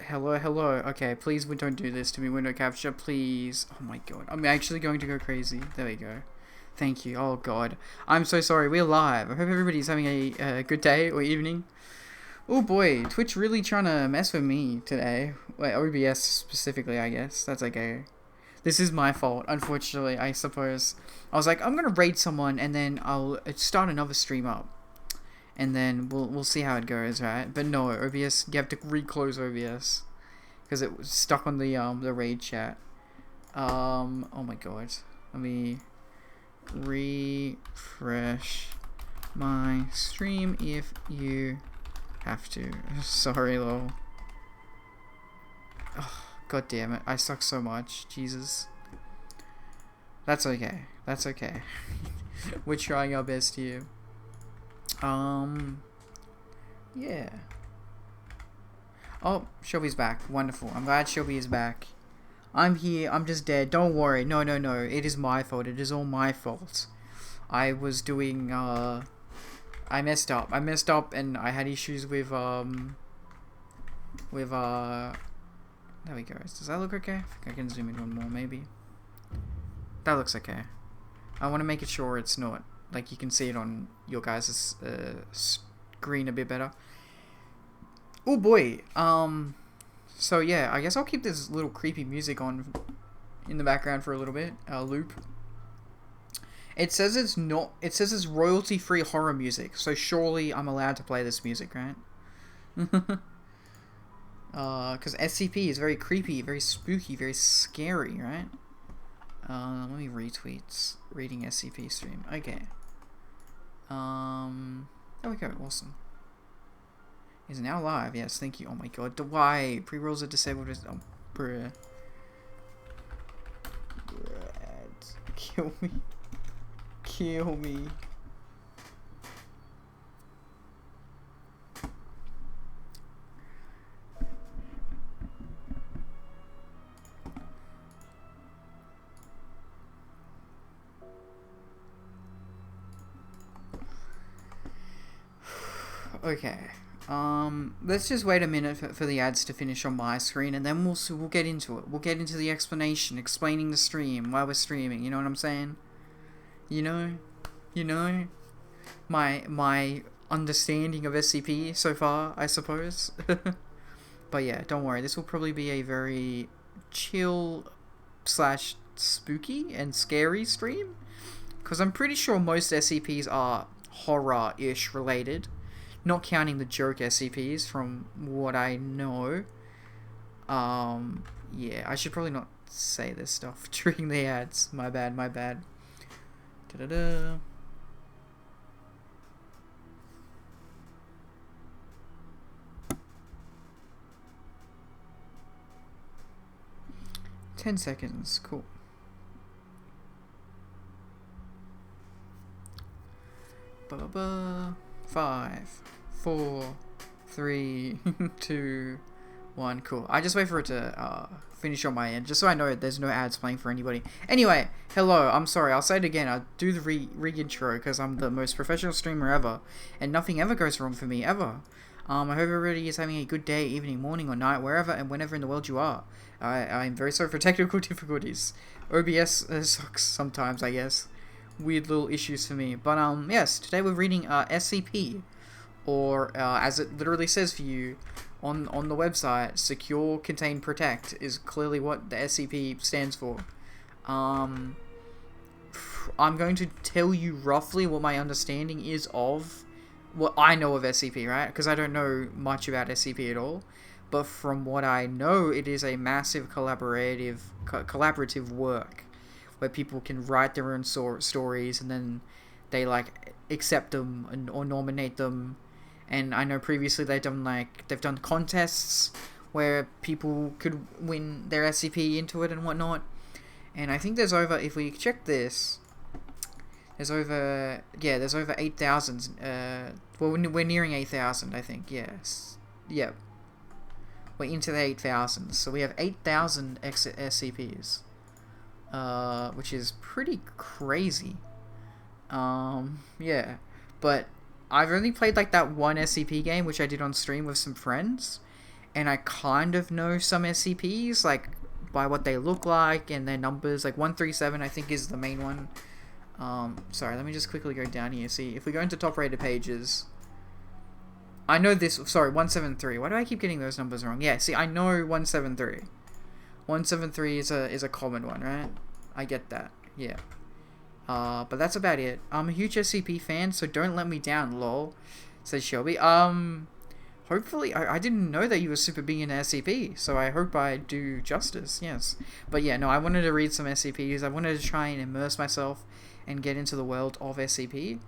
Hello, hello. Okay, please don't do this to me, window capture, please. Oh my god. I'm actually going to go crazy. There we go. Thank you. Oh god. I'm so sorry. We're live. I hope everybody's having a good day or evening. Oh boy, Twitch really trying to mess with me today. Wait, OBS specifically, I guess. That's okay. This is my fault, unfortunately, I suppose. I was like, I'm gonna raid someone and then I'll start another stream up. And then we'll see how it goes, right? But no, OBS, you have to reclose OBS because it was stuck on the raid chat. Oh my god. Let me refresh my stream if you have to. Sorry, lol. Oh, god damn it. I suck so much. Jesus. That's okay. That's okay. We're trying our best here. Yeah. Oh, Shelby's back. Wonderful. I'm glad Shelby is back. I'm here. I'm just dead. Don't worry. No, no, no. It is my fault. It is all my fault. I was doing, I messed up. I messed up and I had issues with, there we go. Does that look okay? I think I can zoom in one more, maybe. That looks okay. I want to make it sure it's not, like, you can see it on your guys' screen a bit better. Oh boy. So yeah, I guess I'll keep this little creepy music on in the background for a little bit. Loop. It says it's not. It says it's royalty-free horror music. So surely I'm allowed to play this music, right? Because SCP is very creepy, very spooky, very scary, right? Let me retweet reading SCP stream. Okay. There we go. Awesome. Is now live. Yes, thank you. Oh my god. Why? Pre-rolls are disabled. Oh, bruh. Kill me. Kill me. Okay. Let's just wait a minute for the ads to finish on my screen, and then we'll get into it. We'll get into the explanation, explaining the stream, why we're streaming. You know what I'm saying? You know, my understanding of SCP so far, I suppose. But yeah, don't worry. This will probably be a very chill slash spooky and scary stream, because I'm pretty sure most SCPs are horror-ish related. Not counting the joke SCPs from what I know. Yeah, I should probably not say this stuff during the ads. My bad, my bad. Da-da-da. $10. Cool. Ba-ba-ba. 5, 4, 3, 2, 1. Cool. I just wait for it to finish on my end, just so I know there's no ads playing for anybody. Anyway, hello. I'm sorry. I'll say it again. I'll do the re-intro because I'm the most professional streamer ever, and nothing ever goes wrong for me ever. I hope everybody is having a good day, evening, morning, or night, wherever and whenever in the world you are. I'm very sorry for technical difficulties. OBS sucks sometimes, I guess. Weird little issues for me, but yes, today we're reading SCP, or as it literally says for you on the website, secure, contain, protect is clearly what the SCP stands for. I'm going to tell you roughly what my understanding is of what I know of SCP, right? Because I don't know much about SCP at all, but from what I know, it is a massive collaborative work where people can write their own stories and then they like accept them or nominate them. And I know previously they've done contests where people could win their SCP into it and whatnot. And I think there's over, if we check this, there's over 8,000. Well, we're nearing 8,000, I think. Yes, yep. We're into the 8,000, so we have 8,000 SCPs. Which is pretty crazy. Yeah, but I've only played like that one SCP game, which I did on stream with some friends, and I kind of know some SCPs, like, by what they look like and their numbers. Like, 137, I think, is the main one. Sorry, let me just quickly go down here. See, if we go into top rated pages, I know this. Sorry, 173. Why do I keep getting those numbers wrong? Yeah, see, I know 173. 173 is a common one, right? I get that. Yeah. But that's about it. I'm a huge SCP fan, so don't let me down, lol, says Shelby. Hopefully, I didn't know that you were super big into SCP, so I hope I do justice, yes. But yeah, no, I wanted to read some SCPs. I wanted to try and immerse myself and get into the world of SCP.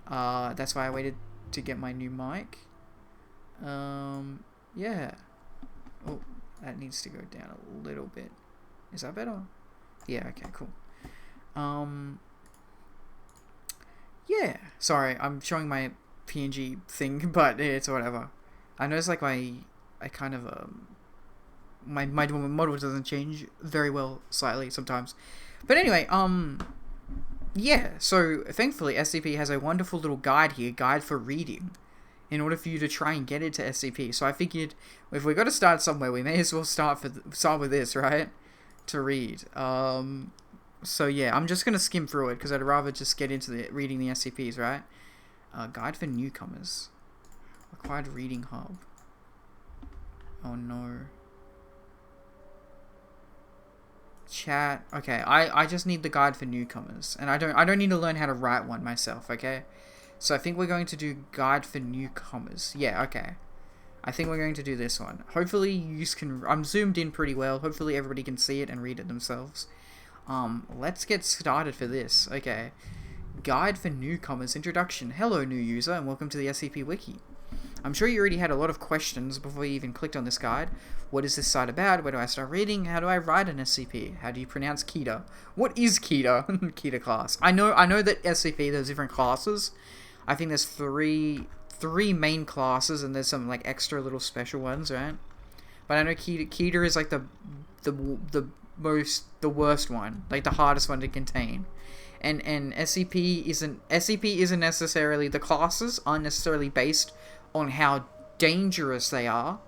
That's why I waited to get my new mic. Yeah. Oh, that needs to go down a little bit. Is that better? Yeah, okay, cool. Yeah. Sorry, I'm showing my PNG thing, but it's whatever. I noticed like I kind of my model doesn't change very well slightly sometimes. But anyway, yeah, so thankfully SCP has a wonderful little guide here, guide for reading, in order for you to try and get into SCP. So I figured if we got to start somewhere, we may as well start with this, right? To read. So yeah, I'm just gonna skim through it because I'd rather just get into reading the SCPs, right? Guide for newcomers. Required reading hub. Oh no. Chat. Okay, I just need the guide for newcomers, and I don't need to learn how to write one myself. Okay, so I think we're going to do guide for newcomers. Yeah. Okay. I think we're going to do this one. Hopefully you can. I'm zoomed in pretty well. Hopefully everybody can see it and read it themselves. Let's get started for this. Okay. Guide for newcomers. Introduction. Hello, new user, and welcome to the SCP Wiki. I'm sure you already had a lot of questions before you even clicked on this guide. What is this site about? Where do I start reading? How do I write an SCP? How do you pronounce Kita? What is Kita? Kita class. I know that SCP, there's different classes. I think there's three main classes, and there's some like extra little special ones, right? But I know Kita is like the worst one, like the hardest one to contain. And SCP isn't necessarily, the classes aren't necessarily based on how dangerous they are.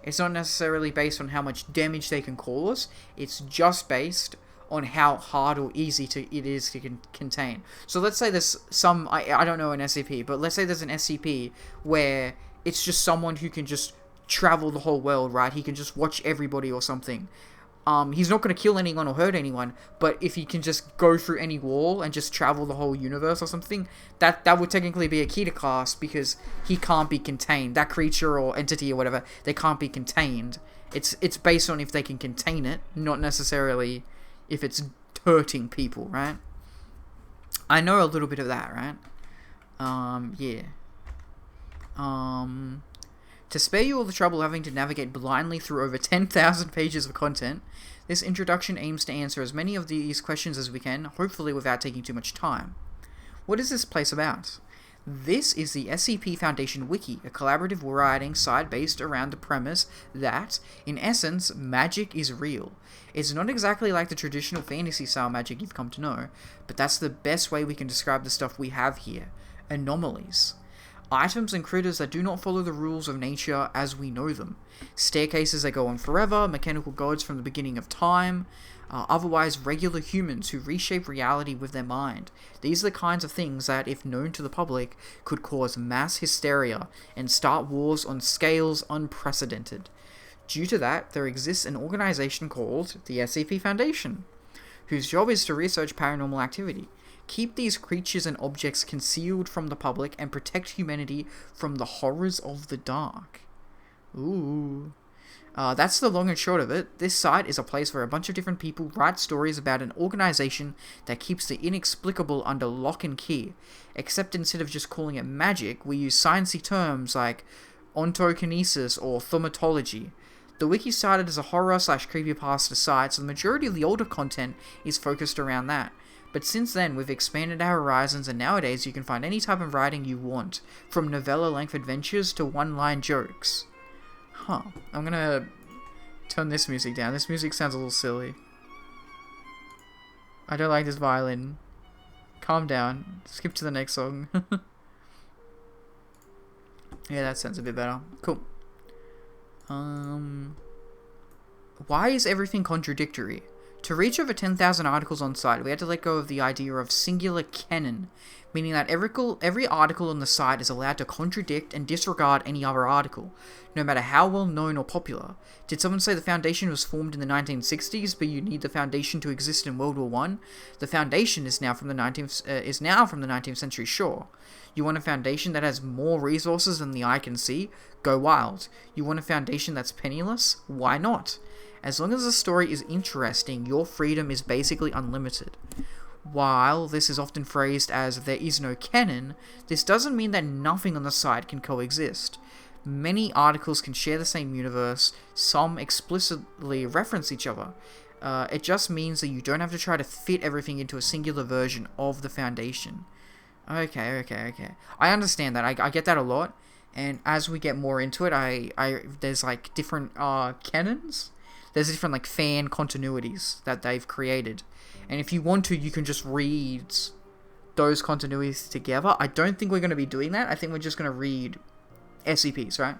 It's not necessarily based on how much damage they can cause. It's just based on how hard or easy it is to contain. So let's say there's some, I don't know an SCP, but let's say there's an SCP where it's just someone who can just travel the whole world, right? He can just watch everybody or something. He's not going to kill anyone or hurt anyone, but if he can just go through any wall and just travel the whole universe or something, that would technically be a Kita class, because he can't be contained. That creature or entity or whatever, they can't be contained. It's based on if they can contain it, not necessarily if it's hurting people, right? I know a little bit of that, right? Yeah. To spare you all the trouble having to navigate blindly through over 10,000 pages of content, this introduction aims to answer as many of these questions as we can, hopefully without taking too much time. What is this place about? This is the SCP Foundation Wiki, a collaborative writing site based around the premise that, in essence, magic is real. It's not exactly like the traditional fantasy-style magic you've come to know, but that's the best way we can describe the stuff we have here. Anomalies. Items and critters that do not follow the rules of nature as we know them. Staircases that go on forever, mechanical gods from the beginning of time, otherwise regular humans who reshape reality with their mind. These are the kinds of things that, if known to the public, could cause mass hysteria and start wars on scales unprecedented. Due to that, there exists an organization called the SCP Foundation, whose job is to research paranormal activity. Keep these creatures and objects concealed from the public and protect humanity from the horrors of the dark. Ooh. That's the long and short of it. This site is a place where a bunch of different people write stories about an organization that keeps the inexplicable under lock and key. Except instead of just calling it magic, we use sciencey terms like ontokinesis or thaumatology. The wiki started as a horror/creepypasta site, so the majority of the older content is focused around that. But since then, we've expanded our horizons, and nowadays you can find any type of writing you want, from novella-length adventures to one-line jokes. Huh. I'm gonna turn this music down. This music sounds a little silly. I don't like this violin. Calm down. Skip to the next song. Yeah, that sounds a bit better. Cool. Why is everything contradictory? To reach over 10,000 articles on site, we had to let go of the idea of singular canon, meaning that every article on the site is allowed to contradict and disregard any other article, no matter how well known or popular. Did someone say the Foundation was formed in the 1960s, but you need the Foundation to exist in World War One? The Foundation is now from the 19th century. Sure. You want a Foundation that has more resources than the eye can see? Go wild. You want a Foundation that's penniless? Why not? As long as the story is interesting, your freedom is basically unlimited. While this is often phrased as there is no canon, this doesn't mean that nothing on the site can coexist. Many articles can share the same universe, some explicitly reference each other. It just means that you don't have to try to fit everything into a singular version of the Foundation. Okay. I understand that. I get that a lot, and as we get more into it, there's like different canons. There's different like fan continuities that they've created. And if you want to, you can just read those continuities together. I don't think we're going to be doing that. I think we're just going to read SCPs, right?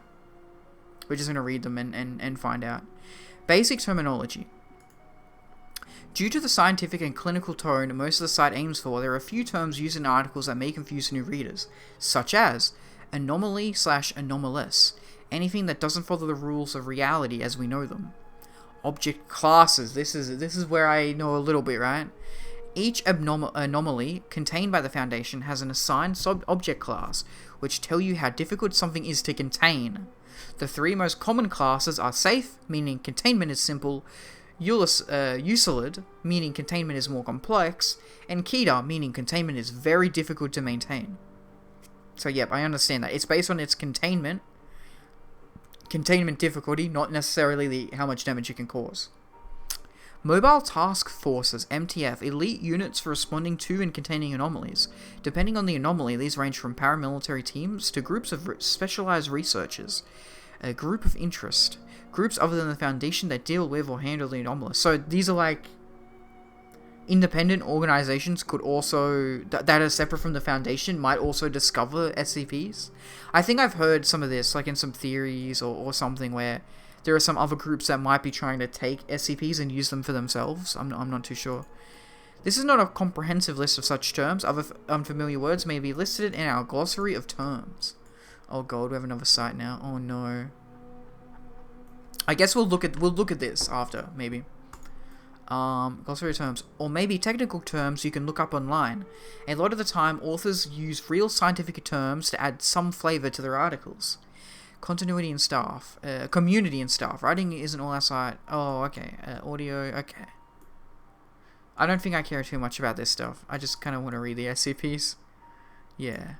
We're just going to read them and find out. Basic terminology. Due to the scientific and clinical tone most of the site aims for, there are a few terms used in articles that may confuse new readers, such as anomaly/anomalous, anything that doesn't follow the rules of reality as we know them. Object classes. This is where I know a little bit, right? Each anomaly contained by the Foundation has an assigned sub-object class, which tell you how difficult something is to contain. The three most common classes are safe, meaning containment is simple, Euclid, meaning containment is more complex, and Keter, meaning containment is very difficult to maintain. So yep, I understand that. It's based on its containment difficulty, not necessarily how much damage it can cause. Mobile Task Forces, MTF, elite units for responding to and containing anomalies. Depending on the anomaly, these range from paramilitary teams to groups of specialized researchers. A group of interest. Groups other than the Foundation that deal with or handle the anomalous. So these are like independent organizations could also, that are separate from the Foundation, might also discover SCPs. I think I've heard some of this, like in some theories or something, where there are some other groups that might be trying to take SCPs and use them for themselves. I'm not too sure. This is not a comprehensive list of such terms. Other unfamiliar words may be listed in our glossary of terms. Oh god, we have another site now. Oh no. I guess we'll look at this after, maybe. Glossary terms, or maybe technical terms you can look up online. A lot of the time, authors use real scientific terms to add some flavor to their articles. Continuity and staff, community and staff. Writing isn't all our site. Oh, okay. Audio, okay. I don't think I care too much about this stuff. I just kind of want to read the SCPs. Yeah.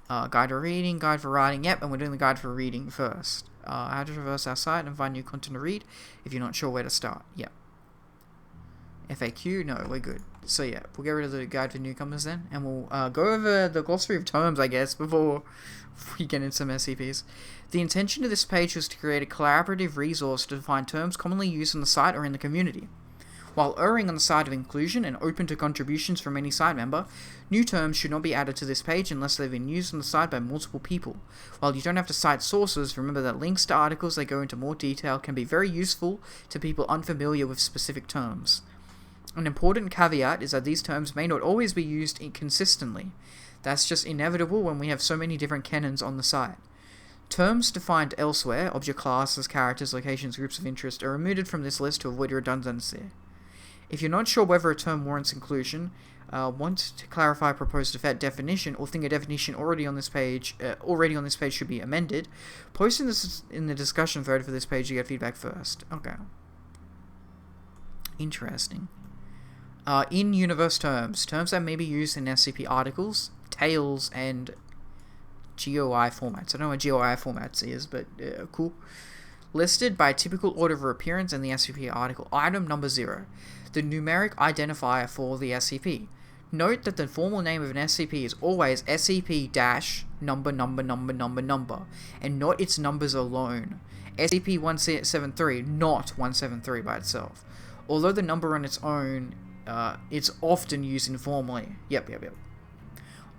Guide for reading, guide for writing. Yep, and we're doing the guide for reading first. How to traverse our site and find new content to read if you're not sure where to start. Yep. FAQ, no, we're good. So yeah, we'll get rid of the guide for newcomers then, and we'll go over the glossary of terms, I guess, before we get into some SCPs. The intention of this page was to create a collaborative resource to define terms commonly used on the site or in the community. While erring on the side of inclusion and open to contributions from any site member, new terms should not be added to this page unless they've been used on the site by multiple people. While you don't have to cite sources, remember that links to articles that go into more detail can be very useful to people unfamiliar with specific terms. An important caveat is that these terms may not always be used consistently. That's just inevitable when we have so many different canons on the site. Terms defined elsewhere, object classes, characters, locations, groups of interest, are removed from this list to avoid redundancy. If you're not sure whether a term warrants inclusion, want to clarify a proposed definition, or think a definition already on this page should be amended, post this in the discussion thread for this page to get feedback first. Okay. Interesting. In-universe terms that may be used in SCP articles, tales, and GOI formats. I don't know what GOI formats is, but cool. Listed by typical order of appearance in the SCP article. Item number 0. The numeric identifier for the SCP. Note that the formal name of an SCP is always SCP-number, and not its numbers alone. SCP-173, not 173 by itself. Although the number on its own, it's often used informally. Yep.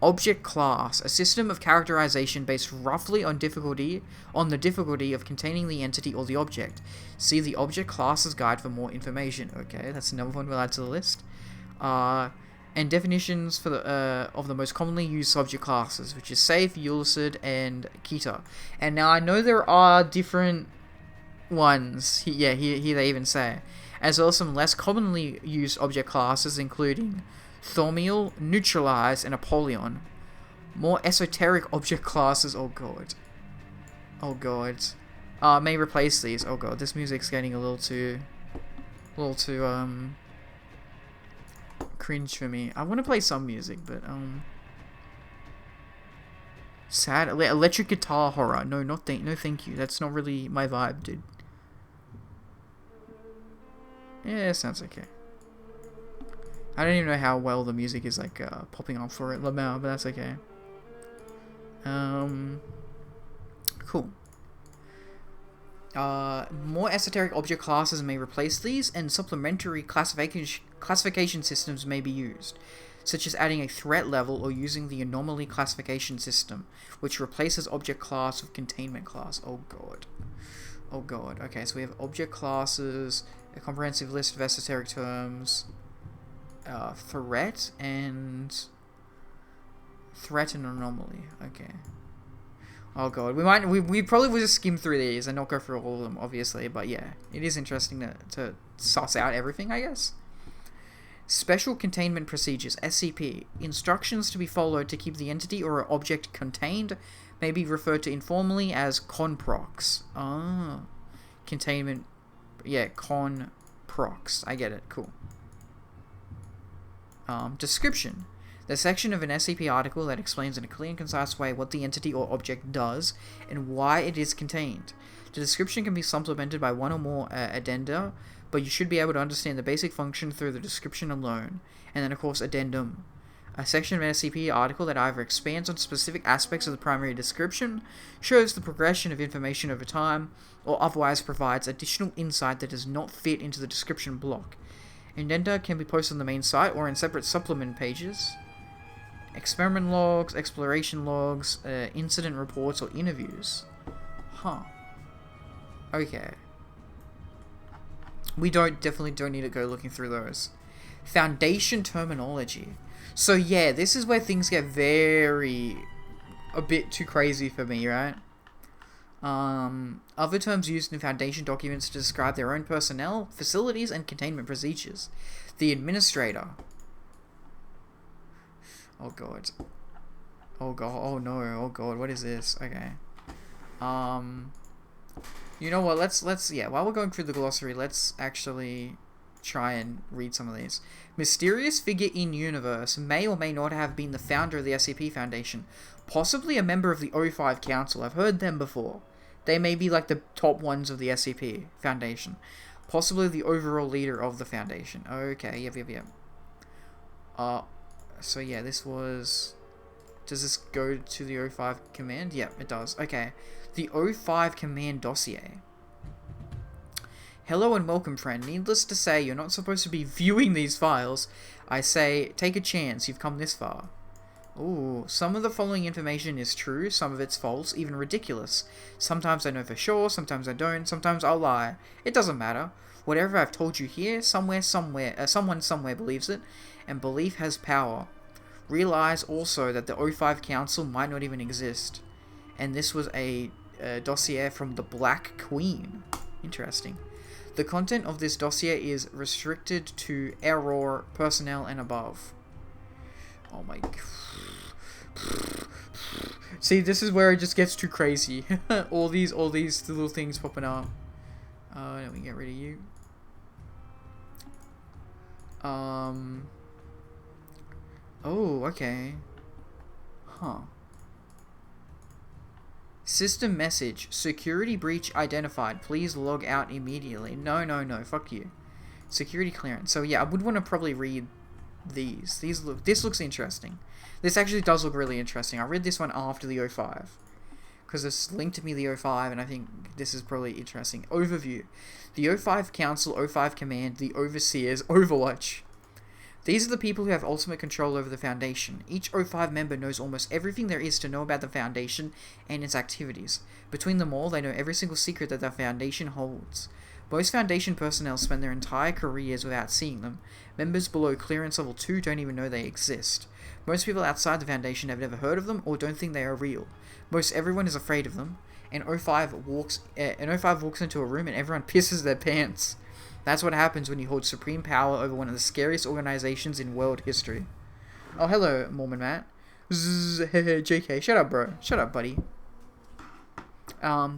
Object class, a system of characterization based roughly on the difficulty of containing the entity or the object. See the object classes guide for more information. Okay, that's another one we'll add to the list. And definitions for the of the most commonly used object classes, which is safe, Euclid, and Kita. And now I know there are different ones. Here they even say, as well as some less commonly used object classes, including Thaumiel, Neutralize, and Apollyon. More esoteric object classes. Oh god. May replace these. Oh god, this music's getting a little too cringe for me. I want to play some music, but sad electric guitar horror. No, thank you. That's not really my vibe, dude. Yeah, sounds okay. I don't even know how well the music is like popping off for it, Lamau, but that's okay. Cool. More esoteric object classes may replace these, and supplementary classification systems may be used, such as adding a threat level or using the anomaly classification system, which replaces object class with containment class. Oh god. Okay, so we have object classes, a comprehensive list of esoteric terms, threat and anomaly. Okay. Oh god, we probably will just skim through these and not go through all of them, obviously, but yeah, it is interesting to suss out everything, I guess. Special Containment Procedures, SCP. Instructions to be followed to keep the entity or object contained may be referred to informally as conprocs. Containment, yeah, conprocs. I get it, cool. Description. The section of an SCP article that explains in a clear and concise way what the entity or object does and why it is contained. The description can be supplemented by one or more addenda, but you should be able to understand the basic function through the description alone. And then, of course, addendum. A section of an SCP article that either expands on specific aspects of the primary description, shows the progression of information over time, or otherwise provides additional insight that does not fit into the description block. Addenda can be posted on the main site or in separate supplement pages. Experiment logs, exploration logs, incident reports, or interviews. Huh. Okay. We definitely don't need to go looking through those. Foundation terminology. So yeah, this is where things get a bit too crazy for me, right? Other terms used in Foundation documents to describe their own personnel, facilities, and containment procedures. The Administrator. Oh god. Oh god. Oh no. Oh god. What is this? Okay. You know what? Let's yeah. While we're going through the glossary, let's actually try and read some of these. Mysterious figure in universe may or may not have been the founder of the SCP Foundation, possibly a member of the O5 Council. I've heard them before. They may be like the top ones of the SCP Foundation. Possibly the overall leader of the Foundation. Okay, yep. So yeah, this was... Does this go to the O5 command? Yep, it does. Okay. The O5 command dossier. Hello and welcome, friend. Needless to say, you're not supposed to be viewing these files. I say, take a chance, you've come this far. Ooh, some of the following information is true, some of it's false, even ridiculous. Sometimes I know for sure, sometimes I don't, sometimes I'll lie. It doesn't matter. Whatever I've told you here, someone somewhere believes it, and belief has power. Realize also that the O5 Council might not even exist. And this was a dossier from the Black Queen. Interesting. The content of this dossier is restricted to error, personnel, and above. Oh my... See, this is where it just gets too crazy. all these little things popping up. Let me get rid of you. Oh, okay. Huh. System message. Security breach identified. Please log out immediately. No, fuck you. Security clearance. So yeah, I would want to probably read these. This looks interesting. This actually does look really interesting. I read this one after the O5. Because it's linked to me the O5, and I think this is probably interesting. Overview. The O5 Council, O5 Command, the Overseers, Overwatch. These are the people who have ultimate control over the Foundation. Each O5 member knows almost everything there is to know about the Foundation and its activities. Between them all, they know every single secret that the Foundation holds. Most Foundation personnel spend their entire careers without seeing them. Members below clearance level 2 don't even know they exist. Most people outside the Foundation have never heard of them or don't think they are real. Most everyone is afraid of them. An O5 walks into a room and everyone pisses their pants. That's what happens when you hold supreme power over one of the scariest organizations in world history. Oh, hello, Mormon Matt. JK, shut up, bro. Shut up, buddy.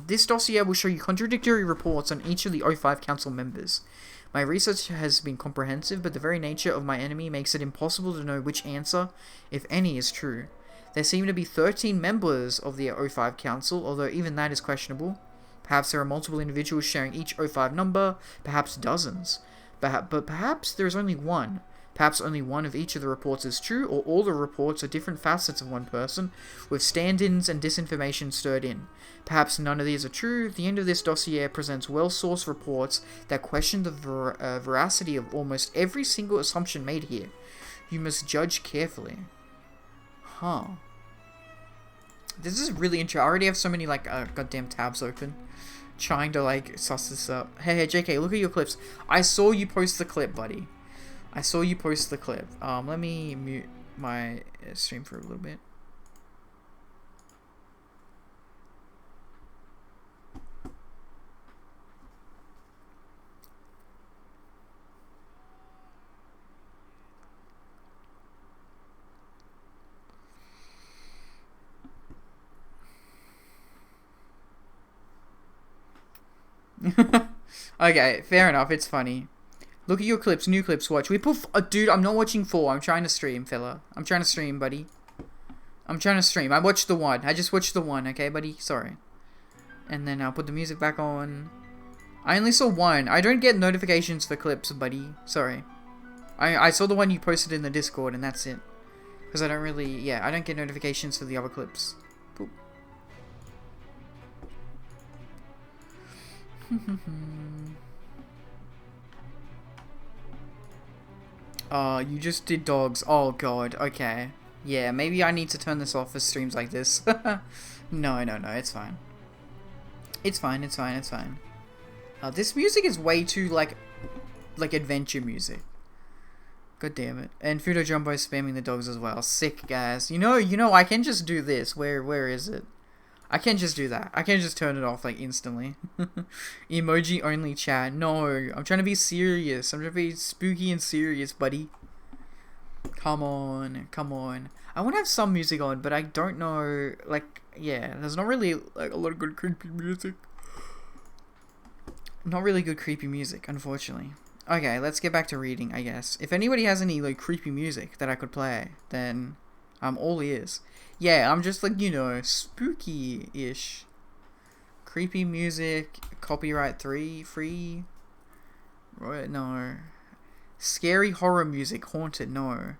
This dossier will show you contradictory reports on each of the O5 Council members. My research has been comprehensive, but the very nature of my enemy makes it impossible to know which answer, if any, is true. There seem to be 13 members of the O5 Council, although even that is questionable. Perhaps there are multiple individuals sharing each O5 number, perhaps dozens. But perhaps there is only one. Perhaps only one of each of the reports is true, or all the reports are different facets of one person, with stand-ins and disinformation stirred in. Perhaps none of these are true. The end of this dossier presents well-sourced reports that question the veracity of almost every single assumption made here. You must judge carefully. Huh. This is really interesting. I already have so many, goddamn tabs open. Trying to, suss this up. Hey, JK, look at your clips. I saw you post the clip, buddy. I saw you post the clip. Let me mute my stream for a little bit. Okay, fair enough. It's funny. Look at your clips, new clips, watch. We put... dude, I'm not watching 4. I'm trying to stream, fella. I'm trying to stream, buddy. I'm trying to stream. I watched the 1. I just watched the 1, okay, buddy? Sorry. And then I'll put the music back on. I only saw 1. I don't get notifications for clips, buddy. Sorry. I saw the one you posted in the Discord, and that's it. Because I don't really... yeah, I don't get notifications for the other clips. Boop. You just did dogs. Oh god, okay. Yeah, maybe I need to turn this off for streams like this. No, it's fine. It's fine. This music is way too, like adventure music. God damn it. And Fudo Jumbo is spamming the dogs as well. Sick, guys. You know, I can just do this. Where is it? I can just do that. I can just turn it off, instantly. Emoji only chat. No, I'm trying to be serious. I'm trying to be spooky and serious, buddy. Come on. I want to have some music on, but I don't know, yeah, there's not really, a lot of good creepy music. Not really good creepy music, unfortunately. Okay, let's get back to reading, I guess. If anybody has any, creepy music that I could play, then I'm all ears. Yeah, I'm just spooky-ish. Creepy music, copyright free. Right, no. Scary horror music, haunted, no.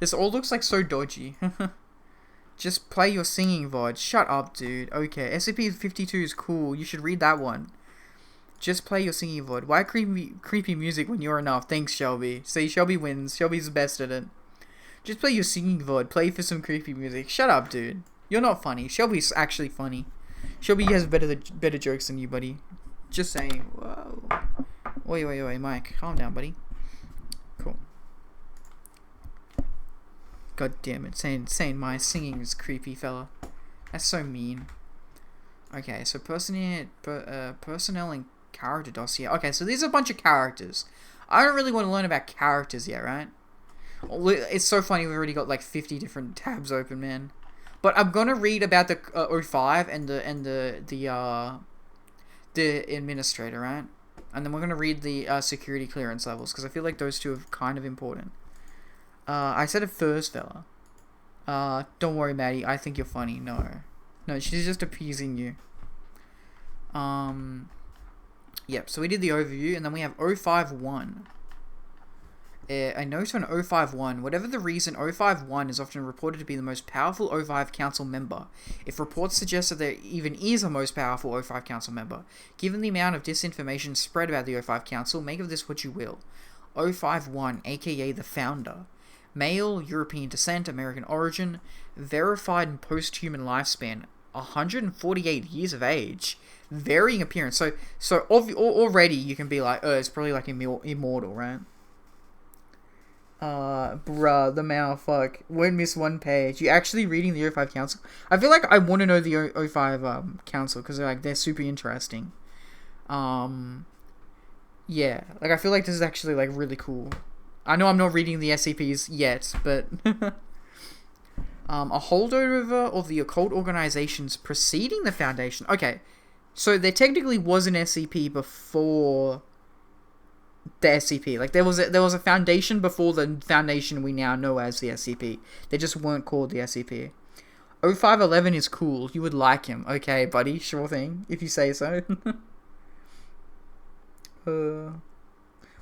This all looks so dodgy. Just play your singing VOD. Shut up, dude. Okay, SCP-52 is cool. You should read that one. Just play your singing VOD. Why creepy music when you're enough? Thanks, Shelby. See, Shelby wins. Shelby's the best at it. Just play your singing VOD. Play for some creepy music. Shut up, dude. You're not funny. Shelby's actually funny. Shelby has better jokes than you, buddy. Just saying. Whoa. Wait, Mike. Calm down, buddy. Cool. God damn it. Saying my singing is creepy, fella. That's so mean. Okay, so personnel and character dossier. Okay, so these are a bunch of characters. I don't really want to learn about characters yet, right? It's so funny, we've already got 50 different tabs open, man. But I'm gonna read about the O5 and the administrator, right? And then we're gonna read the security clearance levels, because I feel like those two are kind of important. I said it first, fella. Don't worry, Maddie. I think you're funny. No, she's just appeasing you. Yep. So we did the overview, and then we have 051. A note on 051. Whatever the reason, 051 is often reported to be the most powerful O5 Council member. If reports suggest that there even is a most powerful O5 Council member, given the amount of disinformation spread about the O5 Council, make of this what you will. 051, aka the Founder. Male, European descent, American origin, verified post-human lifespan, 148 years of age, varying appearance. So already you can be like, oh, it's probably like immortal, right? Bruh, the mail, fuck. Won't miss one page. You actually reading the O5 Council? I feel like I want to know the O5 Council, because they're super interesting. Yeah, like I feel like this is actually like really cool. I know I'm not reading the SCPs yet, but a holdover of the occult organizations preceding the Foundation. Okay, so there technically was an SCP before the SCP. Like there was a Foundation before the Foundation we now know as the SCP. They just weren't called the SCP. 0511 is cool. You would like him. Okay, buddy. Sure thing. If you say so.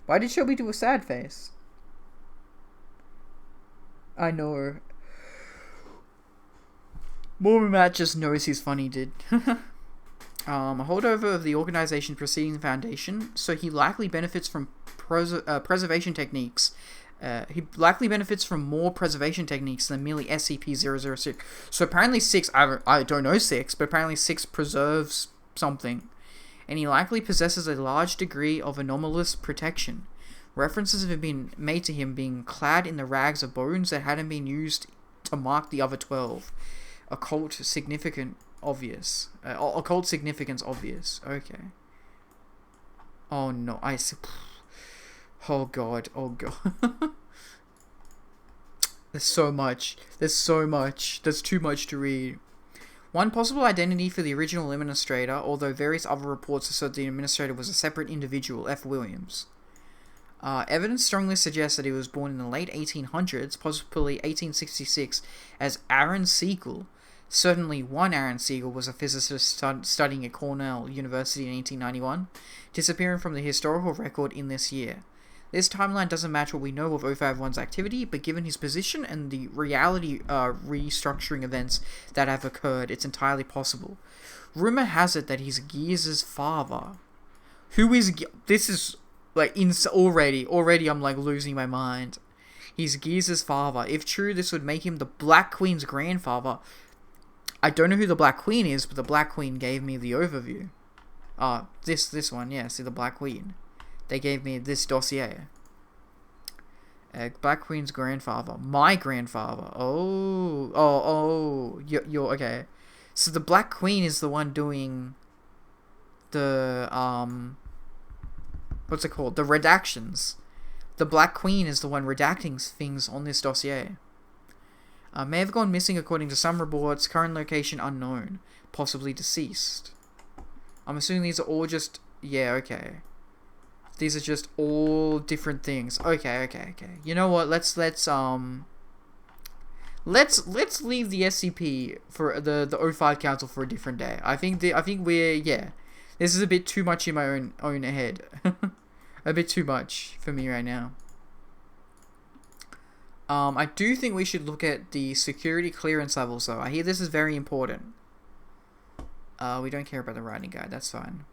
Why did Shelby do a sad face? I know. Mormon Matt just knows he's funny, dude. A holdover of the organization preceding the Foundation, so he likely benefits from preservation techniques. He likely benefits from more preservation techniques than merely SCP-006. So apparently 6, I don't know 6, but apparently 6 preserves something. And he likely possesses a large degree of anomalous protection. References have been made to him being clad in the rags of bones that hadn't been used to mark the other 12. Occult significance obvious. Okay. Oh no, oh god. There's so much. There's too much to read. One possible identity for the original administrator, although various other reports assert the administrator was a separate individual, F. Williams. Evidence strongly suggests that he was born in the late 1800s, possibly 1866, as Aaron Siegel. Certainly one Aaron Siegel was a physicist studying at Cornell University in 1891, disappearing from the historical record in this year. This timeline doesn't match what we know of 051's activity, but given his position and the reality restructuring events that have occurred, it's entirely possible. Rumor has it that he's Gears' father. Who is... This is... Like, already I'm, like, losing my mind. He's Gears' father. If true, this would make him the Black Queen's grandfather. I don't know who the Black Queen is, but the Black Queen gave me the overview. This one, yeah, see the Black Queen. They gave me this dossier. Black Queen's grandfather. My grandfather. You're okay. So the Black Queen is the one doing the, what's it called? The redactions. The Black Queen is the one redacting things on this dossier. May have gone missing according to some reports. Current location unknown. Possibly deceased. I'm assuming these are all just... Yeah, okay. These are just all different things. Okay. You know what? Let's leave the SCP for the 05 Council for a different day. I think we're... Yeah. This is a bit too much in my own head. A bit too much for me right now. I do think we should look at the security clearance levels, though. I hear this is very important. We don't care about the writing guide. That's fine.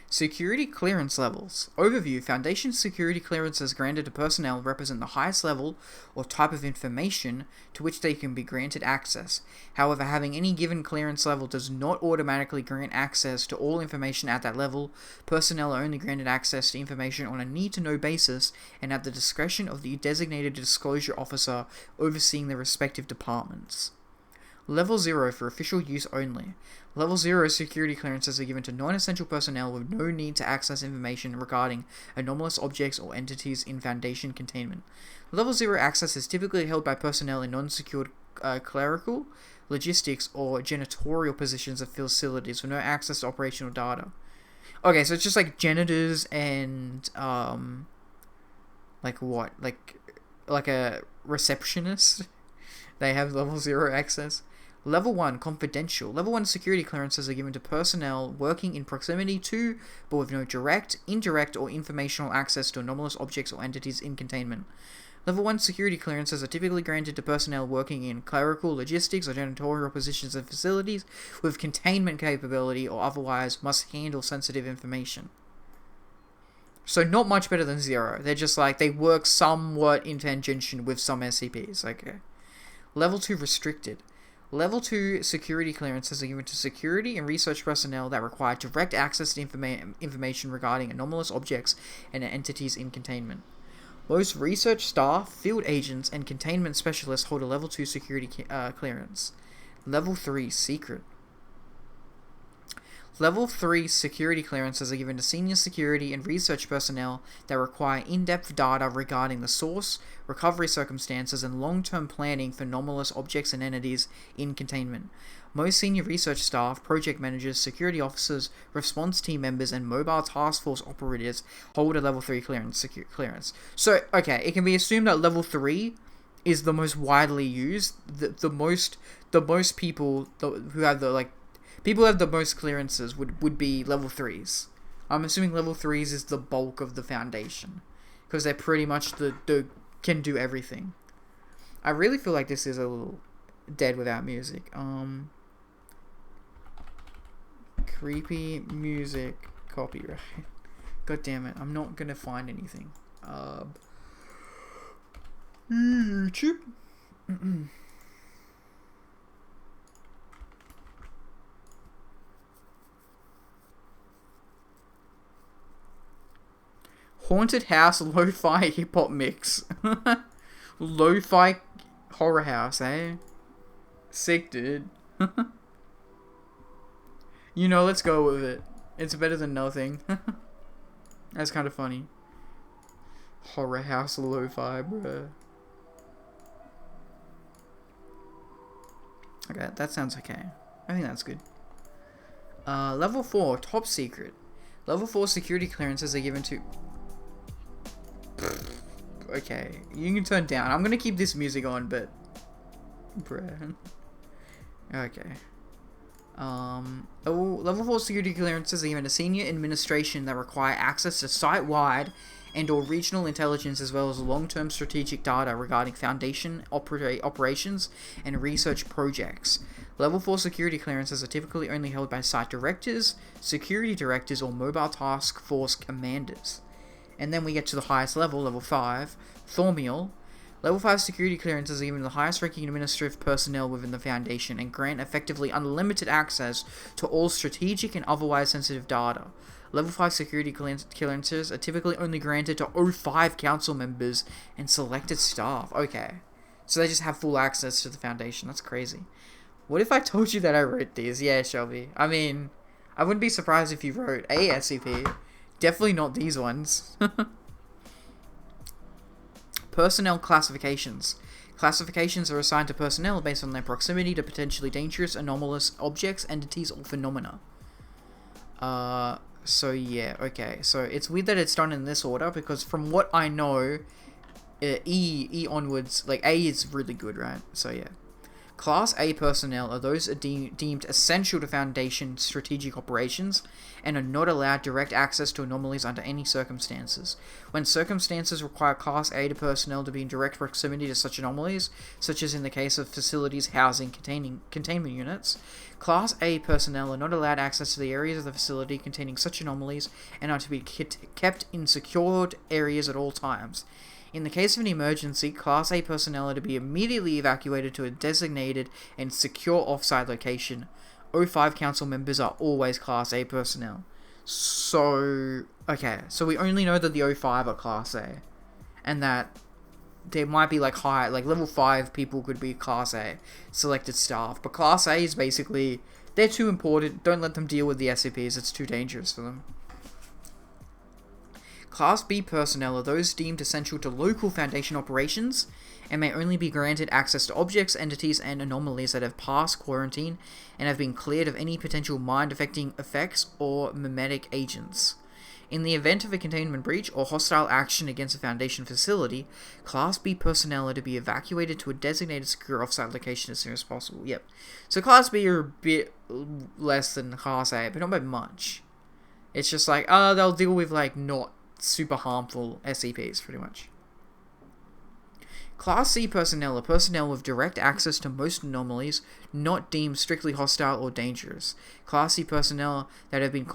Security clearance levels. Overview. Foundation security clearances granted to personnel represent the highest level or type of information to which they can be granted access. However, having any given clearance level does not automatically grant access to all information at that level. Personnel are only granted access to information on a need-to-know basis and at the discretion of the designated disclosure officer overseeing the respective departments. Level 0 for official use only. Level 0 security clearances are given to non-essential personnel with no need to access information regarding anomalous objects or entities in Foundation containment. Level 0 access is typically held by personnel in non-secured clerical, logistics, or janitorial positions of facilities with no access to operational data. Okay, so it's just like janitors and, like what? Like a receptionist? They have level 0 access. Level 1, confidential. Level 1 security clearances are given to personnel working in proximity to, but with no direct, indirect, or informational access to anomalous objects or entities in containment. Level 1 security clearances are typically granted to personnel working in clerical, logistics, or janitorial positions of facilities with containment capability or otherwise must handle sensitive information. So not much better than 0. They're just like, they work somewhat in tangential with some SCPs. Okay. Level 2 restricted. Level 2 security clearances are given to security and research personnel that require direct access to information regarding anomalous objects and entities in containment. Most research staff, field agents, and containment specialists hold a Level 2 security clearance. Level 3 secret. Level 3 security clearances are given to senior security and research personnel that require in-depth data regarding the source, recovery circumstances, and long-term planning for anomalous objects and entities in containment. Most senior research staff, project managers, security officers, response team members, and mobile task force operatives hold a Level 3 clearance. So, okay, it can be assumed that Level 3 is the most widely used, the most people who have the, like, people who have the most clearances would be Level 3s. I'm assuming Level 3s is the bulk of the Foundation, because they're pretty much the can do everything. I really feel like this is a little dead without music. Creepy music copyright. God damn it, I'm not gonna find anything. YouTube. Haunted house lo-fi hip-hop mix. Lo-fi horror house, eh? Sick, dude. You know, let's go with it. It's better than nothing. That's kind of funny. Horror house lo-fi, bruh. Okay, that sounds okay. I think that's good. Level 4, top secret. Level 4 security clearances are given to... Okay, you can turn down. I'm gonna keep this music on, but... Bruh. Okay. Level 4 security clearances are given to senior administration that require access to site-wide and or regional intelligence as well as long-term strategic data regarding Foundation operations and research projects. Level 4 security clearances are typically only held by site directors, security directors, or mobile task force commanders. And then we get to the highest level, level 5, Thormiel. Level 5 security clearances are given to the highest ranking administrative personnel within the Foundation and grant effectively unlimited access to all strategic and otherwise sensitive data. Level 5 security clearances are typically only granted to O5 council members and selected staff. Okay, so they just have full access to the Foundation. That's crazy. What if I told you that I wrote these? Yeah, Shelby. I mean, I wouldn't be surprised if you wrote a SCP. Definitely not these ones. Personnel classifications. Classifications are assigned to personnel based on their proximity to potentially dangerous, anomalous objects, entities, or phenomena. So yeah, okay. So it's weird that it's done in this order, because from what I know, E onwards, like A is really good, right? So yeah. Class A personnel are those deemed essential to Foundation strategic operations and are not allowed direct access to anomalies under any circumstances. When circumstances require Class A personnel to be in direct proximity to such anomalies, such as in the case of facilities housing containment units, Class A personnel are not allowed access to the areas of the facility containing such anomalies and are to be kept in secured areas at all times. In the case of an emergency, Class A personnel are to be immediately evacuated to a designated and secure off-site location. O5 council members are always Class A personnel. So, okay, so we only know that the O5 are Class A. And that there might be like level 5 people could be Class A, selected staff. But Class A is basically, they're too important, don't let them deal with the SCPs, it's too dangerous for them. Class B personnel are those deemed essential to local Foundation operations and may only be granted access to objects, entities, and anomalies that have passed quarantine and have been cleared of any potential mind-affecting effects or mimetic agents. In the event of a containment breach or hostile action against a Foundation facility, Class B personnel are to be evacuated to a designated secure off-site location as soon as possible. Yep. So Class B are a bit less than Class A, but not by much. It's just like, they'll deal with, like, not super harmful SCPs, pretty much. Class C personnel are personnel with direct access to most anomalies, not deemed strictly hostile or dangerous. Class C personnel that have been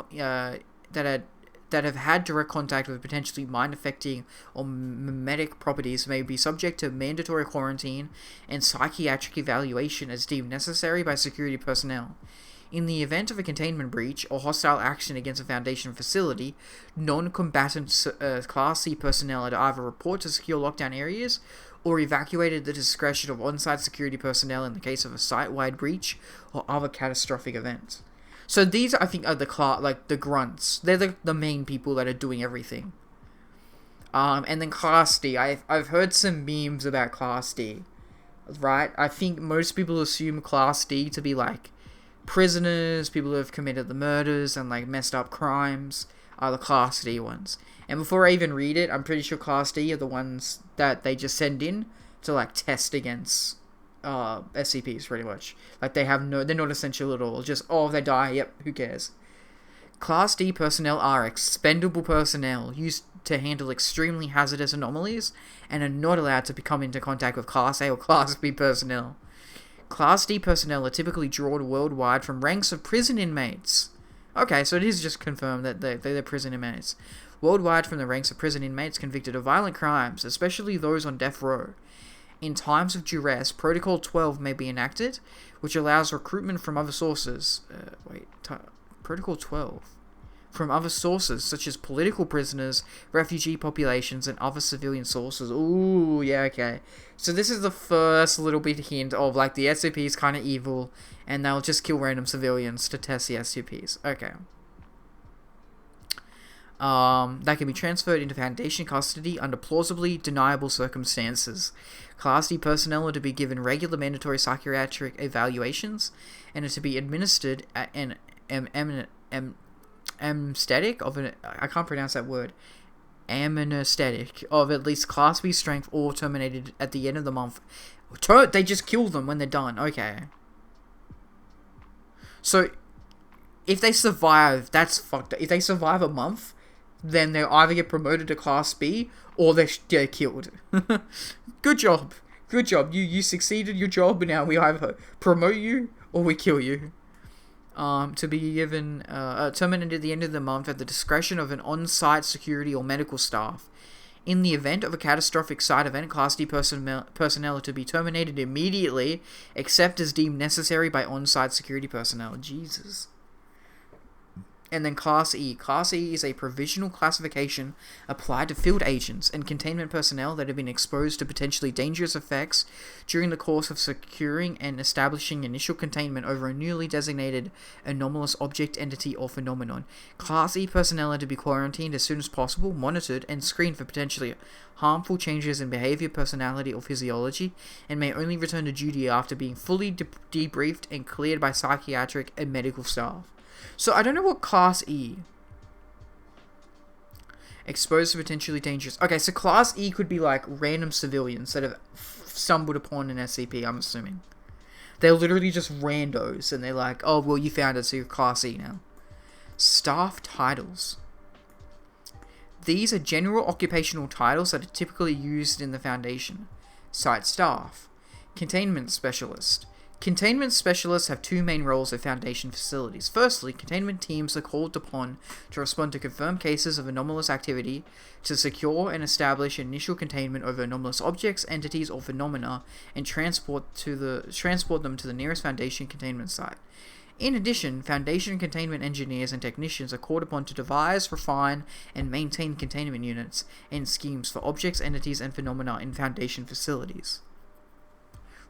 that have had direct contact with potentially mind-affecting or mimetic properties may be subject to mandatory quarantine and psychiatric evaluation as deemed necessary by security personnel. In the event of a containment breach or hostile action against a Foundation facility, non-combatant Class C personnel are to either report to secure lockdown areas or evacuate at the discretion of on-site security personnel in the case of a site-wide breach or other catastrophic event. So these, I think, are the grunts. They're the main people that are doing everything. And then Class D. I've heard some memes about Class D. Right? I think most people assume Class D to be like prisoners, people who have committed the murders and like messed up crimes are the Class D ones. And before I even read it, I'm pretty sure Class D are the ones that they just send in to like test against SCPs pretty much. Like they're not essential at all. Just, if they die, yep, who cares. Class D personnel are expendable personnel used to handle extremely hazardous anomalies and are not allowed to come into contact with Class A or Class B personnel. Class D personnel are typically drawn worldwide from ranks of prison inmates. Okay, so it is just confirmed that they're prison inmates. Worldwide from the ranks of prison inmates convicted of violent crimes, especially those on death row. In times of duress, Protocol 12 may be enacted, which allows recruitment from other sources. Protocol 12? From other sources, such as political prisoners, refugee populations, and other civilian sources. Ooh, yeah, okay. So this is the first little bit hint of, like, the SCP is kind of evil, and they'll just kill random civilians to test the SCPs. Okay. That can be transferred into Foundation custody under plausibly deniable circumstances. Class D personnel are to be given regular mandatory psychiatric evaluations, and are to be administered at an anesthetic of an, I can't pronounce that word, anesthetic of at least Class B strength or terminated at the end of the month. They just kill them when they're done. Okay. So, if they survive, that's fucked up. If they survive a month, then they'll either get promoted to Class B or they're killed. Good job. Good job. You succeeded your job, and now we either promote you or we kill you. To be given terminated at the end of the month at the discretion of an on-site security or medical staff. In the event of a catastrophic site event, Class D personnel are to be terminated immediately, except as deemed necessary by on-site security personnel. Jesus. And then Class E. Class E is a provisional classification applied to field agents and containment personnel that have been exposed to potentially dangerous effects during the course of securing and establishing initial containment over a newly designated anomalous object, entity, or phenomenon. Class E personnel are to be quarantined as soon as possible, monitored, and screened for potentially harmful changes in behavior, personality, or physiology, and may only return to duty after being fully debriefed and cleared by psychiatric and medical staff. So, I don't know what Class E. Exposed to potentially dangerous. Okay, so Class E could be like random civilians that have stumbled upon an SCP, I'm assuming. They're literally just randos, and they're like, oh, well, you found it, so you're Class E now. Staff titles. These are general occupational titles that are typically used in the Foundation. Site staff. Containment specialist. Containment specialists have two main roles at Foundation facilities. Firstly, containment teams are called upon to respond to confirmed cases of anomalous activity, to secure and establish initial containment over anomalous objects, entities, or phenomena, and transport them to the nearest Foundation containment site. In addition, Foundation containment engineers and technicians are called upon to devise, refine, and maintain containment units and schemes for objects, entities, and phenomena in Foundation facilities.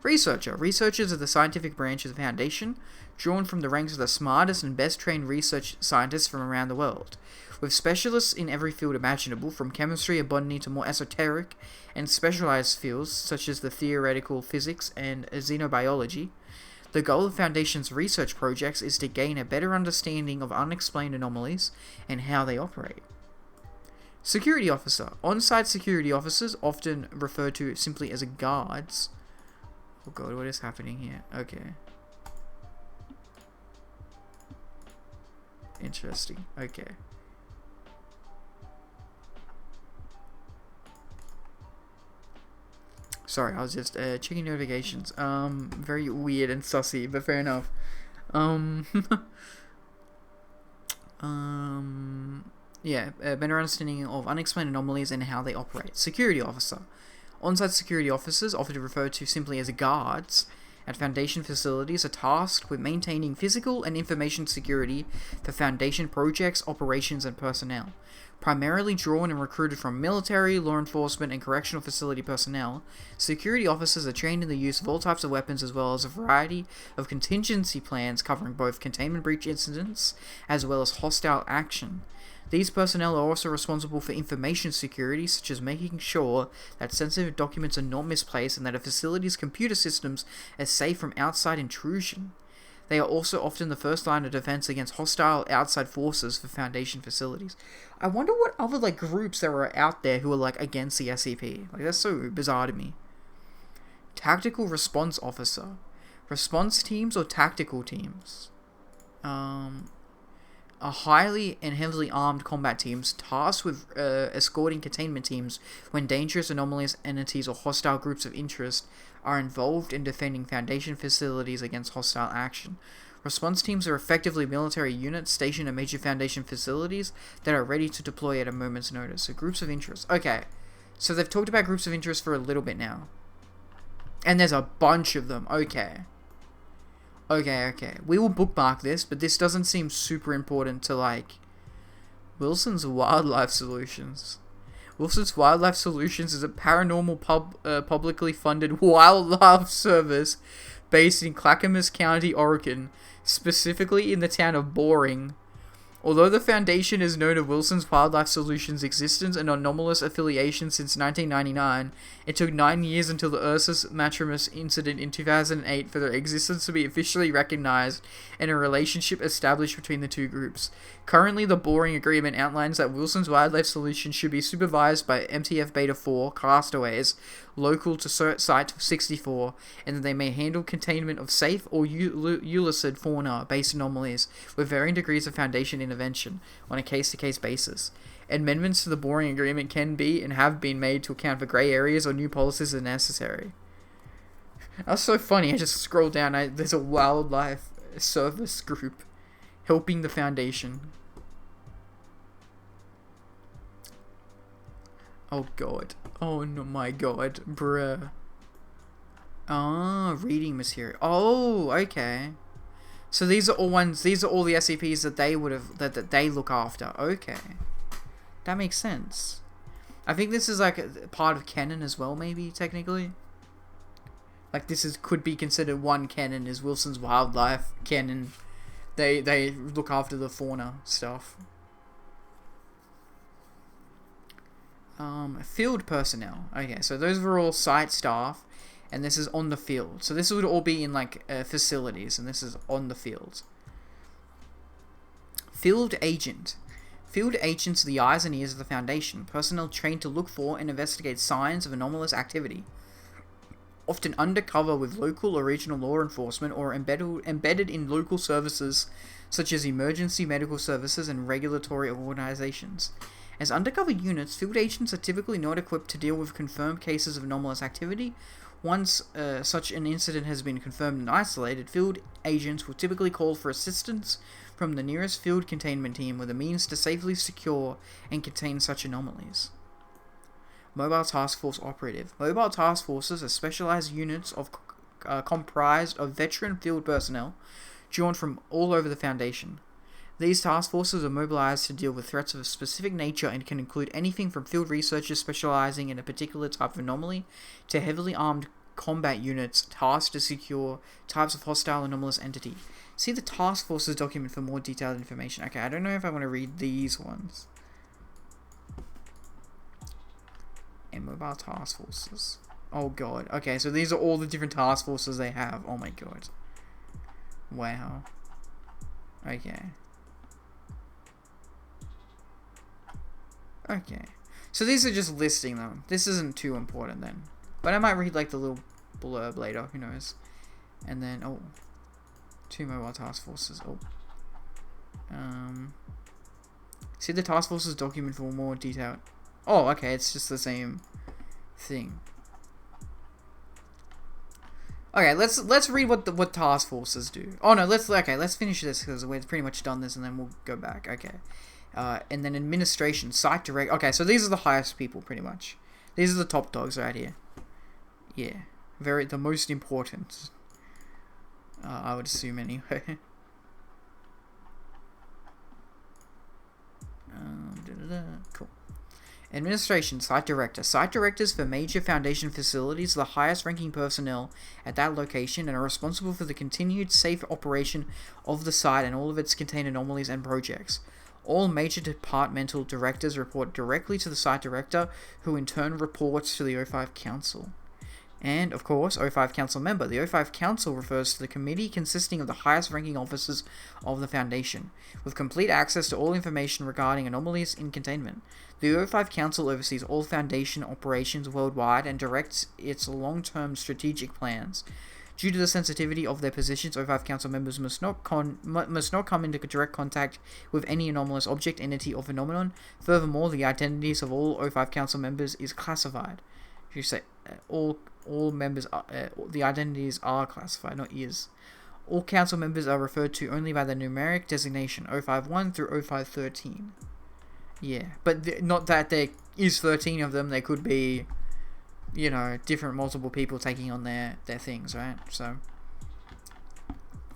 Researcher. Researchers are the scientific branch of the Foundation, drawn from the ranks of the smartest and best trained research scientists from around the world. With specialists in every field imaginable, from chemistry and botany to more esoteric and specialized fields such as the theoretical physics and xenobiology, the goal of Foundation's research projects is to gain a better understanding of unexplained anomalies and how they operate. Security officer. On-site security officers, often referred to simply as guards. Oh god, what is happening here? Okay. Interesting. Okay. Sorry, I was just checking notifications. Very weird and sussy, but fair enough. better understanding of unexplained anomalies and how they operate. Security officer. On-site security officers, often referred to simply as guards, at Foundation facilities are tasked with maintaining physical and information security for Foundation projects, operations, and personnel. Primarily drawn and recruited from military, law enforcement, and correctional facility personnel, security officers are trained in the use of all types of weapons as well as a variety of contingency plans covering both containment breach incidents as well as hostile action. These personnel are also responsible for information security, such as making sure that sensitive documents are not misplaced and that a facility's computer systems are safe from outside intrusion. They are also often the first line of defense against hostile outside forces for Foundation facilities. I wonder what other groups there are out there who are against the SCP. That's so bizarre to me. Tactical response officer. Response teams or tactical teams? Are highly and heavily armed combat teams tasked with escorting containment teams when dangerous anomalous entities or hostile groups of interest are involved in defending Foundation facilities against hostile action. Response teams are effectively military units stationed at major Foundation facilities that are ready to deploy at a moment's notice. So groups of interest. Okay, so they've talked about groups of interest for a little bit now. And there's a bunch of them. Okay. We will bookmark this, but this doesn't seem super important to, Wilson's Wildlife Solutions. Wilson's Wildlife Solutions is a paranormal publicly funded wildlife service based in Clackamas County, Oregon, specifically in the town of Boring. Although the Foundation has known of Wilson's Wildlife Solutions' existence and anomalous affiliation since 1999, it took 9 years until the Ursus Maximus incident in 2008 for their existence to be officially recognized and a relationship established between the two groups. Currently, the Boring Agreement outlines that Wilson's Wildlife Solutions should be supervised by MTF Beta 4 castaways local to Site 64, and that they may handle containment of safe or elucid fauna-based anomalies with varying degrees of Foundation intervention on a case-to-case basis. Amendments to the Boring Agreement can be and have been made to account for grey areas or new policies as necessary. That's so funny. I just scrolled down. There's a wildlife service group helping the Foundation. Oh god. Oh no, my god. Bruh. Reading material. Oh, okay. So these are all the SCPs that they would have, that they look after. Okay. That makes sense. I think this is a part of canon as well, maybe, technically. This could be considered one canon, is Wilson's Wildlife canon. They look after the fauna stuff. Field personnel. Okay, so those were all site staff, and this is on the field. So this would all be in facilities, and this is on the field. Field agent. Field agents are the eyes and ears of the Foundation, personnel trained to look for and investigate signs of anomalous activity. Often undercover with local or regional law enforcement or embedded in local services such as emergency medical services and regulatory organizations. As undercover units, field agents are typically not equipped to deal with confirmed cases of anomalous activity. Once such an incident has been confirmed and isolated, field agents will typically call for assistance from the nearest field containment team with a means to safely secure and contain such anomalies. Mobile Task Force Operative. Mobile Task Forces are specialized units comprised of veteran field personnel drawn from all over the Foundation. These task forces are mobilized to deal with threats of a specific nature and can include anything from field researchers specializing in a particular type of anomaly to heavily armed combat units tasked to secure types of hostile anomalous entity. See the task forces document for more detailed information. Okay, I don't know if I want to read these ones. And mobile task forces. Oh god. Okay, so these are all the different task forces they have. Oh my god. Wow. Okay. Okay. So these are just listing them. This isn't too important then. But I might read the little blurb later. Who knows? And then, oh. 2 mobile task forces. Oh. See the task forces document for more detail. Oh, okay. It's just the same thing. Okay, let's read what task forces do. Oh no, let's finish this because we've pretty much done this and then we'll go back. Okay. And then administration, site direct. Okay, so these are the highest people, pretty much. These are the top dogs right here. Yeah, the most important. I would assume anyway. Cool. Administration, site director. Site directors for major foundation facilities are the highest ranking personnel at that location and are responsible for the continued safe operation of the site and all of its contained anomalies and projects. All major departmental directors report directly to the site director, who in turn reports to the O5 Council. And, of course, O5 Council member. The O5 Council refers to the committee consisting of the highest ranking officers of the Foundation, with complete access to all information regarding anomalies in containment. The O5 Council oversees all Foundation operations worldwide and directs its long-term strategic plans. Due to the sensitivity of their positions, O5 Council members must not come into direct contact with any anomalous object, entity, or phenomenon. Furthermore, the identities of all O5 Council members is classified. You say all members are, the identities are classified, not is. All council members are referred to only by the numeric designation O51 through O513. Yeah, but not that there is 13 of them. There could be, different multiple people taking on their things, right? So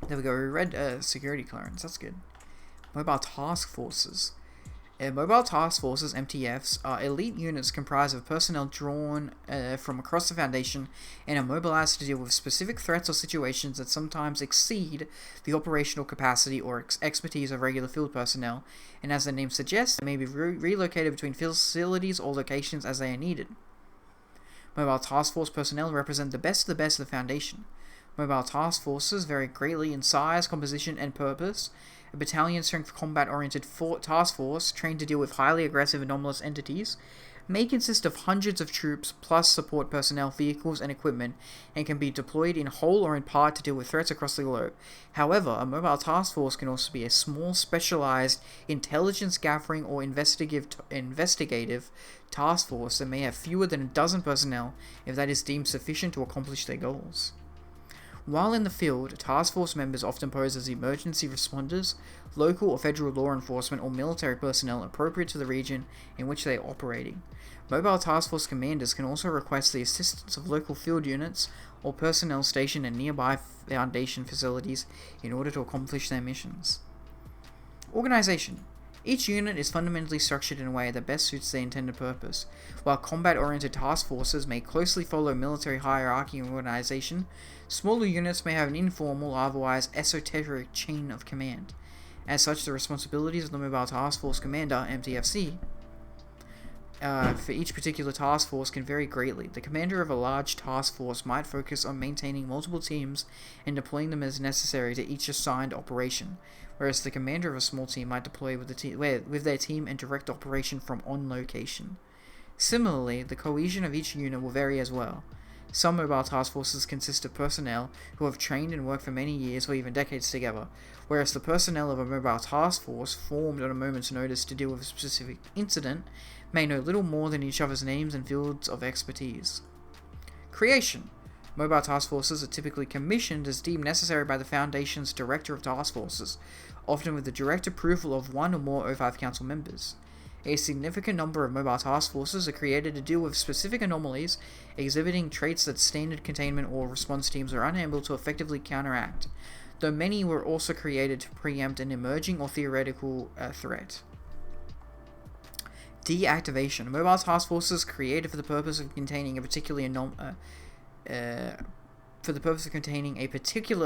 there we go. We read security clearance. That's good. Mobile task forces. Mobile Task Forces, MTFs, are elite units comprised of personnel drawn from across the Foundation and are mobilized to deal with specific threats or situations that sometimes exceed the operational capacity or expertise of regular field personnel, and as the name suggests, they may be relocated between facilities or locations as they are needed. Mobile Task Force personnel represent the best of the Foundation. Mobile Task Forces vary greatly in size, composition, and purpose. A battalion-strength combat-oriented task force trained to deal with highly aggressive anomalous entities may consist of hundreds of troops plus support personnel, vehicles, and equipment, and can be deployed in whole or in part to deal with threats across the globe. However, a mobile task force can also be a small, specialized intelligence gathering or investigative task force that may have fewer than a dozen personnel if that is deemed sufficient to accomplish their goals. While in the field, task force members often pose as emergency responders, local or federal law enforcement, or military personnel appropriate to the region in which they are operating. Mobile task force commanders can also request the assistance of local field units or personnel stationed in nearby Foundation facilities in order to accomplish their missions. Organization. Each unit is fundamentally structured in a way that best suits their intended purpose. While combat-oriented task forces may closely follow military hierarchy and organization, smaller units may have an informal, otherwise esoteric chain of command. As such, the responsibilities of the Mobile Task Force Commander, MTFC, for each particular task force can vary greatly. The commander of a large task force might focus on maintaining multiple teams and deploying them as necessary to each assigned operation, whereas the commander of a small team might deploy with their team and direct operation from on location. Similarly, the cohesion of each unit will vary as well. Some mobile task forces consist of personnel who have trained and worked for many years or even decades together, whereas the personnel of a mobile task force formed on a moment's notice to deal with a specific incident may know little more than each other's names and fields of expertise. Creation. Mobile task forces are typically commissioned as deemed necessary by the Foundation's Director of Task Forces, often with the direct approval of one or more O5 Council members. A significant number of mobile task forces are created to deal with specific anomalies, exhibiting traits that standard containment or response teams are unable to effectively counteract, though many were also created to preempt an emerging or theoretical threat. Deactivation. Mobile task forces created for the purpose of containing a particular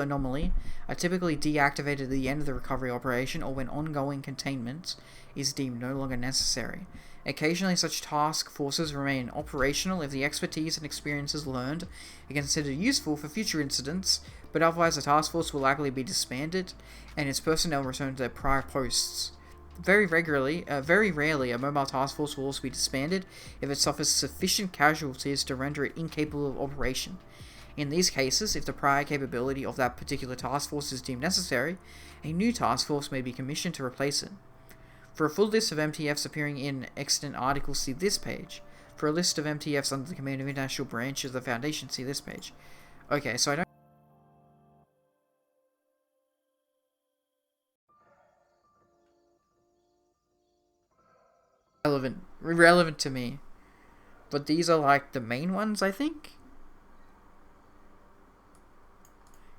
anomaly are typically deactivated at the end of the recovery operation or when ongoing containment is deemed no longer necessary. Occasionally, such task forces remain operational if the expertise and experiences learned are considered useful for future incidents, but otherwise the task force will likely be disbanded and its personnel returned to their prior posts. Very rarely, a mobile task force will also be disbanded if it suffers sufficient casualties to render it incapable of operation. In these cases, if the prior capability of that particular task force is deemed necessary, a new task force may be commissioned to replace it. For a full list of MTFs appearing in extant articles, see this page. For a list of MTFs under the command of international branches of the Foundation, see this page. Okay, so I don't... relevant to me. But these are like the main ones, I think.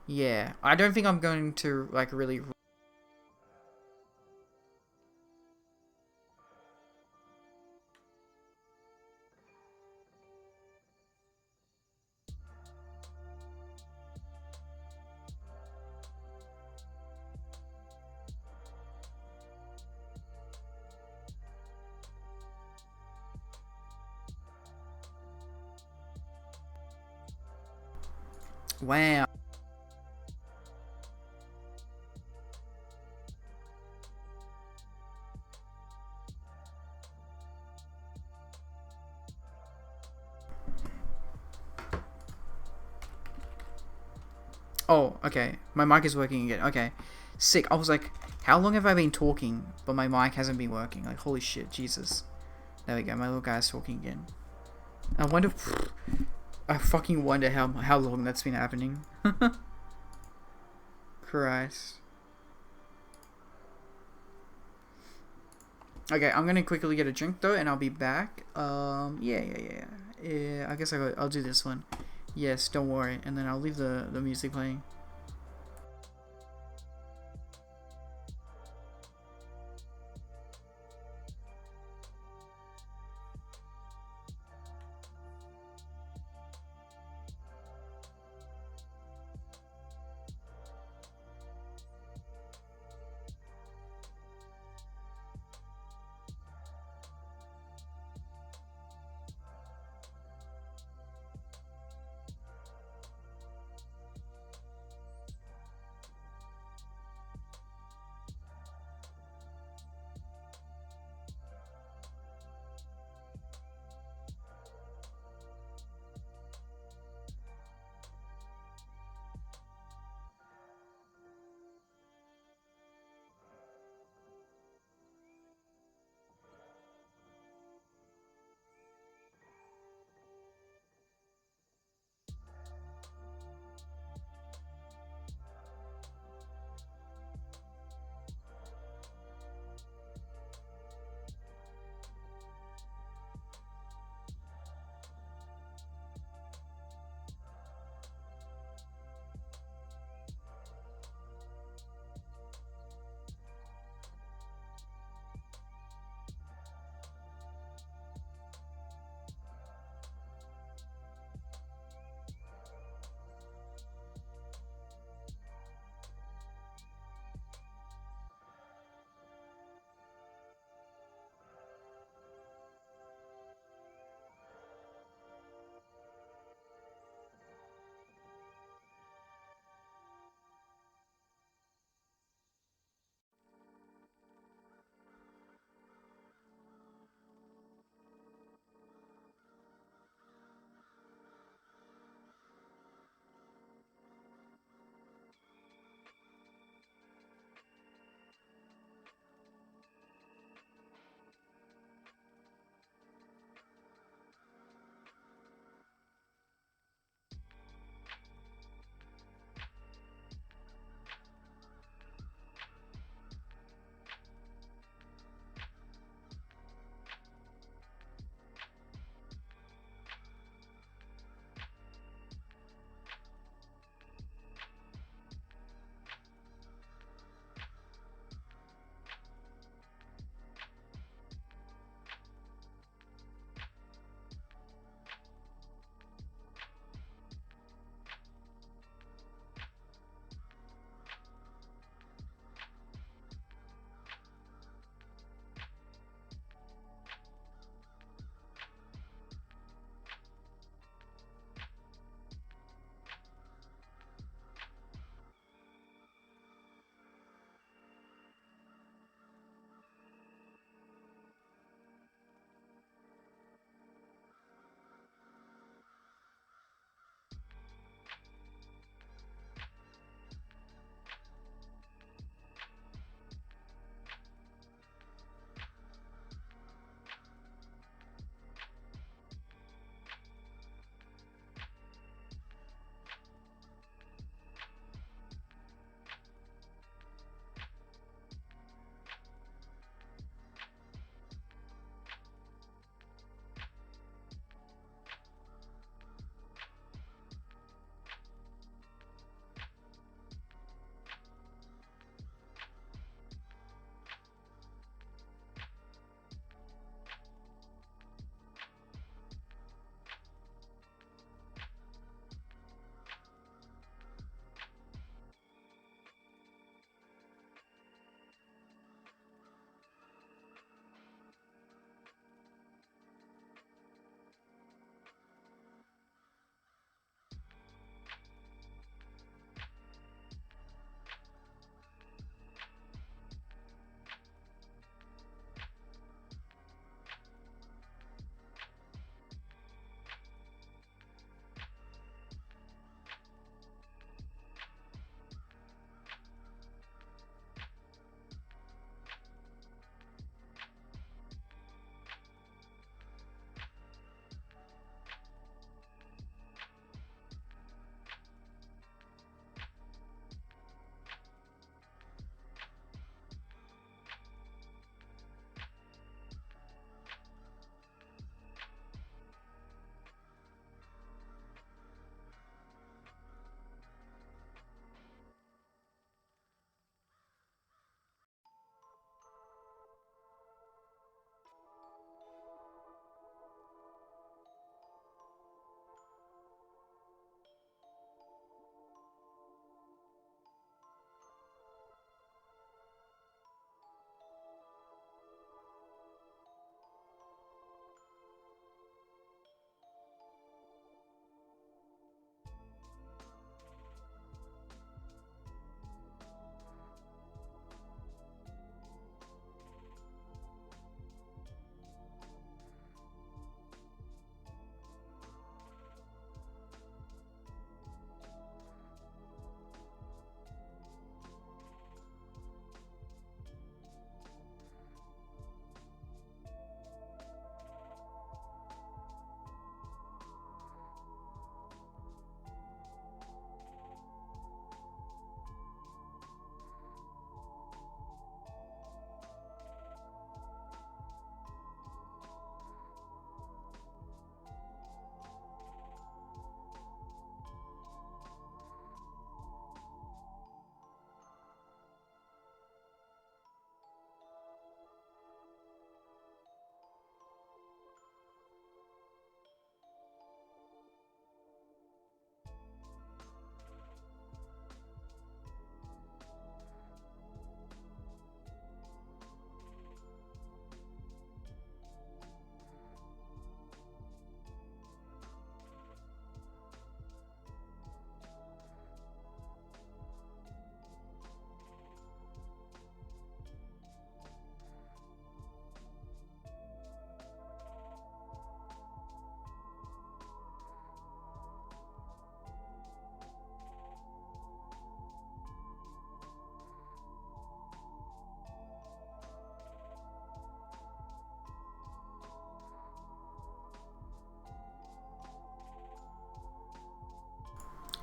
Yeah, I don't think I'm going to like really. Wow. Oh, okay. My mic is working again. Okay. Sick. I was like, how long have I been talking, but my mic hasn't been working? Like, holy shit, Jesus. There we go. My little guy's talking again. I wonder. I fucking wonder how long that's been happening. Christ. Okay, I'm gonna quickly get a drink though, and I'll be back. Yeah. I guess I'll do this one. Yes, don't worry, and then I'll leave the music playing.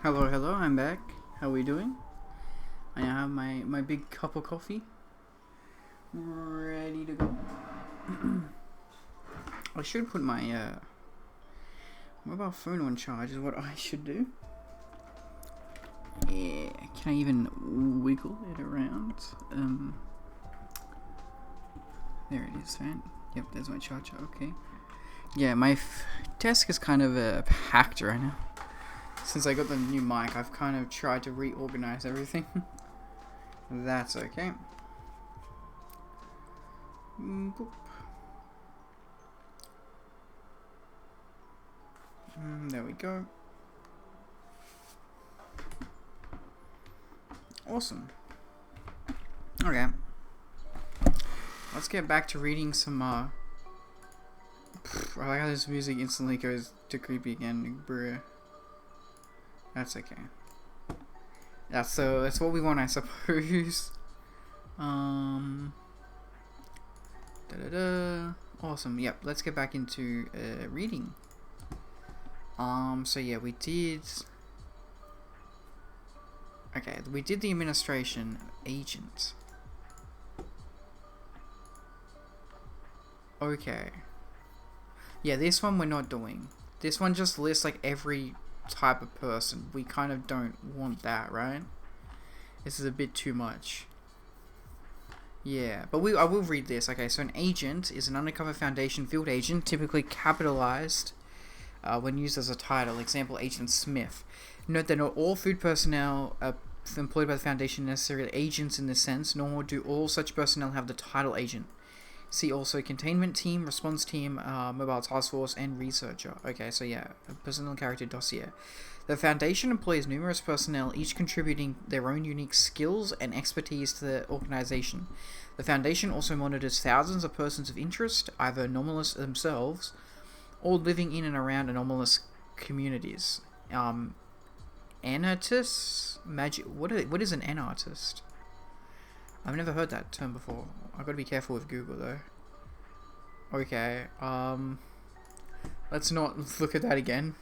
Hello, hello, I'm back. How are we doing? I now have my big cup of coffee ready to go. I should put my mobile phone on charge is what I should do. Yeah, can I even wiggle it around? There it is, right? Yep, there's my charger, okay. Yeah, my desk is kind of packed right now. Since I got the new mic, I've kind of tried to reorganize everything. That's okay. Boop. There we go. Awesome. Okay. Let's get back to reading some, I like how this music instantly goes to creepy again. Bruh. That's okay. Yeah, so that's what we want, I suppose. Awesome. Yep, let's get back into reading. So yeah, we did... Okay, we did the administration agent. Okay. Yeah, this one we're not doing. This one just lists like every type of person. We kind of don't want that, right? This is a bit too much. Yeah, but I will read this. Okay, so an agent is an undercover Foundation field agent, typically capitalized when used as a title. Example, Agent Smith. Note that not all food personnel employed by the Foundation are necessarily agents in this sense, nor do all such personnel have the title agent. See also containment team, response team, mobile task force, and researcher. Okay, so yeah, a personnel character dossier. The Foundation employs numerous personnel, each contributing their own unique skills and expertise to the organization. The Foundation also monitors thousands of persons of interest, either anomalous themselves, or living in and around anomalous communities. Anartists? Magic? What is an anartist? I've never heard that term before. I've got to be careful with Google though. Okay, let's not look at that again.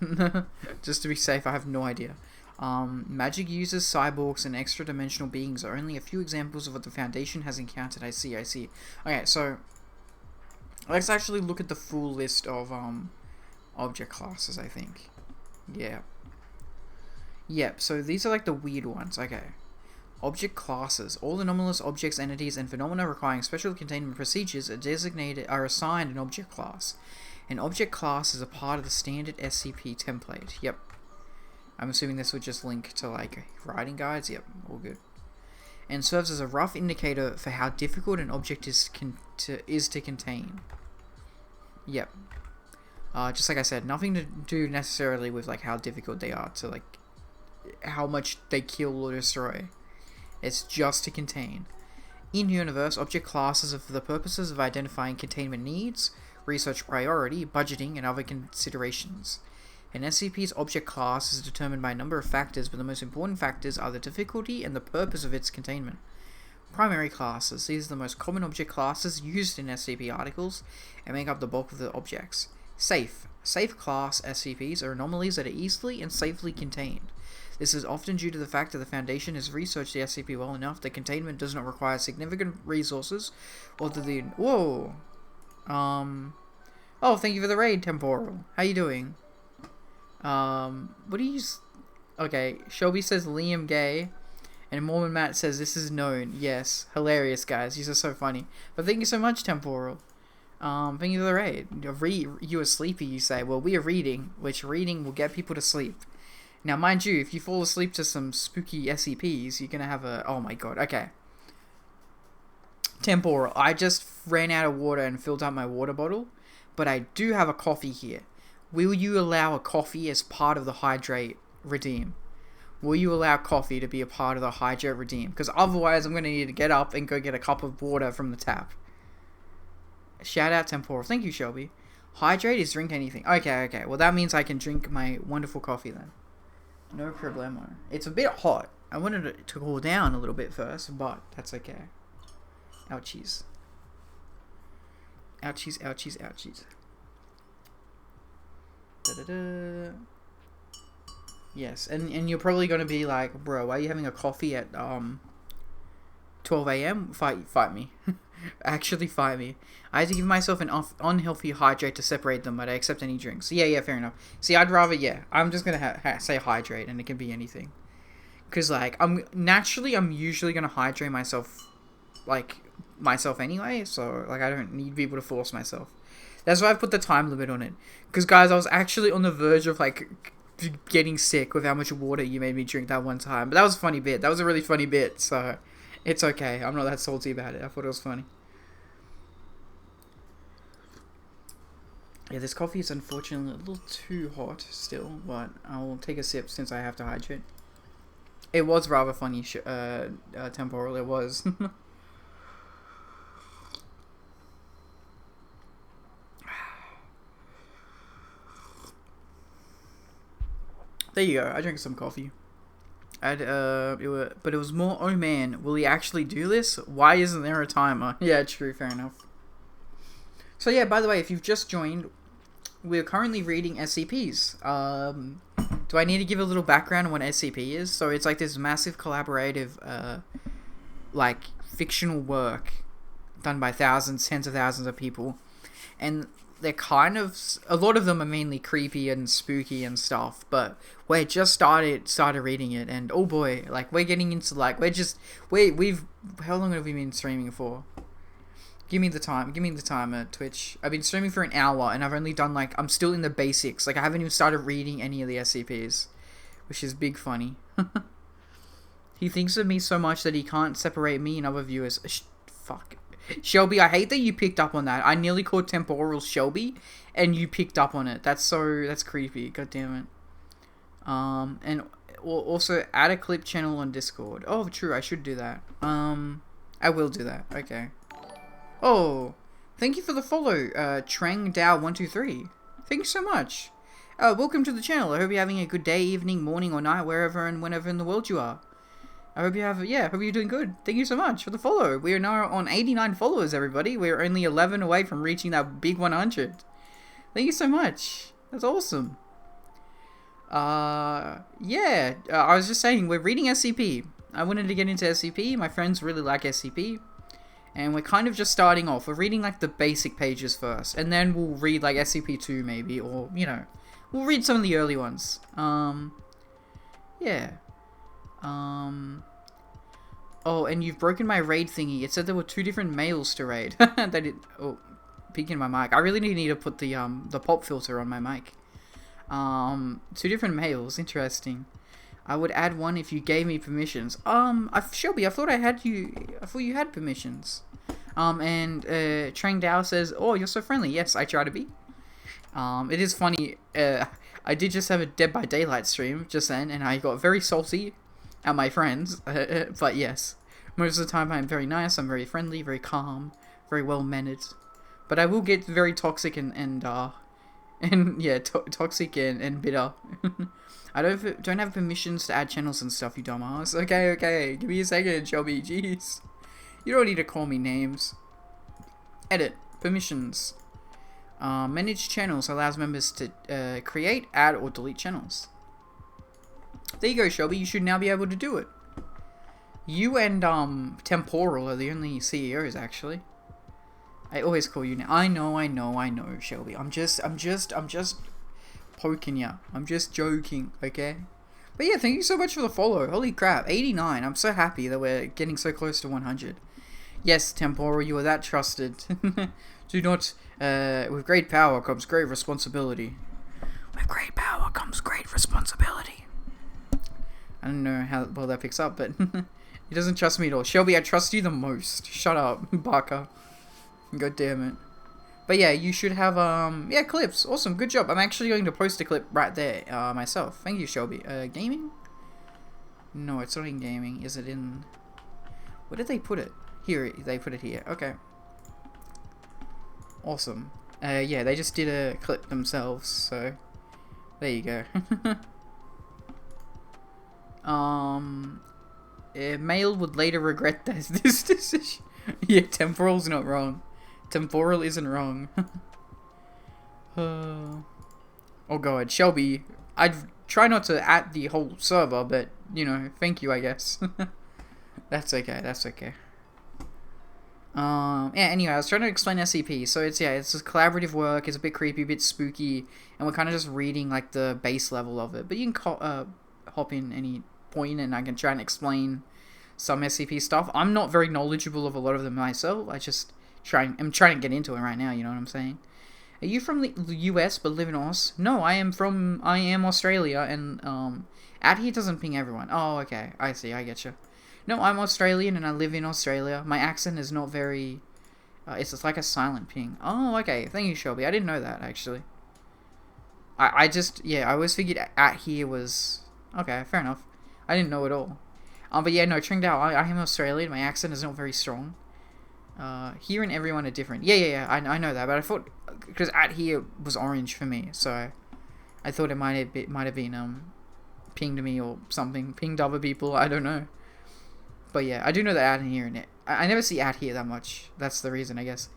Just to be safe, I have no idea. Magic users, cyborgs, and extra-dimensional beings are only a few examples of what the Foundation has encountered. I see. Okay, so let's actually look at the full list of object classes, I think. Yeah. Yep, so these are like the weird ones. Okay. Object classes. All anomalous objects, entities, and phenomena requiring special containment procedures are assigned an object class. An object class is a part of the standard SCP template. Yep. I'm assuming this would just link to like writing guides. Yep, all good. And serves as a rough indicator for how difficult an object is to contain. Yep. Just like I said, nothing to do necessarily with like how difficult they are to like how much they kill or destroy. It's just to contain. In universe, object classes are for the purposes of identifying containment needs, research priority, budgeting, and other considerations. An SCP's object class is determined by a number of factors, but the most important factors are the difficulty and the purpose of its containment. Primary classes. These are the most common object classes used in SCP articles and make up the bulk of the objects. Safe. Safe class SCPs are anomalies that are easily and safely contained. This is often due to the fact that the Foundation has researched the SCP well enough that containment does not require significant resources, or that the... Whoa! Oh, thank you for the raid, Temporal. How you doing? What do you... Okay, Shelby says Liam gay, and Mormon Matt says this is known. Yes, hilarious, guys. These are so funny. But thank you so much, Temporal. Thank you for the raid. You are sleepy, you say. Well, we are reading, which reading will get people to sleep. Now, mind you, if you fall asleep to some spooky SCPs, you're gonna have a... Oh my god, okay. Temporal, I just ran out of water and filled up my water bottle, but I do have a coffee here. Will you allow a coffee as part of the Hydrate Redeem? Will you allow coffee to be a part of the Hydrate Redeem? Because otherwise, I'm gonna need to get up and go get a cup of water from the tap. Shout out Temporal. Thank you, Shelby. Hydrate is drink anything. Okay. Well, that means I can drink my wonderful coffee then. No problemo. It's a bit hot. I wanted it to cool down a little bit first, but that's okay. Ouchies. Da-da-da. Yes, and you're probably gonna be like, bro, why are you having a coffee at 12 a.m.? Fight me. Actually, fight me. I had to give myself an unhealthy hydrate to separate them, but I accept any drinks. Yeah, fair enough. See, I'd rather, yeah, I'm just gonna say hydrate, and it can be anything. Because, like, I'm usually gonna hydrate myself, like, myself anyway, so, like, I don't need people to force myself. That's why I put the time limit on it. Because, guys, I was actually on the verge of, like, getting sick with how much water you made me drink that one time. But that was a funny bit. That was a really funny bit, so it's okay. I'm not that salty about it. I thought it was funny. Yeah, this coffee is unfortunately a little too hot still, but I'll take a sip since I have to hydrate. It was rather funny, temporal, it was. There you go, I drank some coffee. But it was more, oh man, will he actually do this? Why isn't there a timer? Yeah, true, fair enough. So yeah, by the way, if you've just joined, we're currently reading SCPs. Do I need to give a little background on what SCP is? So it's like this massive collaborative, like, fictional work done by thousands, tens of thousands of people. And they're kind of, a lot of them are mainly creepy and spooky and stuff, but we just started reading it, and oh boy, like, we're getting into, like, we've, how long have we been streaming for? Give me the time at Twitch. I've been streaming for an hour, and I've only done, like, I'm still in the basics, like, I haven't even started reading any of the SCPs, which is big funny. He thinks of me so much that he can't separate me and other viewers. Fuck. Shelby, I hate that you picked up on that. I nearly called Temporal Shelby, and you picked up on it. That's creepy. God damn it. And also add a clip channel on Discord. Oh, true. I should do that. I will do that. Okay. Oh, thank you for the follow, Trang Dao 123. Thank you so much. Welcome to the channel. I hope you're having a good day, evening, morning, or night, wherever and whenever in the world you are. I hope you have, hope you're doing good. Thank you so much for the follow. We are now on 89 followers, everybody. We're only 11 away from reaching that big 100. Thank you so much. That's awesome. I was just saying, we're reading SCP. I wanted to get into SCP. My friends really like SCP. And we're kind of just starting off. We're reading, like, the basic pages first. And then we'll read, like, SCP-2 maybe. Or, you know, we'll read some of the early ones. Yeah. Oh, and you've broken my raid thingy. It said there were 2 different males to raid. Peeking my mic. I really need to put the pop filter on my mic. 2 different males. Interesting. I would add one if you gave me permissions. Shelby, I thought you had permissions. And Trang Dao says, oh, you're so friendly. Yes, I try to be. It is funny. I did just have a Dead by Daylight stream just then, and I got very salty at my friends. But yes, most of the time I'm very nice. I'm very friendly, very calm, very well mannered. But I will get very toxic toxic and bitter. I don't have permissions to add channels and stuff, you dumbass. Okay, give me a second, Shelby. Jeez, you don't need to call me names. Edit permissions. Manage channels allows members to create, add, or delete channels. There you go, Shelby. You should now be able to do it. You and Temporal are the only CEOs, actually. I always call you now. I know, Shelby. I'm just poking ya. I'm just joking, okay? But yeah, thank you so much for the follow. Holy crap, 89. I'm so happy that we're getting so close to 100. Yes, Temporal, you are that trusted. Do not, with great power comes great responsibility. With great power comes great responsibility. I don't know how well that picks up, but he doesn't trust me at all. Shelby, I trust you the most. Shut up, Barker. God damn it. But yeah, you should have, clips. Awesome, good job. I'm actually going to post a clip right there, myself. Thank you, Shelby. Gaming? No, it's not in gaming. Is it in... Where did they put it? Here, they put it here. Okay. Awesome. Yeah, they just did a clip themselves, so... There you go. Male would later regret this decision. Yeah, Temporal's not wrong. Temporal isn't wrong. Oh god, Shelby, try not to at the whole server, but, you know, thank you, I guess. That's okay, that's okay. Yeah, anyway, I was trying to explain SCP. So it's just collaborative work, it's a bit creepy, a bit spooky, and we're kind of just reading, like, the base level of it. But you can hop in any point, and I can try and explain some SCP stuff. I'm not very knowledgeable of a lot of them myself. I'm trying to get into it right now, you know what I'm saying? Are you from the US but live in Oz? No, I am Australia, and out here doesn't ping everyone. Oh, okay, I see, I get you. No, I'm Australian and I live in Australia. My accent is not very... it's just like a silent ping. Oh, okay, thank you, Shelby. I didn't know that, actually. I always figured at here was... Okay, fair enough. I didn't know at all. But yeah, no, Tringdao, I am Australian. My accent is not very strong. Here and everyone are different. Yeah, I know that, but I thought... Because at here was orange for me, so... I thought it might have been, pinged me or something. Pinged other people, I don't know. But yeah, I do know that out in here, and I never see out here that much. That's the reason, I guess.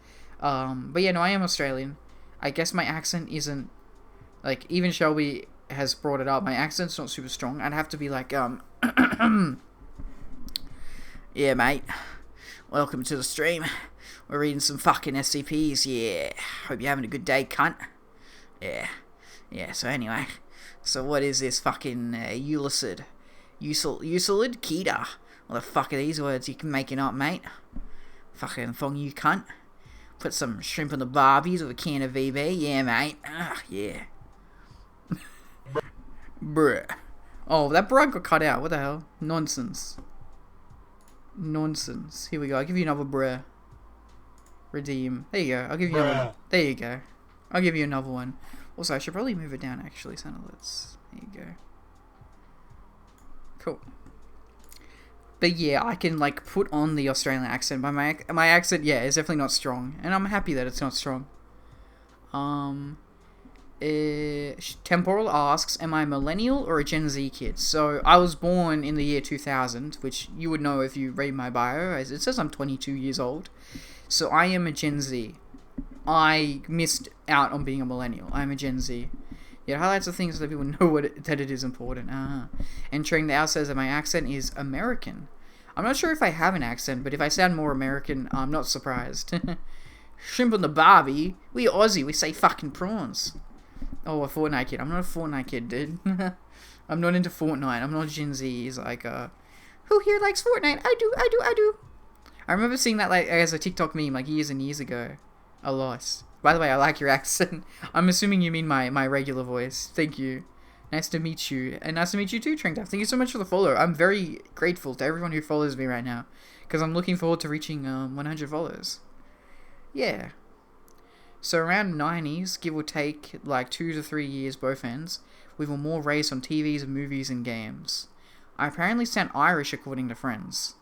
But yeah, no, I am Australian. I guess my accent isn't... Like, even Shelby has brought it up. My accent's not super strong. I'd have to be like, yeah, mate. Welcome to the stream. We're reading some fucking SCPs, yeah. Hope you're having a good day, cunt. Yeah, so anyway. So what is this fucking Ulysses? Ulysses? Kita? What the fuck are these words you can making up, mate? Fucking thong you cunt. Put some shrimp on the barbies with a can of VB. Yeah, mate. Yeah. Bruh. Oh, that bruh got cut out. What the hell? Nonsense. Here we go. I'll give you another bruh. Redeem. There you go. I'll give you another one. There you go. I'll give you another one. Also, I should probably move it down, actually. So let's... There you go. Cool. But yeah, I can, like, put on the Australian accent. But my accent, yeah, is definitely not strong. And I'm happy that it's not strong. Temporal asks, am I a millennial or a Gen Z kid? So, I was born in the year 2000, which you would know if you read my bio. It says I'm 22 years old. So, I am a Gen Z. I missed out on being a millennial. I'm a Gen Z. Yeah, it highlights the things so that people know that it is important. And Tringdao says that my accent is American. I'm not sure if I have an accent, but if I sound more American, I'm not surprised. Shrimp on the barbie. We Aussie, we say fucking prawns. Oh, a Fortnite kid. I'm not a Fortnite kid, dude. I'm not into Fortnite. I'm not Gen Z. He's like, who here likes Fortnite? I do. I remember seeing that, like, as a TikTok meme, like, years and years ago. A lot. By the way, I like your accent. I'm assuming you mean my regular voice. Thank you. Nice to meet you. And nice to meet you too, Tringdao. Thank you so much for the follow. I'm very grateful to everyone who follows me right now. Because I'm looking forward to reaching 100 followers. Yeah. So around 90s, give or take, like 2 to 3 years both ends, we were more raised on TVs, movies, and games. I apparently sound Irish according to friends.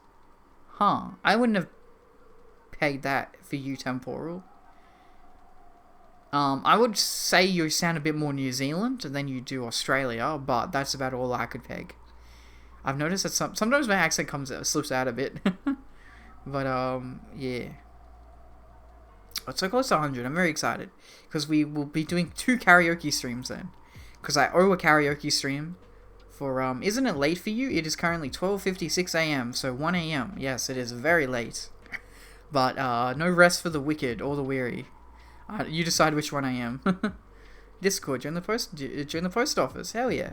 Huh. I wouldn't have pegged that for you, Temporal. I would say you sound a bit more New Zealand than you do Australia, but that's about all I could peg. I've noticed that sometimes my accent slips out a bit. But, yeah. It's so close to 100. I'm very excited. Because we will be doing 2 karaoke streams then. Because I owe a karaoke stream for, isn't it late for you? It is currently 12:56 a.m. So 1 a.m. Yes, it is very late. But, no rest for the wicked or the weary. You decide which one I am. Discord, join the post office. Hell yeah.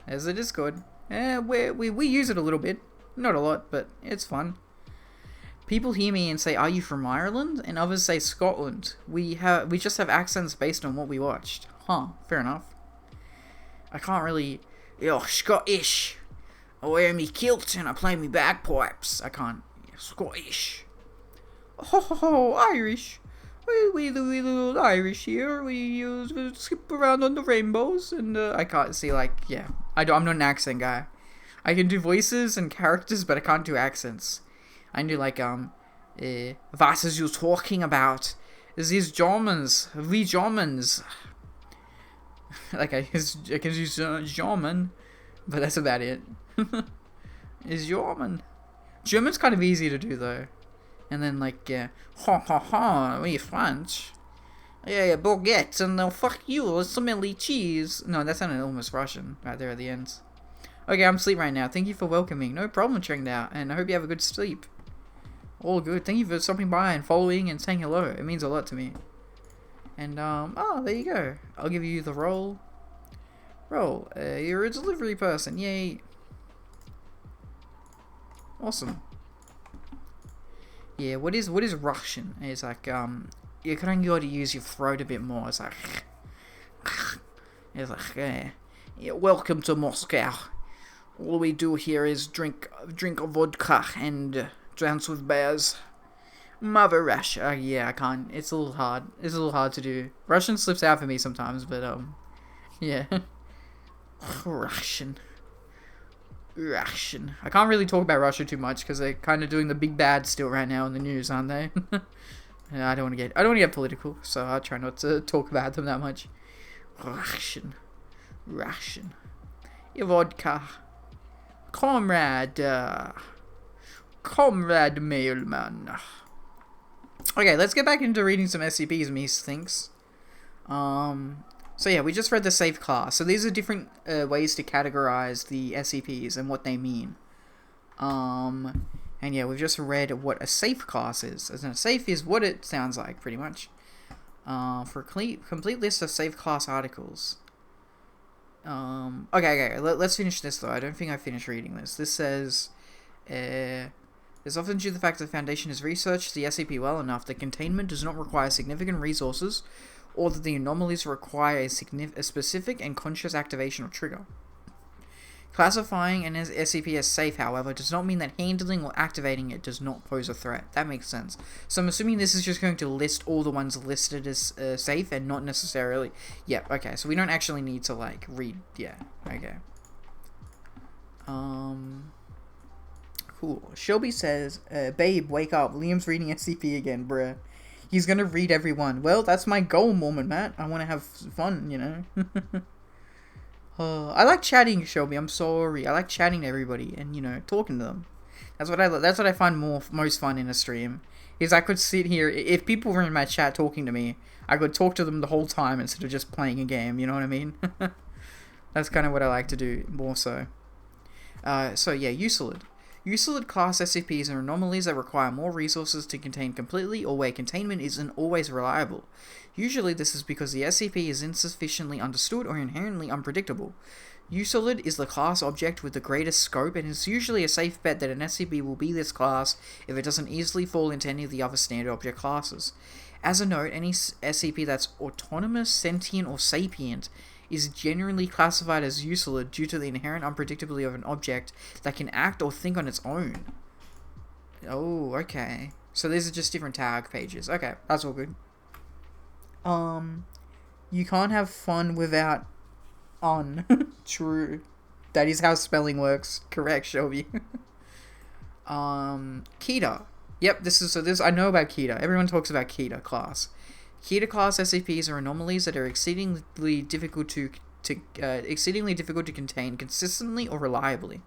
There's the Discord. We use it a little bit. Not a lot, but it's fun. People hear me and say, are you from Ireland? And others say Scotland. We just have accents based on what we watched. Huh, fair enough. I can't really... Scottish. I wear me kilt and I play me bagpipes. I can't... Scottish. Ho, Irish. We little Irish here. We skip around on the rainbows, and I can't see, like, yeah. I'm not an accent guy. I can do voices and characters, but I can't do accents. I can do like what is you talking about? These Germans, we Germans. Like I can use German, but that's about it. Is German. German's kind of easy to do though. And then, like, we French. Yeah, baguettes, and they'll fuck you, smelly cheese. No, that sounded almost Russian right there at the end. Okay, I'm asleep right now. Thank you for welcoming. No problem, checking out, and I hope you have a good sleep. All good. Thank you for stopping by and following and saying hello. It means a lot to me. And, oh, there you go. I'll give you the role. You're a delivery person. Yay. Awesome. Yeah, what is Russian? It's like, you kind of got to use your throat a bit more. It's like, yeah, welcome to Moscow. All we do here is drink vodka and dance with bears. Mother Russia. Yeah, I can't. It's a little hard. It's a little hard to do. Russian slips out for me sometimes, but yeah. Russian. I can't really talk about Russia too much because they're kind of doing the big bad still right now in the news, aren't they? Yeah, I don't want to get political, so I'll try not to talk about them that much. Russian. Your vodka. Comrade Mailman. Okay, let's get back into reading some SCPs, methinks. So yeah, we just read the safe class. So these are different ways to categorize the SCPs and what they mean. And yeah, we've just read what a safe class is. As a safe is what it sounds like, pretty much. For a complete list of safe class articles. Okay, let's finish this though. I don't think I finished reading this. This says, there's often due to the fact that the Foundation has researched the SCP well enough that containment does not require significant resources, or that the anomalies require a specific and conscious activation or trigger. Classifying an SCP as safe, however, does not mean that handling or activating it does not pose a threat. That makes sense. So I'm assuming this is just going to list all the ones listed as safe and not necessarily... Yeah, okay, so we don't actually need to, like, read... Yeah, okay. Cool. Shelby says, babe, wake up. Liam's reading SCP again, bruh. He's gonna read everyone. Well, that's my goal, Mormon Matt. I want to have fun, you know? I like chatting, Shelby. I'm sorry. I like chatting to everybody and, you know, talking to them. That's what I find most fun in a stream. Is I could sit here, if people were in my chat talking to me, I could talk to them the whole time instead of just playing a game, you know what I mean? That's kind of what I like to do, more so. So yeah, Euclid. Euclid class SCPs are anomalies that require more resources to contain completely or where containment isn't always reliable. Usually this is because the SCP is insufficiently understood or inherently unpredictable. Euclid is the class object with the greatest scope, and it's usually a safe bet that an SCP will be this class if it doesn't easily fall into any of the other standard object classes. As a note, any SCP that's autonomous, sentient, or sapient is generally classified as Euclid due to the inherent unpredictability of an object that can act or think on its own. Oh, okay. So these are just different tag pages. Okay, that's all good. You can't have fun without on. True. That is how spelling works. Correct, Shelby. Kita. Yep, I know about Kita. Everyone talks about Kita class. Kita class SCPs are anomalies that are exceedingly difficult to contain consistently or reliably.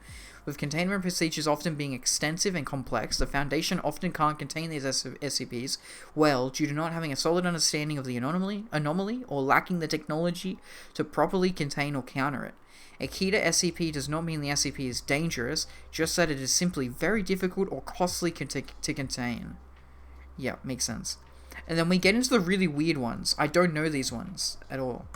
With containment procedures often being extensive and complex, the Foundation often can't contain these SCPs well due to not having a solid understanding of the anomaly or lacking the technology to properly contain or counter it. A Kita SCP does not mean the SCP is dangerous, just that it is simply very difficult or costly to contain. Yeah, makes sense. And then we get into the really weird ones. I don't know these ones at all.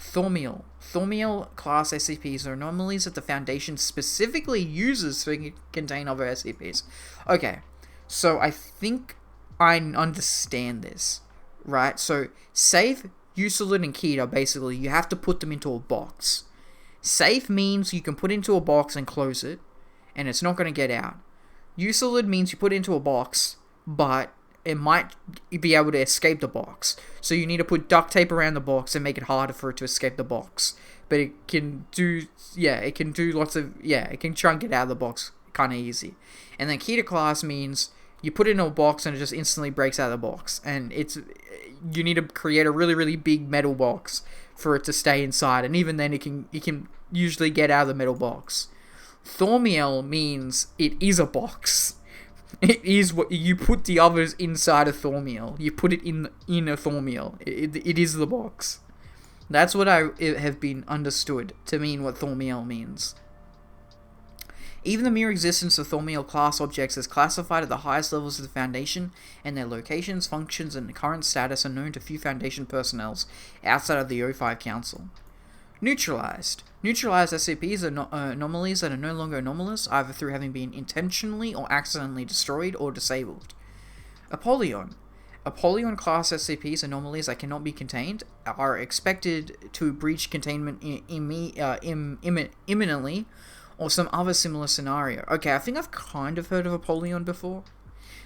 Thaumiel. Thaumiel class SCPs are anomalies that the Foundation specifically uses to contain other SCPs. Okay, so I think I understand this, right? So, Safe, Euclid, and Kita, basically, you have to put them into a box. Safe means you can put into a box and close it, and it's not going to get out. Euclid means you put it into a box, but it might be able to escape the box. So you need to put duct tape around the box and make it harder for it to escape the box. But it can do it can chunk it out of the box kind of easy. And then Kita class means you put it in a box and it just instantly breaks out of the box. And you need to create a really, really big metal box for it to stay inside. And even then it can usually get out of the metal box. Thaumiel means it is a box. It is what you put the others inside a Thormeal. You put it in a Thormeal. It is the box. That's what I have been understood to mean what Thormeal means. Even the mere existence of Thormeal class objects is classified at the highest levels of the Foundation, and their locations, functions, and current status are known to few Foundation personnel outside of the O5 Council. Neutralized. Neutralized SCPs are anomalies that are no longer anomalous, either through having been intentionally or accidentally destroyed or disabled. Apollyon. Apollyon class SCPs, anomalies that cannot be contained, are expected to breach containment imminently, or some other similar scenario. Okay, I think I've kind of heard of Apollyon before.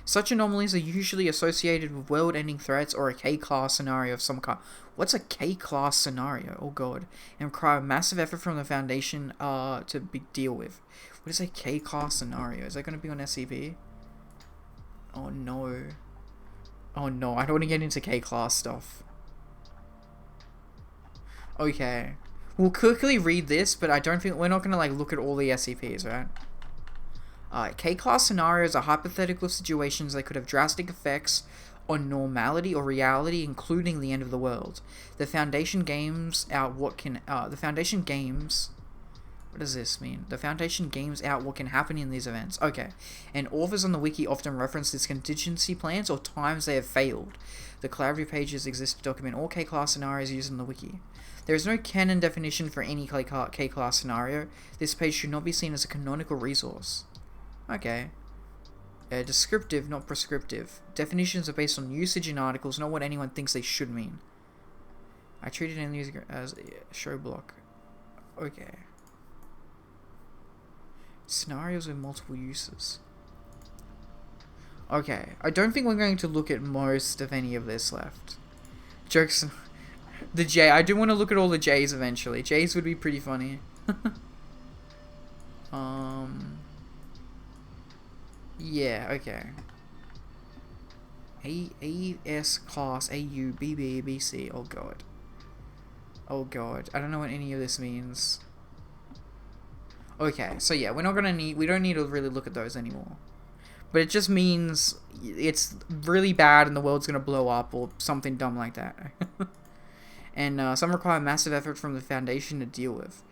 Such anomalies are usually associated with world-ending threats or a K-class scenario of some kind. What's a K-class scenario? Oh god. And require massive effort from the Foundation to deal with. What is a K-class scenario? Is that going to be on SCP? Oh no. Oh no, I don't want to get into K-class stuff. Okay. We'll quickly read this, but I don't think we're not going to look at all the SCPs, right? K-class scenarios are hypothetical situations that could have drastic effects on normality or reality, including the end of the world. The Foundation games out what can what does this mean? The Foundation games out what can happen in these events. Okay. And authors on the wiki often reference these contingency plans or times they have failed. The collaborative pages exist to document all K-class scenarios used in the wiki. There is no canon definition for any K-class scenario. This page should not be seen as a canonical resource. Okay. Descriptive, not prescriptive. Definitions are based on usage in articles, not what anyone thinks they should mean. I treated any music as a show block. Okay. Scenarios with multiple uses. Okay. I don't think we're going to look at most of any of this left. Jokes. The J. I do want to look at all the J's eventually. J's would be pretty funny. Yeah, okay. AS class AU BB BC. Oh god. Oh god. I don't know what any of this means. Okay, so yeah, we don't need to really look at those anymore. But it just means it's really bad and the world's gonna blow up or something dumb like that. And some require massive effort from the Foundation to deal with.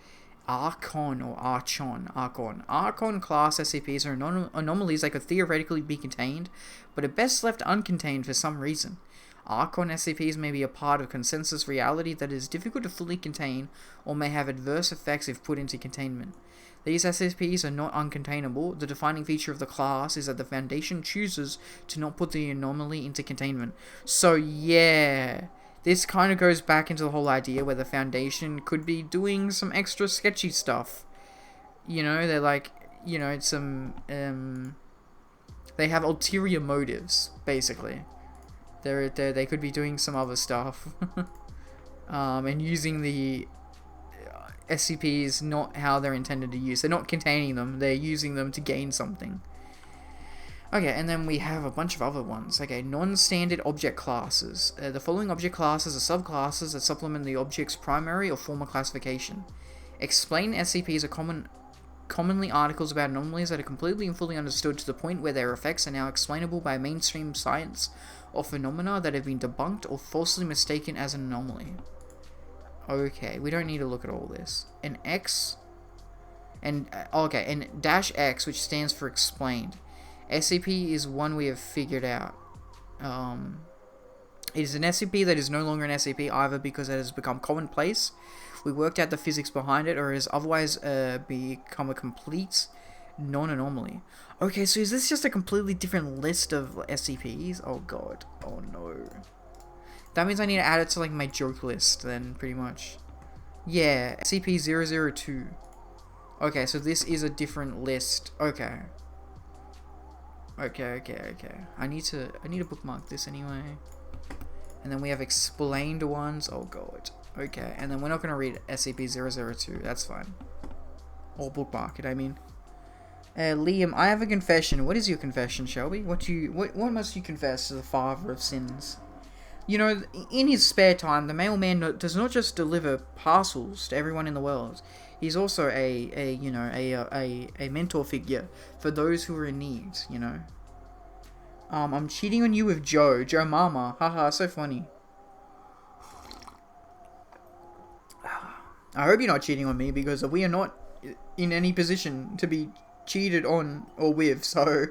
Archon or Archon. Archon class SCPs are anomalies that could theoretically be contained, but are best left uncontained for some reason. Archon SCPs may be a part of consensus reality that is difficult to fully contain, or may have adverse effects if put into containment. These SCPs are not uncontainable. The defining feature of the class is that the Foundation chooses to not put the anomaly into containment. So yeah, this kind of goes back into the whole idea where the Foundation could be doing some extra sketchy stuff. You know, they're like, you know, they have ulterior motives, basically. They could be doing some other stuff. And using the SCPs not how they're intended to use. They're not containing them, they're using them to gain something. Okay, and then we have a bunch of other ones. Okay, non-standard object classes. The following object classes are subclasses that supplement the object's primary or former classification. Explained SCPs are commonly articles about anomalies that are completely and fully understood to the point where their effects are now explainable by mainstream science or phenomena that have been debunked or falsely mistaken as an anomaly. Okay, we don't need to look at all this. And X, and okay, and -X, which stands for explained. SCP is one we have figured out. It is an SCP that is no longer an SCP either because it has become commonplace, we worked out the physics behind it, or has otherwise become a complete non-anomaly. Okay, so is this just a completely different list of SCPs? Oh god. Oh no. That means I need to add it to like my joke list then, pretty much. Yeah, SCP-002. Okay, so this is a different list. Okay. Okay. I need to bookmark this anyway. And then we have explained ones. Oh god. Okay, and then we're not gonna read SCP-002. That's fine. Or bookmark it, I mean. Liam, I have a confession. What is your confession, Shelby? What must you confess to the father of sins? You know, in his spare time, the mailman does not just deliver parcels to everyone in the world. He's also a mentor figure for those who are in need, you know. I'm cheating on you with Joe Mama. Haha, so funny. I hope you're not cheating on me because we are not in any position to be cheated on or with, so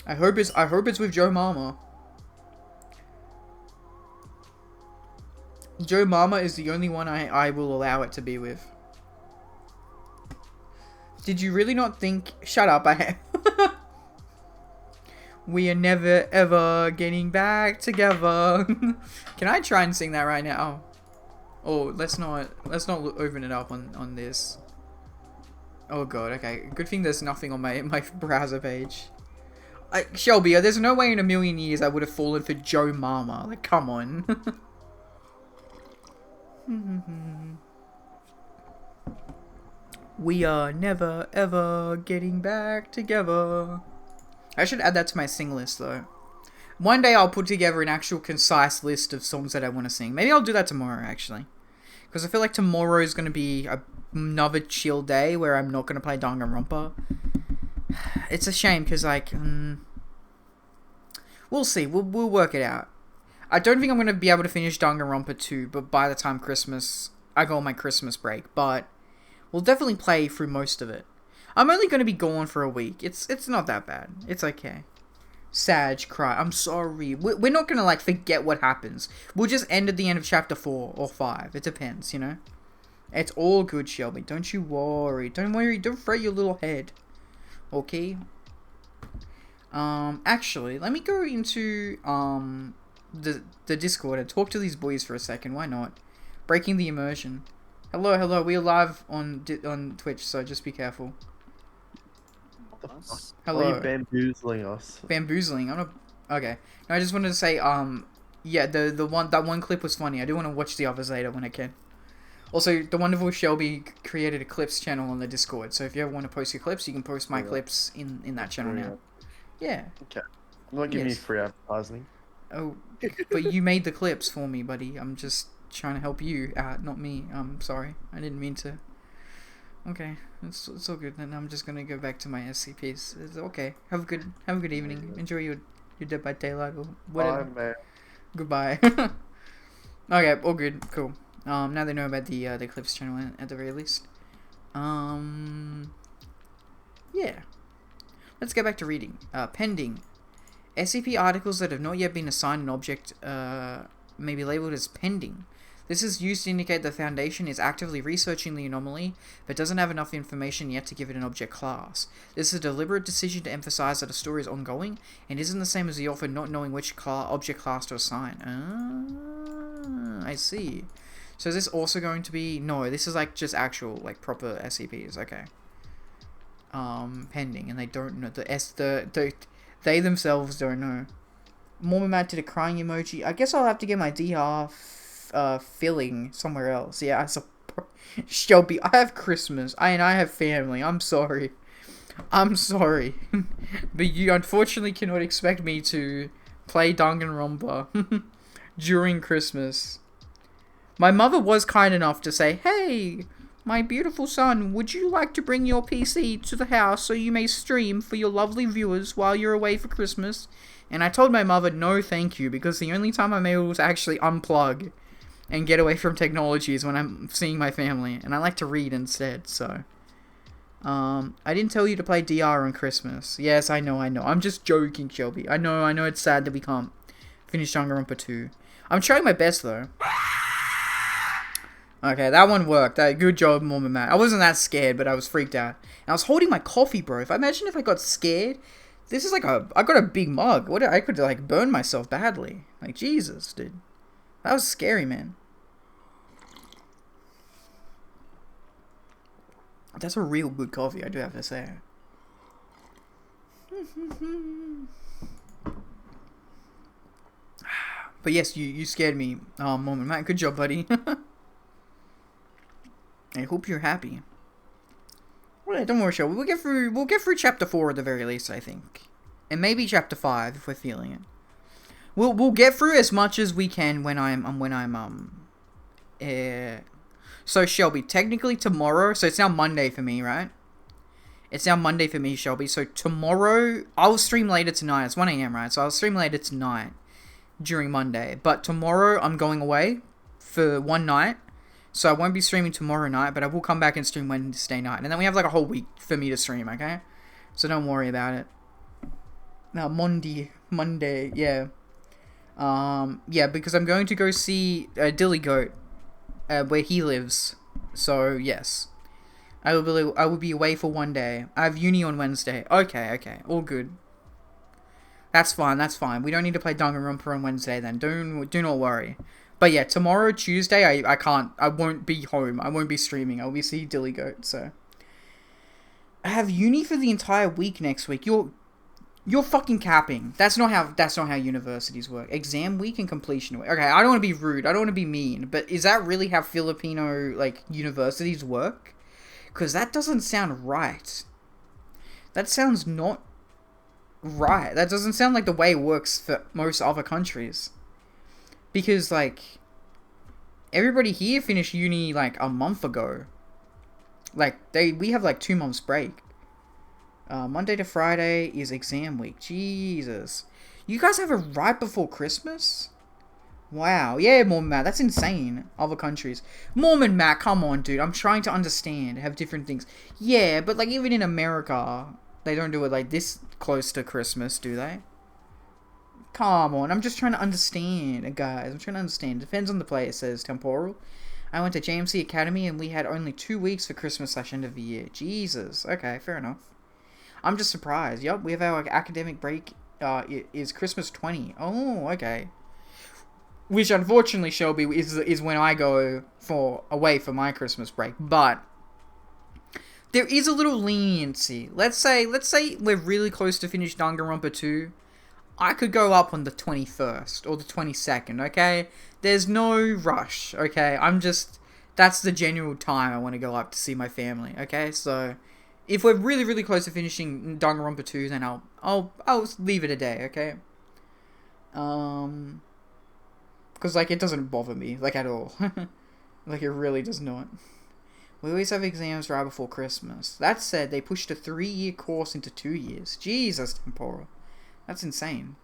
I hope it's with Joe Mama. Joe Mama is the only one I will allow it to be with. Did you really not think... Shut up, we are never ever getting back together. Can I try and sing that right now? Oh, let's not open it up on this. Oh god, okay. Good thing there's nothing on my browser page. Shelby, there's no way in a million years I would have fallen for Joe Mama. Like, come on. We are never ever getting back together. I should add that to my sing list though. One day I'll put together an actual concise list of songs that I want to sing. Maybe I'll do that tomorrow actually. Because I feel like tomorrow is going to be another chill day where I'm not going to play Danganronpa. It's a shame because like... we'll see. We'll work it out. I don't think I'm going to be able to finish Danganronpa 2 but by the time Christmas... I go on my Christmas break. But we'll definitely play through most of it. I'm only going to be gone for a week. It's not that bad. It's okay. Sag, cry. I'm sorry. We're not going to, like, forget what happens. We'll just end at the end of chapter 4 or 5. It depends, you know? It's all good, Shelby. Don't you worry. Don't worry. Don't fret your little head. Okay? Actually, let me go into, the Discord and talk to these boys for a second. Why not? Breaking the immersion. Hello. We are live on Twitch, so just be careful. Hello. Why are you bamboozling us? Bamboozling? I'm not... Okay. No, I just wanted to say, yeah, that one clip was funny. I do want to watch the others later when I can. Also, the wonderful Shelby created a clips channel on the Discord, so if you ever want to post your clips, you can post my clips in that channel now. Yeah. Okay. I'm not giving you free advertising. Oh, but you made the clips for me, buddy. I'm just trying to help you out, not me. I'm sorry. I didn't mean to... Okay, it's all good. Then I'm just gonna go back to my SCPs. It's okay. Have a good evening. Enjoy your Dead by Daylight or whatever. Bye, man. Goodbye. Okay, all good. Cool. Now they know about the Clips channel at the very least. Yeah. Let's get back to reading. Pending. SCP articles that have not yet been assigned an object may be labeled as pending. This is used to indicate the Foundation is actively researching the anomaly, but doesn't have enough information yet to give it an object class. This is a deliberate decision to emphasize that a story is ongoing, and isn't the same as the author not knowing which object class to assign. I see. So is this also going to be... No, this is like just actual, like, proper SCPs. Okay. Pending, and they don't know. They themselves don't know. Mormon did a crying emoji. I guess I'll have to get my DR filling somewhere else. Yeah, Shelby, I have Christmas. I have family. I'm sorry. But you unfortunately cannot expect me to play Danganronpa during Christmas. My mother was kind enough to say, "Hey, my beautiful son, would you like to bring your PC to the house so you may stream for your lovely viewers while you're away for Christmas?" And I told my mother, no thank you, because the only time I'm able to actually unplug and get away from technology is when I'm seeing my family, and I like to read instead, so... I didn't tell you to play DR on Christmas. Yes, I know. I'm just joking, Shelby. I know it's sad that we can't finish Danganronpa 2. I'm trying my best, though. Okay, that one worked. Good job, Mormon Matt. I wasn't that scared, but I was freaked out. And I was holding my coffee, bro. Imagine if I got scared. This is like I got a big mug. I could, like, burn myself badly. Like, Jesus, dude. That was scary, man. That's a real good coffee, I do have to say. But yes, you scared me, Mormon Matt. Good job, buddy. I hope you're happy. Well, don't worry, Joe. We'll get through chapter 4 at the very least, I think, and maybe chapter 5 if we're feeling it. We'll get through as much as we can when I'm So Shelby, technically tomorrow, so it's now Monday for me, right? It's now Monday for me, Shelby. So tomorrow, I'll stream later tonight. It's 1 a.m., right? So I'll stream later tonight during Monday. But tomorrow, I'm going away for one night. So I won't be streaming tomorrow night, but I will come back and stream Wednesday night. And then we have like a whole week for me to stream, okay? So don't worry about it. Now, Monday, yeah. Yeah, because I'm going to go see Dilly Goat, where he lives. So, yes. I will be away for one day. I have uni on Wednesday. Okay. All good. That's fine. We don't need to play Danganronpa on Wednesday then. Do not worry. But yeah, tomorrow, Tuesday, I won't be home. I won't be streaming. I'll be seeing Dilly Goat, so. I have uni for the entire week next week. You're fucking capping. That's not how universities work. Exam week and completion week. Okay, I don't want to be rude. I don't want to be mean. But is that really how Filipino, like, universities work? Because that doesn't sound right. That sounds not right. That doesn't sound like the way it works for most other countries. Because, like, everybody here finished uni, like, a month ago. Like, we have, like, 2 months break. Monday to Friday is exam week. Jesus. You guys have it right before Christmas? Wow. Yeah, Mormon Matt. That's insane. Other countries. Mormon Matt, come on, dude. I'm trying to understand. Have different things. Yeah, but, like, even in America, they don't do it, like, this close to Christmas, do they? Come on, I'm just trying to understand, guys. I'm trying to understand. Depends on the player, says Temporal. I went to JMC Academy and we had only 2 weeks for Christmas / end of the year. Jesus. Okay, fair enough. I'm just surprised. Yup, we have our academic break is Christmas 20. Oh, okay. Which unfortunately, Shelby, is when I go away for my Christmas break. But there is a little leniency. Let's say we're really close to finish Danganronpa 2. I could go up on the 21st or the 22nd, okay? There's no rush, okay? That's the general time I want to go up to see my family, okay? So, if we're really, really close to finishing Danganronpa 2, then I'll leave it a day, okay? Because, like, it doesn't bother me, like, at all. Like, it really does not. We always have exams right before Christmas. That said, they pushed a 3-year course into 2 years. Jesus, Temporal. That's insane.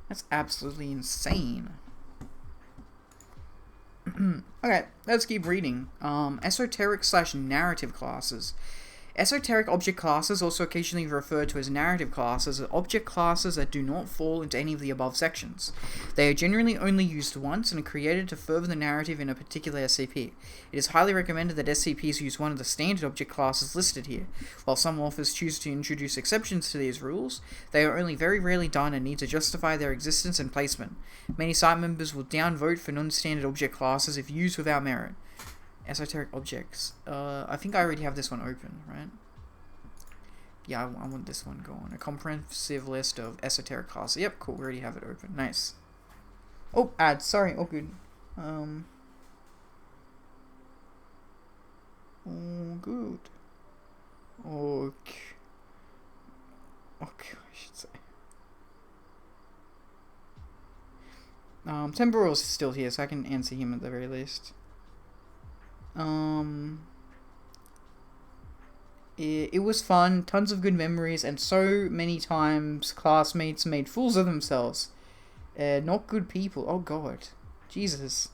That's absolutely insane. Okay, let's keep reading. Esoteric / narrative classes. Esoteric object classes, also occasionally referred to as narrative classes, are object classes that do not fall into any of the above sections. They are generally only used once and are created to further the narrative in a particular SCP. It is highly recommended that SCPs use one of the standard object classes listed here. While some authors choose to introduce exceptions to these rules, they are only very rarely done and need to justify their existence and placement. Many site members will downvote for non-standard object classes if used without merit. Esoteric objects. I think I already have this one open, right? Yeah, I want this one going. A comprehensive list of esoteric classes. Yep, cool. We already have it open. Nice. Oh, ads. Sorry. Oh, good. Oh, good. Okay. Okay, I should say. Temporal's still here, so I can answer him at the very least. It was fun, tons of good memories, and so many times classmates made fools of themselves. Not good people. Oh god. Jesus.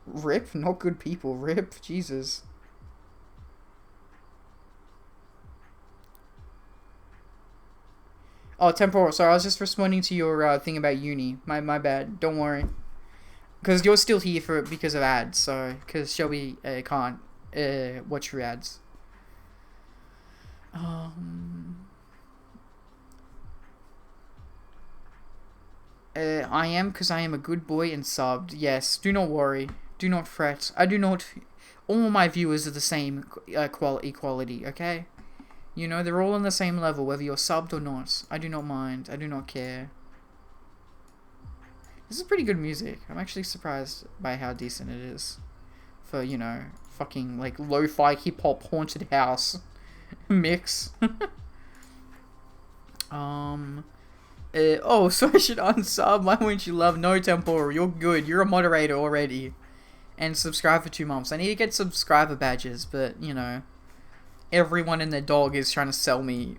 Rip? Not good people. Rip? Jesus. Oh, Temporal, sorry, I was just responding to your thing about uni. My bad. Don't worry. Because you're still here because of ads, so... Because Shelby can't watch your ads. I am because I am a good boy and subbed. Yes, do not worry. Do not fret. I do not... All my viewers are the same equality, okay? You know, they're all on the same level, whether you're subbed or not. I do not mind. I do not care. This is pretty good music. I'm actually surprised by how decent it is. For, you know, fucking, like, lo-fi hip-hop haunted house mix. Oh, so I should unsub? Why won't you love? No, Temporal, you're good. You're a moderator already. and subscribe for 2 months. I need to get subscriber badges, but you know, everyone and their dog is trying to sell me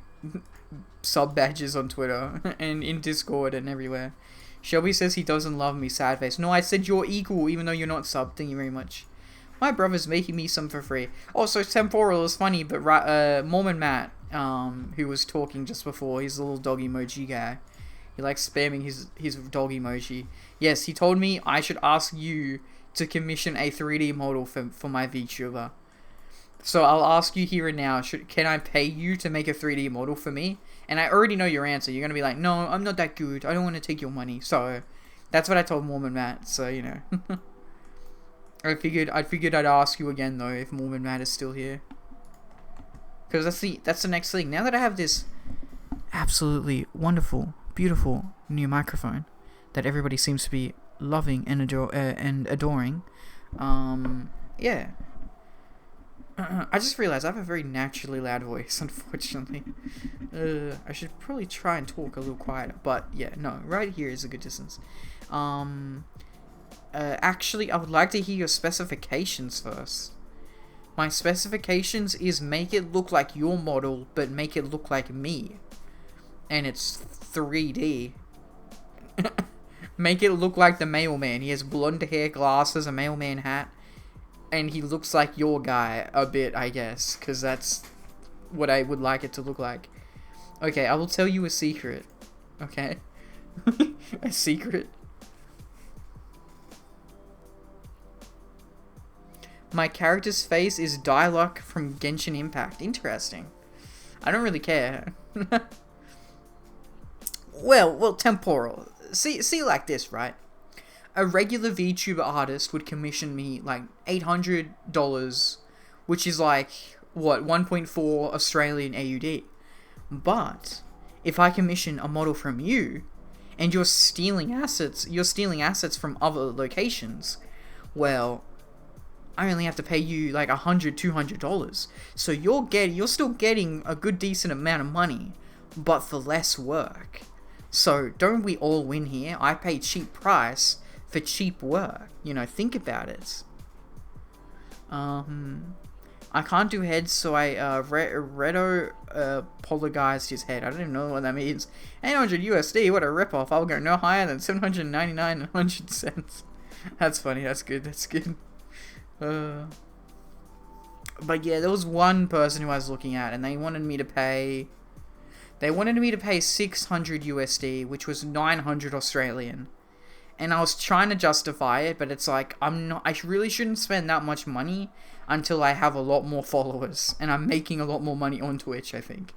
sub badges on Twitter and in Discord and everywhere. Shelby says he doesn't love me, sad face. No, I said you're equal, even though you're not sub. Thank you very much. My brother's making me some for free. Also, Temporal is funny, but Mormon Matt, who was talking just before, he's a little dog emoji guy. He likes spamming his dog emoji. Yes, he told me I should ask you to commission a 3D model for my VTuber. So I'll ask you here and now, can I pay you to make a 3D model for me? And I already know your answer. You're going to be like, no, I'm not that good. I don't want to take your money. So that's what I told Mormon Matt. So, you know. I figured I'd ask you again, though, if Mormon Matt is still here. Because that's the next thing. Now that I have this absolutely wonderful, beautiful new microphone that everybody seems to be loving and adoring, yeah. I just realized I have a very naturally loud voice, unfortunately. I should probably try and talk a little quieter, but yeah, no, right here is a good distance. Actually, I would like to hear your specifications first. My specifications is make it look like your model, but make it look like me. And it's 3D. Make it look like the mailman. He has blonde hair, glasses, a mailman hat. And he looks like your guy a bit, I guess. Because that's what I would like it to look like. Okay, I will tell you a secret. Okay? A secret. My character's face is Dialog from Genshin Impact. Interesting. I don't really care. Well, Temporal. See like this, right? A regular VTuber artist would commission me like $800, which is like, what, 1.4 Australian AUD. But if I commission a model from you, and you're stealing assets from other locations, well, I only have to pay you like $100, $200. So you're still getting a good decent amount of money, but for less work. So don't we all win here? I pay cheap price for cheap work. You know, think about it. I can't do heads, so I Redo polygized his head. I don't even know what that means. 800 USD, what a ripoff. I'll go no higher than 799 and 100 cents. That's funny, that's good, that's good. But yeah, there was one person who I was looking at, and they wanted me to pay 600 USD, which was 900 Australian. And I was trying to justify it, but it's like, I really shouldn't spend that much money until I have a lot more followers, and I'm making a lot more money on Twitch, I think.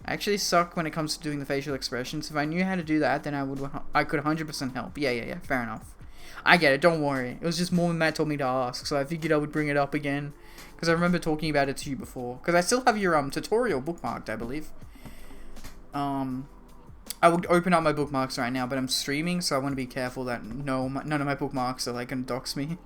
I actually suck when it comes to doing the facial expressions. If I knew how to do that, then I could 100% help. Yeah, fair enough. I get it, don't worry. It was just more than Matt told me to ask, so I figured I would bring it up again. Because I remember talking about it to you before. Because I still have your tutorial bookmarked, I believe. I would open up my bookmarks right now, but I'm streaming, so I want to be careful that none of my bookmarks are like gonna dox me.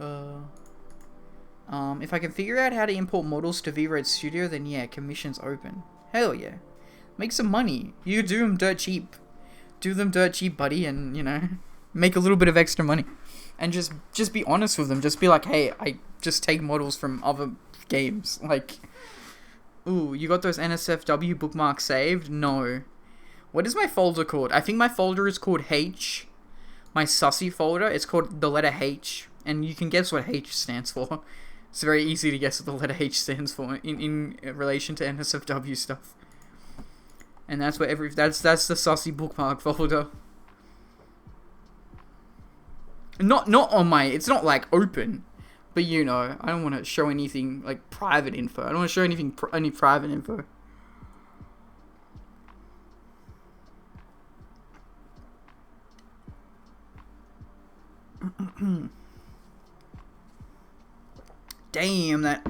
If I can figure out how to import models to VRoid Studio, then yeah, commission's open. Hell yeah. Make some money. You do them dirt cheap. Do them dirt cheap, buddy, and, you know, make a little bit of extra money. And just be honest with them. Just be like, hey, I just take models from other games. Like, ooh, you got those NSFW bookmarks saved? No. What is my folder called? I think my folder is called H. My sussy folder, it's called the letter H. And you can guess what H stands for. It's very easy to guess what the letter H stands for in relation to NSFW stuff. And that's where that's the sussy bookmark folder. Not on my, it's not like open, but you know, I don't want to show anything like private info. I don't want to show any private info. Damn, that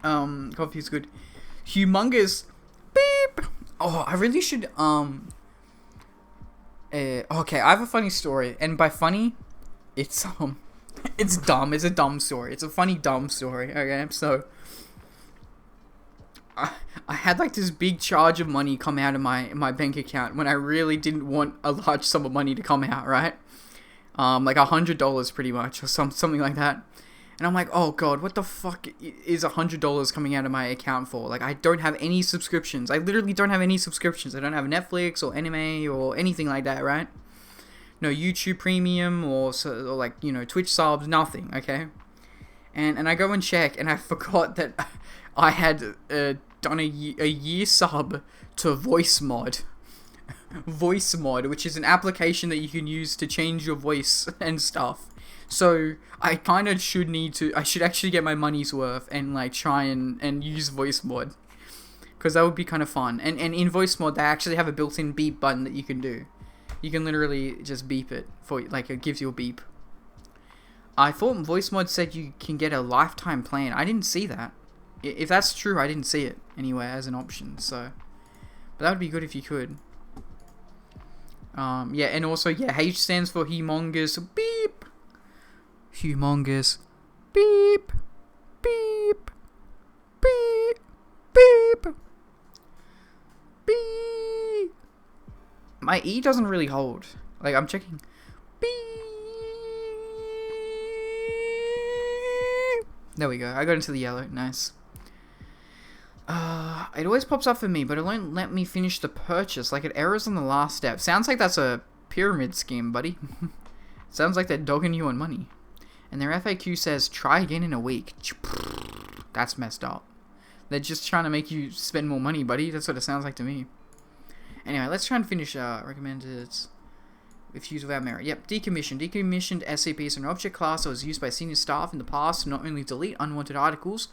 coffee's good. Humongous beep. Oh, I really should okay, I have a funny story, and by funny, it's dumb. It's a dumb story. It's a funny dumb story. Okay, so I had like this big charge of money come out of my bank account when I really didn't want a large sum of money to come out, right? like $100 pretty much, or something like that. And I'm like, oh god, what the fuck is $100 coming out of my account for? Like, I don't have any subscriptions. I literally don't have any subscriptions. I don't have Netflix or anime or anything like that, right? No YouTube Premium or like, you know, Twitch subs, nothing, okay? And I go and check, and I forgot that I had done a year sub to VoiceMod. VoiceMod, which is an application that you can use to change your voice and stuff. So I kind of I should actually get my money's worth and like try and use VoiceMod, because that would be kind of fun. And in VoiceMod they actually have a built-in beep button that you can do. You can literally just beep it for, like, it gives you a beep. I thought VoiceMod said you can get a lifetime plan. I didn't see that. If that's true, I didn't see it anywhere as an option. So, but that would be good if you could. Yeah, and also, yeah, H stands for humongous beep. Humongous beep. Beep. Beep. Beep. Beep. My E doesn't really hold. Like, I'm checking. Beep. There we go. I got into the yellow. Nice. It always pops up for me, but it won't let me finish the purchase. Like, it errors on the last step. Sounds like that's a pyramid scheme, buddy. Sounds like they're dogging you on money. And their FAQ says, try again in a week. That's messed up. They're just trying to make you spend more money, buddy. That's what it sounds like to me. Anyway, let's try and finish recommended if used without merit. Yep, decommissioned. Decommissioned SCP is an object class that was used by senior staff in the past to not only delete unwanted articles,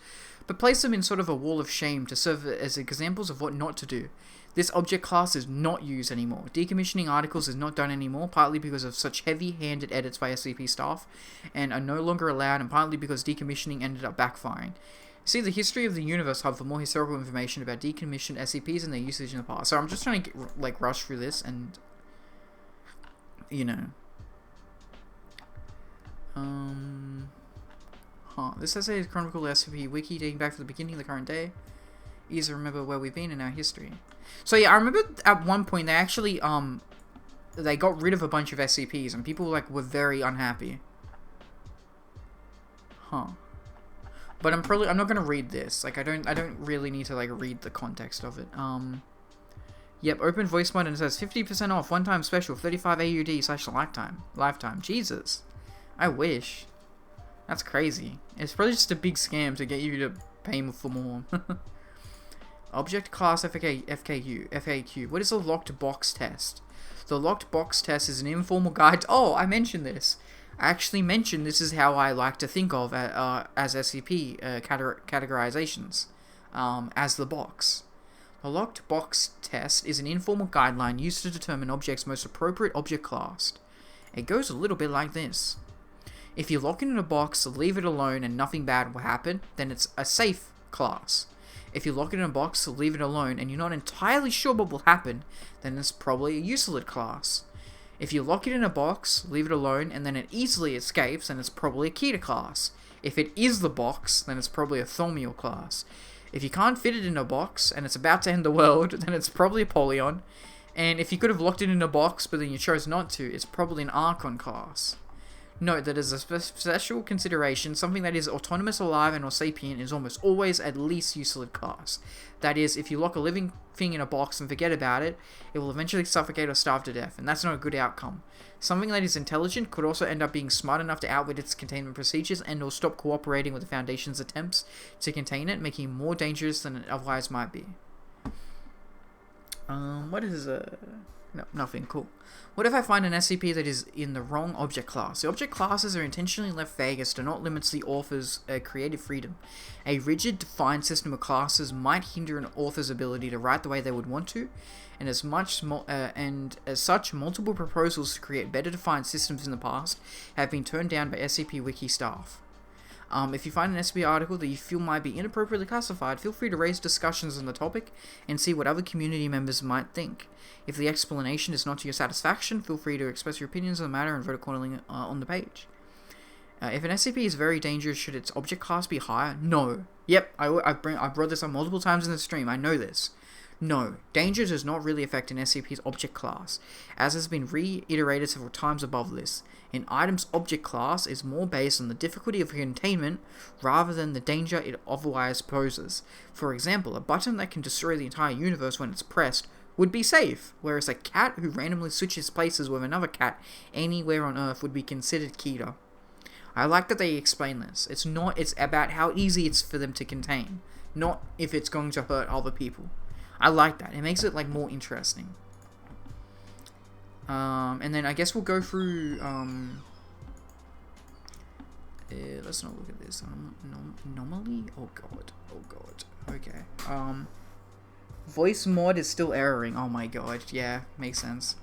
but place them in sort of a wall of shame to serve as examples of what not to do. This object class is not used anymore. Decommissioning articles is not done anymore, partly because of such heavy-handed edits by SCP staff, and are no longer allowed, and partly because decommissioning ended up backfiring. See the History of the Universe Hub for more historical information about decommissioned SCPs and their usage in the past. So I'm just trying to rush through this and, you know. This essay is chronicle SCP wiki dating back to the beginning of the current day. Easy to remember where we've been in our history. So yeah, I remember at one point they actually they got rid of a bunch of SCPs and people were very unhappy. But I'm not gonna read this. Like I don't really need to read the context of it. Yep, open VoiceMod and it says 50% off, one-time special, 35 AUD/lifetime. Jesus. I wish. That's crazy. It's probably just a big scam to get you to pay for more. Object class FAQ. What is a locked box test? The locked box test is an informal guide. Oh, I mentioned this. I actually mentioned this is how I like to think of as SCP categorizations, as the box. A locked box test is an informal guideline used to determine object's most appropriate object class. It goes a little bit like this. If you lock it in a box, leave it alone, and nothing bad will happen, then it's a safe class. If you lock it in a box, leave it alone, and you're not entirely sure what will happen, then it's probably a useless class. If you lock it in a box, leave it alone, and then it easily escapes, then it's probably a Keter class. If it is the box, then it's probably a Thaumiel class. If you can't fit it in a box, and it's about to end the world, then it's probably a Polyon. And if you could have locked it in a box, but then you chose not to, it's probably an Archon class. Note that as a special consideration, something that is autonomous, alive, and or sapient is almost always at least useless class. That is, if you lock a living thing in a box and forget about it, it will eventually suffocate or starve to death, and that's not a good outcome. Something that is intelligent could also end up being smart enough to outwit its containment procedures and or stop cooperating with the Foundation's attempts to contain it, making it more dangerous than it otherwise might be. What is No, nothing. Cool. What if I find an SCP that is in the wrong object class? The object classes are intentionally left vague as to not limit the author's creative freedom. A rigid, defined system of classes might hinder an author's ability to write the way they would want to, and as such, multiple proposals to create better defined systems in the past have been turned down by SCP Wiki staff. If you find an SCP article that you feel might be inappropriately classified, feel free to raise discussions on the topic and see what other community members might think. If the explanation is not to your satisfaction, feel free to express your opinions on the matter and vote accordingly on the page. If an SCP is very dangerous, should its object class be higher? No. Yep, I brought this up multiple times in the stream. I know this. No, danger does not really affect an SCP's object class, as has been reiterated several times above this. An item's object class is more based on the difficulty of containment rather than the danger it otherwise poses. For example, a button that can destroy the entire universe when it's pressed would be safe, whereas a cat who randomly switches places with another cat anywhere on Earth would be considered Keter. I like that they explain this. It's about how easy it's for them to contain, not if it's going to hurt other people. I like that. It makes it like more interesting. And then I guess we'll go through. Let's not look at this. Anomaly. Oh god. Okay. Voice mod is still erroring. Oh my god. Yeah, makes sense.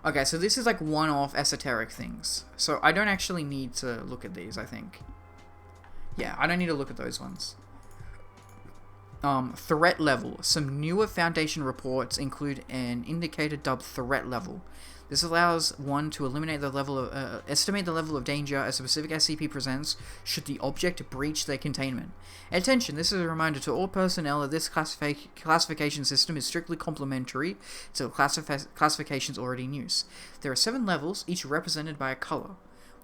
Okay, so this is like one-off esoteric things. So I don't actually need to look at these. I think. Yeah, I don't need to look at those ones. Threat level. Some newer Foundation reports include an indicator dubbed threat level. This allows one to eliminate the level of, estimate the level of danger a specific SCP presents should the object breach their containment. Attention, this is a reminder to all personnel that this classification system is strictly complementary to the classifications already in use. There are 7 levels, each represented by a color.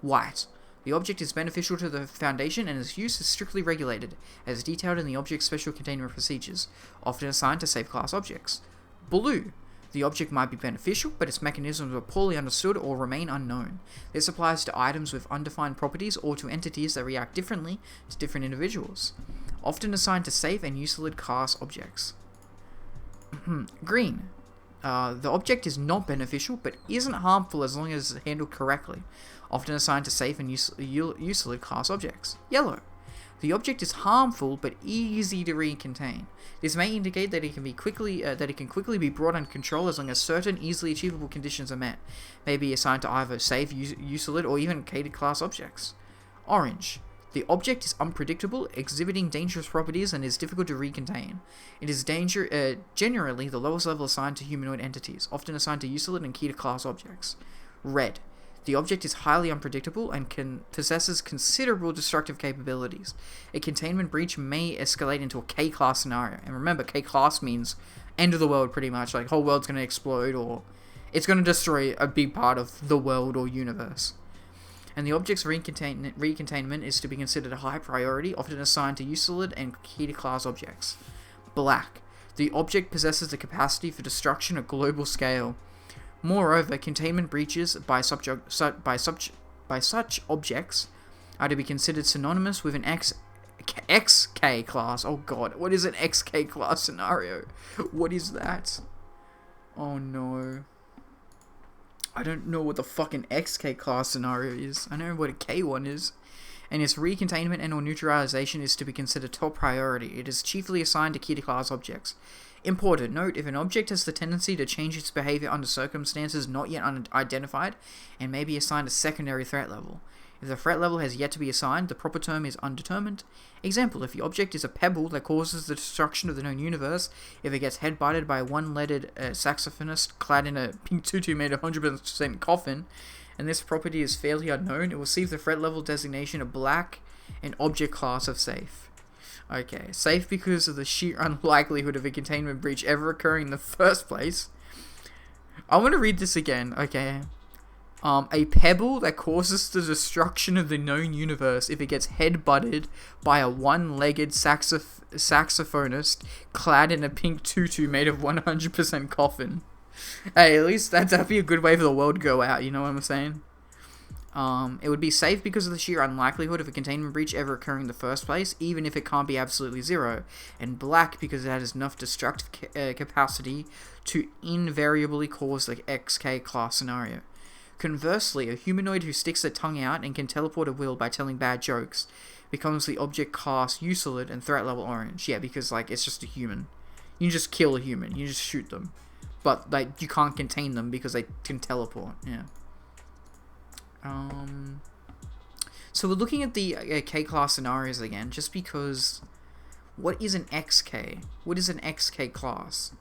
White. The object is beneficial to the Foundation and its use is strictly regulated, as detailed in the object's special containment procedures, often assigned to safe class objects. Blue. The object might be beneficial, but its mechanisms are poorly understood or remain unknown. This applies to items with undefined properties or to entities that react differently to different individuals, often assigned to safe and useless class objects. Green. The object is not beneficial, but isn't harmful as long as it's handled correctly, often assigned to safe and useless class objects. Yellow. The object is harmful but easy to recontain. This may indicate that it can quickly be brought under control as long as certain easily achievable conditions are met. May be assigned to either safe, useless, or even catered class objects. Orange. The object is unpredictable, exhibiting dangerous properties, and is difficult to recontain. It is generally the lowest level assigned to humanoid entities, often assigned to useless and catered class objects. Red. The object is highly unpredictable and possesses considerable destructive capabilities. A containment breach may escalate into a K-class scenario. And remember, K-class means end of the world pretty much. Like, whole world's going to explode or it's going to destroy a big part of the world or universe. And the object's recontainment is to be considered a high priority, often assigned to useless and catered class objects. Black. The object possesses the capacity for destruction at global scale. Moreover, containment breaches by such objects are to be considered synonymous with an XK class. Oh god, what is an XK class scenario? What is that? Oh no. I don't know what the fucking XK class scenario is. I know what a K1 is. And its recontainment and or neutralization is to be considered top priority. It is chiefly assigned to key class objects. Important note, if an object has the tendency to change its behavior under circumstances not yet identified, and may be assigned a secondary threat level. If the threat level has yet to be assigned, the proper term is undetermined. Example, if the object is a pebble that causes the destruction of the known universe, if it gets head-butted by a one-legged saxophonist clad in a pink tutu made of 100% coffin, and this property is fairly unknown, it will receive the threat level designation of black and object class of safe. Okay, safe because of the sheer unlikelihood of a containment breach ever occurring in the first place. I want to read this again, okay. A pebble that causes the destruction of the known universe if it gets head-butted by a one-legged saxophonist clad in a pink tutu made of 100% coffin. Hey, at least that'd be a good way for the world to go out, you know what I'm saying? It would be safe because of the sheer unlikelihood of a containment breach ever occurring in the first place, even if it can't be absolutely zero, and black because it has enough destructive capacity to invariably cause the XK class scenario. Conversely, a humanoid who sticks their tongue out and can teleport at will by telling bad jokes becomes the object class useless and threat level orange. Yeah, because like it's just a human. You just kill a human, you just shoot them. But like you can't contain them because they can teleport, yeah. So we're looking at the K-class scenarios again, just because what is an XK? What is an XK class?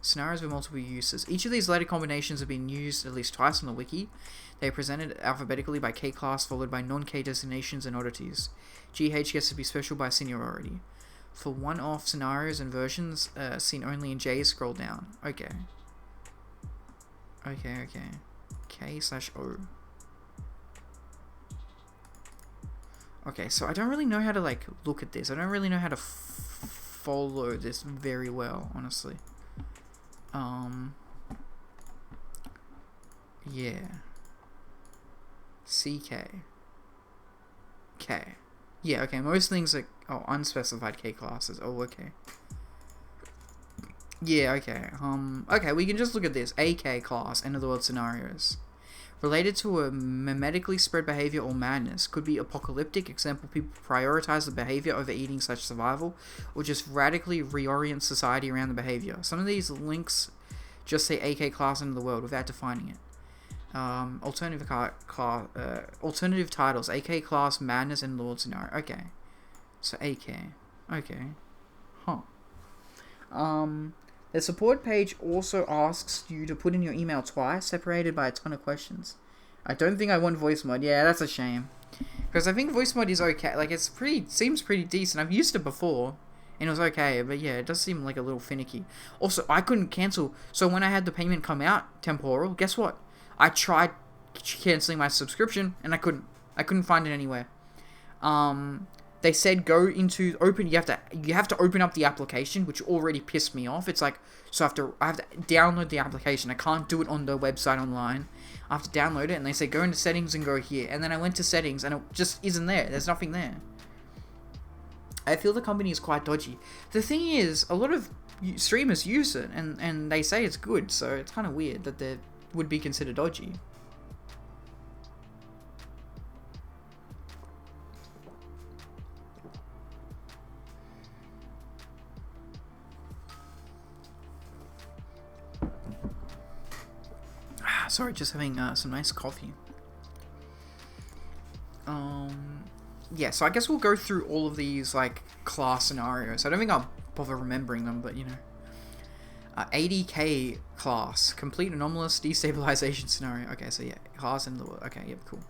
Scenarios with multiple uses. Each of these letter combinations have been used at least twice on the wiki. They are presented alphabetically by K-class, followed by non-K designations and oddities. GH gets to be special by seniority. For one-off scenarios and versions seen only in J, scroll down. Okay. Okay. K/O. Okay, so I don't really know how to, like, look at this. I don't really know how to follow this very well, honestly. Yeah. CK. K. Yeah, okay, most things are... Oh, unspecified K classes. Oh, okay. Yeah, okay. Okay, we can just look at this. AK class, end of the world scenarios. Related to a memetically spread behavior or madness. Could be apocalyptic. Example, people prioritize the behavior over eating/survival. Or just radically reorient society around the behavior. Some of these links just say AK class, end of the world without defining it. Alternative titles. AK class, madness, and Lord scenario. Okay. So AK. Okay. Huh. The support page also asks you to put in your email twice, separated by a ton of questions. I don't think I want voice mod. Yeah, that's a shame. Because I think voice mod is okay. Like, seems pretty decent. I've used it before, and it was okay. But yeah, it does seem like a little finicky. Also, I couldn't cancel. So when I had the payment come out, temporal, guess what? I tried canceling my subscription, and I couldn't. I couldn't find it anywhere. They said go into open. You have to open up the application, which already pissed me off. It's like, so I have to download the application. I can't do it on the website online. I have to download it, and they say go into settings and go here. And then I went to settings, and it just isn't there. There's nothing there. I feel the company is quite dodgy. The thing is, a lot of streamers use it, and they say it's good. So it's kind of weird that they would be considered dodgy. Sorry, just having some nice coffee. Yeah, so I guess we'll go through all of these, like, class scenarios. I don't think I'll bother remembering them, but, you know. ADK class. Complete anomalous destabilization scenario. Okay, so yeah, class in the world. Okay, yep, cool.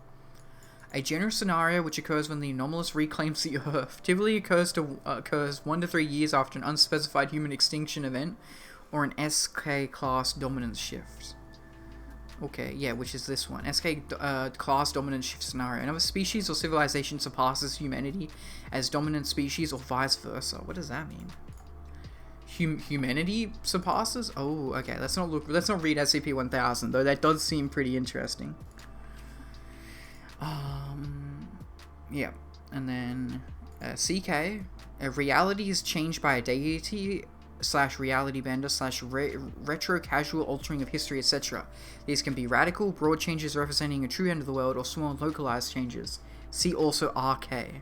A general scenario which occurs when the anomalous reclaims the Earth. Typically occurs 1 to 3 years after an unspecified human extinction event or an SK class dominance shift. Okay, yeah, which is this one. SK class dominant shift scenario. Another species or civilization surpasses humanity as dominant species or vice versa. What does that mean? Humanity surpasses? Oh, okay. Let's not read SCP-1000, though that does seem pretty interesting. Yeah. And then CK. Reality is changed by a deity / reality bender / retro casual altering of history, etc. These can be radical, broad changes representing a true end of the world, or small localized changes. See also RK.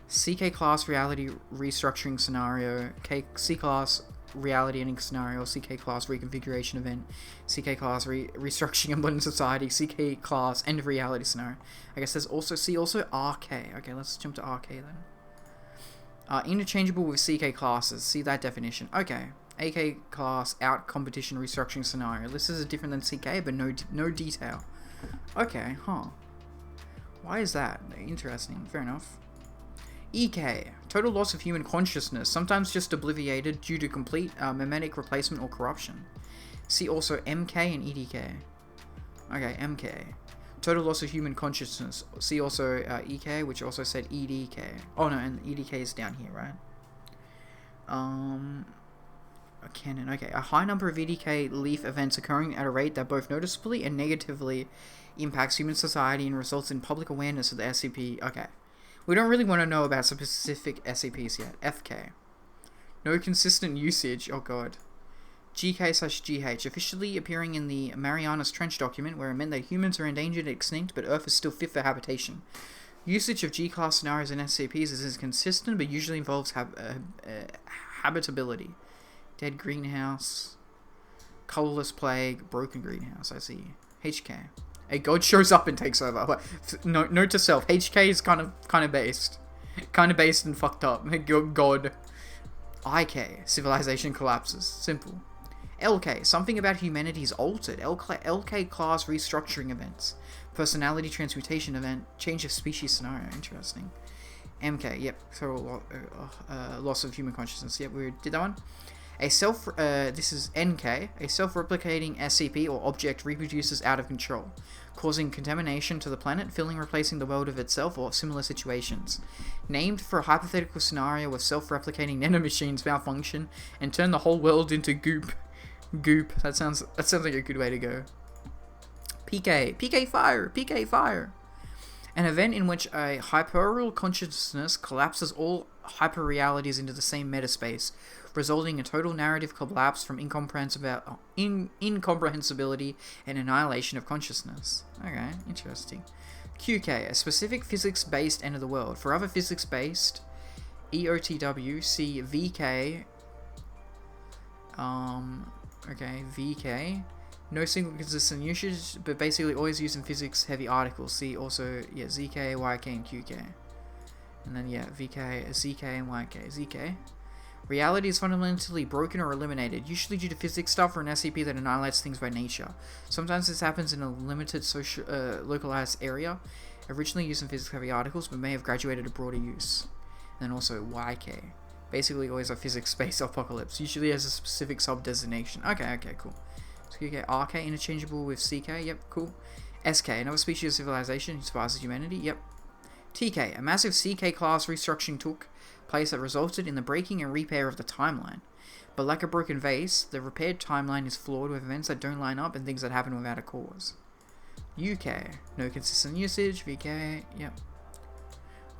CK class reality restructuring scenario, C class reality ending scenario, CK class reconfiguration event, CK class restructuring in modern society, CK class end of reality scenario. I guess there's also RK. Okay, let's jump to RK then. Interchangeable with CK classes. See that definition. Okay. AK class out competition restructuring scenario. This is different than CK, but no detail. Okay, huh. Why is that? Interesting. Fair enough. EK. Total loss of human consciousness, sometimes just obliviated due to complete memetic replacement or corruption. See also MK and EDK. Okay, MK. Total loss of human consciousness. See also EK, which also said EDK. Oh no, and EDK is down here, right? A canon. Okay, a high number of EDK leaf events occurring at a rate that both noticeably and negatively impacts human society and results in public awareness of the SCP. Okay. We don't really want to know about specific SCPs yet. FK. No consistent usage. Oh god. GK/GH, officially appearing in the Marianas Trench document, where it meant that humans are endangered and extinct, but Earth is still fit for habitation. Usage of G-class scenarios in SCPs is inconsistent, but usually involves habitability. Dead greenhouse, colorless plague, broken greenhouse. I see. HK. A god shows up and takes over. Note to self: HK is kind of based and fucked up. God. IK. Civilization collapses. Simple. LK, something about humanity is altered. LK class restructuring events. Personality transmutation event. Change of species scenario. Interesting. MK, yep. Total loss of human consciousness. Yep, we did that one. This is NK. A self-replicating SCP or object reproduces out of control, causing contamination to the planet, filling, replacing the world of itself or similar situations. Named for a hypothetical scenario where self-replicating nanomachines malfunction and turn the whole world into goop. Goop. That sounds like a good way to go. PK fire. An event in which a hyperreal consciousness collapses all hyperrealities into the same metaspace, resulting in total narrative collapse from incomprehensibility and annihilation of consciousness. Okay, interesting. QK, a specific physics-based end of the world. For other physics-based, EOTW, see VK. Okay, VK. No single consistent usage, but basically always used in physics-heavy articles. See also, yeah, ZK, YK, and QK. And then, yeah, VK, ZK, and YK. ZK. Reality is fundamentally broken or eliminated, usually due to physics stuff or an SCP that annihilates things by nature. Sometimes this happens in a limited localized area, originally used in physics-heavy articles, but may have graduated to broader use. And then also YK. Basically always a physics-based apocalypse, usually has a specific sub-designation. Okay, cool. So QK, RK, interchangeable with CK, yep, cool. SK, another species of civilization who survives humanity, yep. TK, a massive CK class restructuring took place that resulted in the breaking and repair of the timeline. But like a broken vase, the repaired timeline is flawed with events that don't line up and things that happen without a cause. UK, no consistent usage. VK, yep.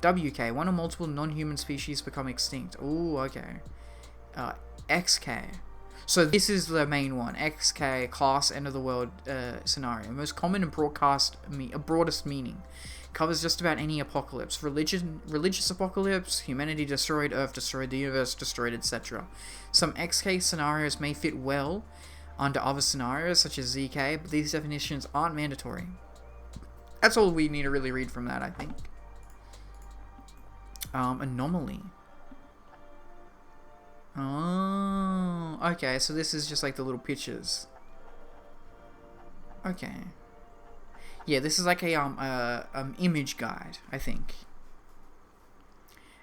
WK, one or multiple non-human species become extinct. Ooh, okay. XK. So this is the main one. XK, class, end of the world scenario. Most common and broadest meaning. Covers just about any apocalypse. Religious apocalypse, humanity destroyed, Earth destroyed, the universe destroyed, etc. Some XK scenarios may fit well under other scenarios, such as ZK, but these definitions aren't mandatory. That's all we need to really read from that, I think. Anomaly. Oh, okay, so this is just like the little pictures. Okay. Yeah, this is like a image guide, I think.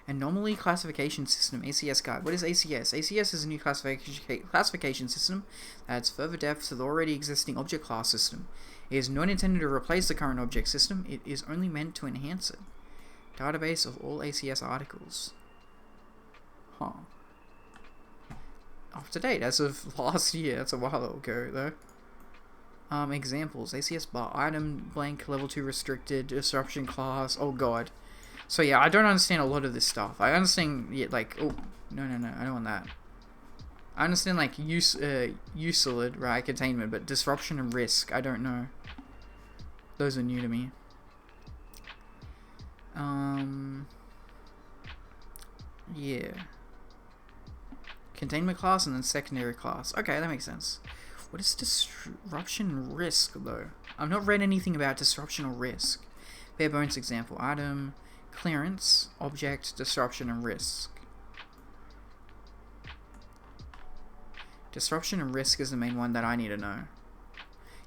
Anomaly classification system, ACS guide. What is ACS? ACS is a new classification system that adds further depth to the already existing object class system. It is not intended to replace the current object system, it is only meant to enhance it. Database of all ACS articles. Huh. Up to date as of last year. That's a while ago though. Examples. ACS bar. Item blank level 2 restricted. Disruption class. Oh god. So yeah, I don't understand a lot of this stuff. I understand, yeah, like, oh, no, I don't want that. I understand, like, USOLID, right, containment, but disruption and risk, I don't know. Those are new to me. Yeah. Containment class and then secondary class. Okay, that makes sense. What is disruption risk, though? I've not read anything about disruption or risk. Bare bones example. Item, clearance, object, disruption, and risk. Disruption and risk is the main one that I need to know.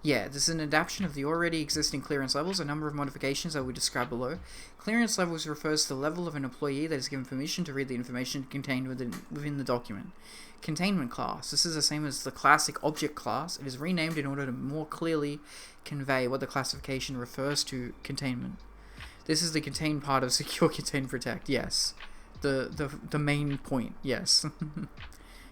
Yeah, this is an adaptation of the already existing clearance levels, a number of modifications that we describe below. Clearance levels refers to the level of an employee that is given permission to read the information contained within the document. Containment class. This is the same as the classic object class. It is renamed in order to more clearly convey what the classification refers to containment. This is the contained part of secure, contain, protect. Yes. The main point. Yes.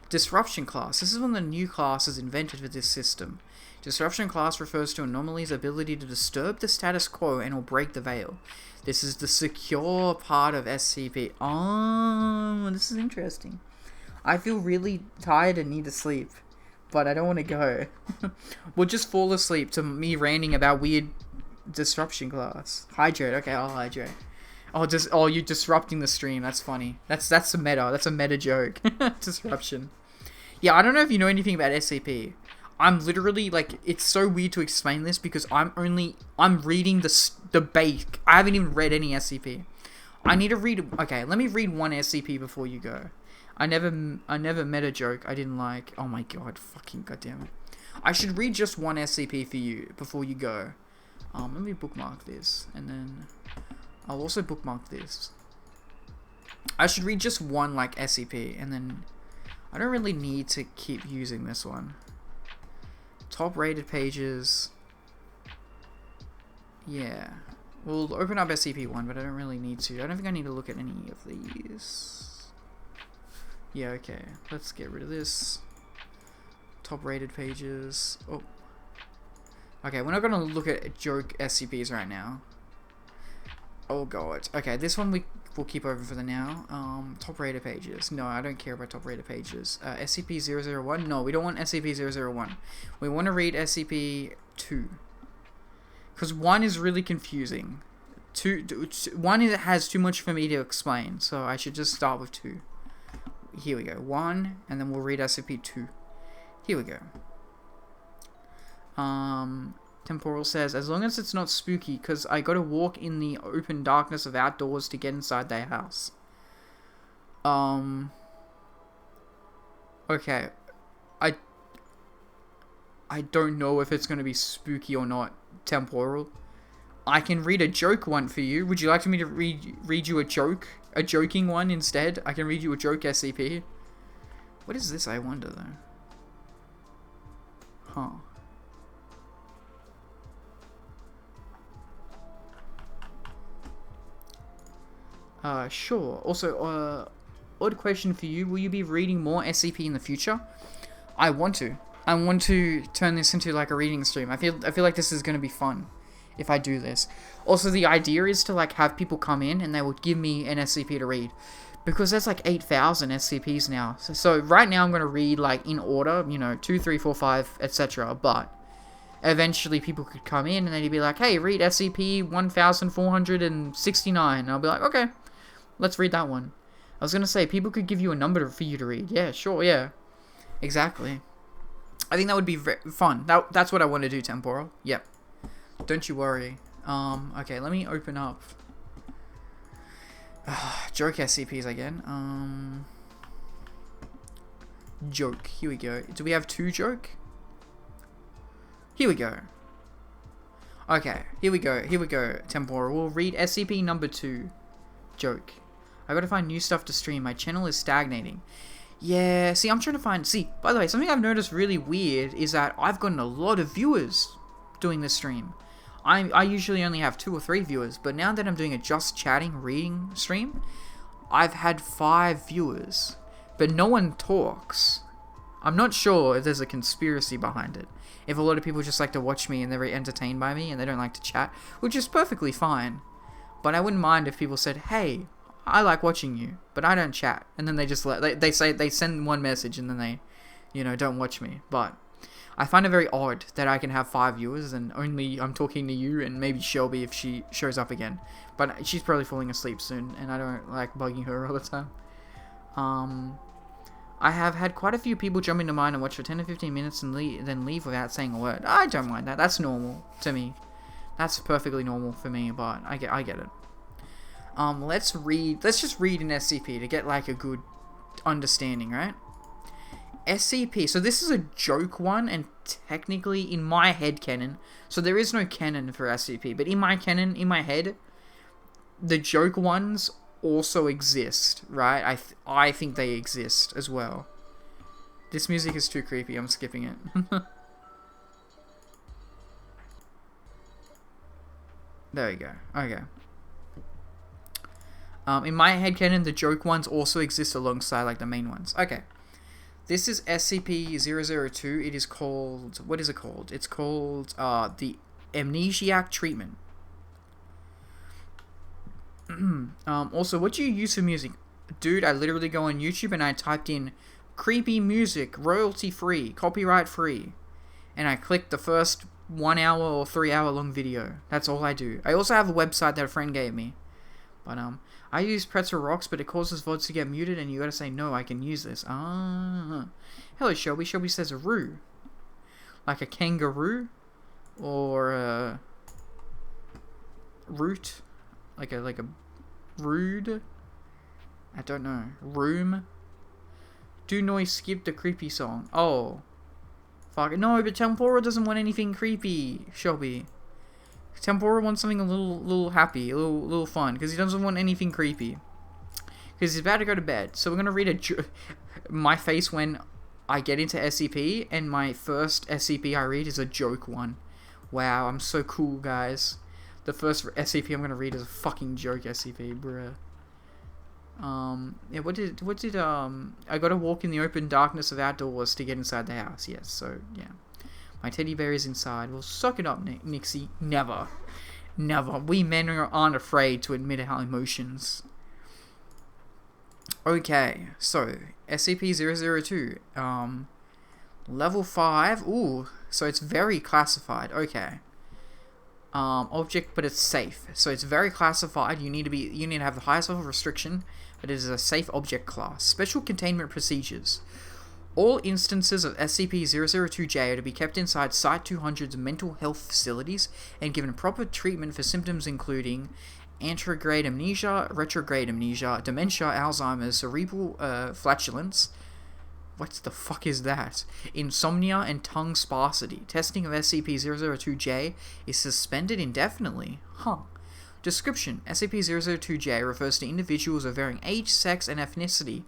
Disruption class. This is one of the new classes invented for this system. Disruption class refers to anomalies' ability to disturb the status quo and or break the veil. This is the secure part of SCP. Oh, this is interesting. I feel really tired and need to sleep, but I don't want to go. We'll just fall asleep to me ranting about weird disruption class. Hydrate. Okay, I'll hydrate. Oh, you disrupting the stream. That's funny. That's a meta. That's a meta joke. Disruption. Yeah, I don't know if you know anything about SCP. I'm literally, like, it's so weird to explain this because I'm reading the base. I haven't even read any SCP. I need to read, okay, let me read one SCP before you go. I never met a joke I didn't like. Oh my god, fucking goddamn it. I should read just one SCP for you before you go. Let me bookmark this, and then I'll also bookmark this. I should read just one, like, SCP, and then I don't really need to keep using this one. Top rated pages. Yeah. We'll open up SCP-1, but I don't really need to. I don't think I need to look at any of these. Yeah, okay. Let's get rid of this. Top rated pages. Oh. Okay, we're not going to look at joke SCPs right now. Oh god. Okay, this one we'll keep over for the now. Top rated pages. No, I don't care about top rated pages. SCP-001? No, we don't want SCP-001. We want to read SCP-2. Because 1 is really confusing. 1 has too much for me to explain, so I should just start with 2. Here we go. 1, and then we'll read SCP-2. Here we go. Temporal says, as long as it's not spooky, because I gotta walk in the open darkness of outdoors to get inside their house. Okay. I don't know if it's gonna be spooky or not, Temporal. I can read a joke one for you. Would you like me to read you a joke? A joking one instead? I can read you a joke SCP. What is this, I wonder, though? Huh. Sure. Also, odd question for you. Will you be reading more SCP in the future? I want to. I want to turn this into like a reading stream. I feel like this is going to be fun if I do this. Also, the idea is to like have people come in and they would give me an SCP to read. Because there's like 8,000 SCPs now. So right now I'm going to read like in order, you know, 2, 3, 4, 5, etc. But eventually people could come in and they'd be like, hey, read SCP 1469. And I'll be like, okay, let's read that one. I was going to say, people could give you a number for you to read. Yeah, sure, yeah. Exactly. I think that would be fun. That's what I want to do, Temporal. Yep. Don't you worry. Okay, let me open up joke SCPs again. Joke. Here we go. Do we have 2 joke? Here we go. Okay, here we go, Temporal. We'll read SCP number 2. Joke. I gotta find new stuff to stream. My channel is stagnating. Yeah, see, I'm trying to find... See, by the way, something I've noticed really weird is that I've gotten a lot of viewers doing this stream. I usually only have 2 or 3 viewers, but now that I'm doing a just chatting reading stream, I've had 5 viewers, but no one talks. I'm not sure if there's a conspiracy behind it. If a lot of people just like to watch me and they're very entertained by me and they don't like to chat, which is perfectly fine. But I wouldn't mind if people said, hey, I like watching you, but I don't chat. And then they just they send one message and then they, you know, don't watch me. But I find it very odd that I can have 5 viewers and only I'm talking to you and maybe Shelby if she shows up again. But she's probably falling asleep soon and I don't like bugging her all the time. I have had quite a few people jump into mine and watch for 10 to 15 minutes and then leave without saying a word. I don't mind that. That's normal to me. That's perfectly normal for me, but I get it. Let's just read an SCP to get like a good understanding, right? SCP, so this is a joke one, and technically in my head canon, so there is no canon for SCP, but in my canon, in my head, the joke ones also exist, right? I think they exist as well. This music is too creepy, I'm skipping it. There we go, okay. In my headcanon, the joke ones also exist alongside like the main ones. Okay. This is SCP-002. It is called... What is it called? It's called the Amnesiac Treatment. Also, what do you use for music? Dude, I literally go on YouTube and I typed in creepy music, royalty-free, copyright-free. And I clicked the first 1 hour or 3 hour long video. That's all I do. I also have a website that a friend gave me. But, I use Pretzel Rocks, but it causes VODs to get muted, and you gotta say, no, I can use this. Ah. Hello, Shelby. Shelby says a roo. Like a kangaroo? Or a... root? Like a rude? I don't know. Room? Do noise skip the creepy song. Oh. Fuck it. No, but Tempora doesn't want anything creepy, Shelby. Tempora wants something a little happy, a little fun, because he doesn't want anything creepy. Because he's about to go to bed. So we're going to read my face when I get into SCP, and my first SCP I read is a joke one. Wow, I'm so cool, guys. The first SCP I'm going to read is a fucking joke SCP, bruh. Yeah, what did, I gotta walk in the open darkness of outdoors to get inside the house. Yes, so, yeah. My teddy bear is inside. Well, suck it up, Nixie. Never. Never. We men aren't afraid to admit our emotions. Okay, so, SCP-002, level 5, ooh, so it's very classified, okay. Object, but it's safe, so it's very classified. You need to have the highest level of restriction, but it is a safe object class. Special containment procedures. All instances of SCP-002-J are to be kept inside Site-200's mental health facilities and given proper treatment for symptoms including anterograde amnesia, retrograde amnesia, dementia, Alzheimer's, cerebral flatulence. What the fuck is that? Insomnia and tongue sparsity. Testing of SCP-002-J is suspended indefinitely. Huh. Description. SCP-002-J refers to individuals of varying age, sex, and ethnicity,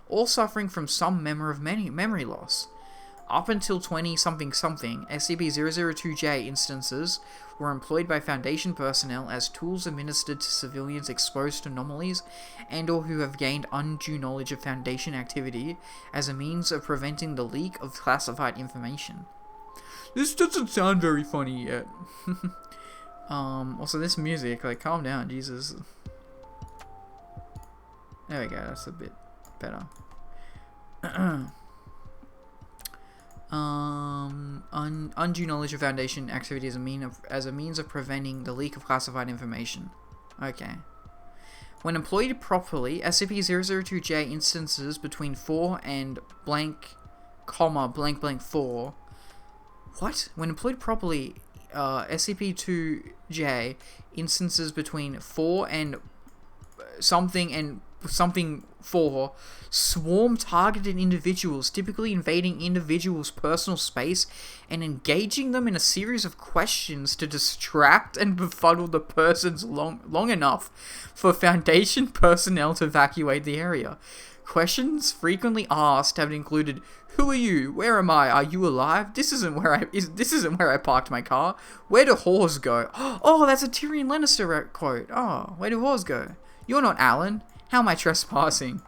all suffering from some memory loss. Up until 20-something, SCP-002-J instances were employed by Foundation personnel as tools administered to civilians exposed to anomalies and or who have gained undue knowledge of Foundation activity as a means of preventing the leak of classified information. This doesn't sound very funny yet. Also this music, like, calm down, Jesus. There we go, that's a bit better. Undue knowledge of Foundation activity as a means of preventing the leak of classified information. Okay. When employed properly, SCP-002-J instances between 4 and blank, comma, blank, blank 4. What? When employed properly, SCP-2-J instances between 4 and something 4 swarm targeted individuals, typically invading individuals' personal space and engaging them in a series of questions to distract and befuddle the persons long enough for Foundation personnel to evacuate the area. Questions frequently asked have included: "Who are you? Where am I? Are you alive? This isn't where I parked my car. Where do whores go?" Oh, that's a Tyrion Lannister quote. Oh, where do whores go? You're not Alan. How am I trespassing?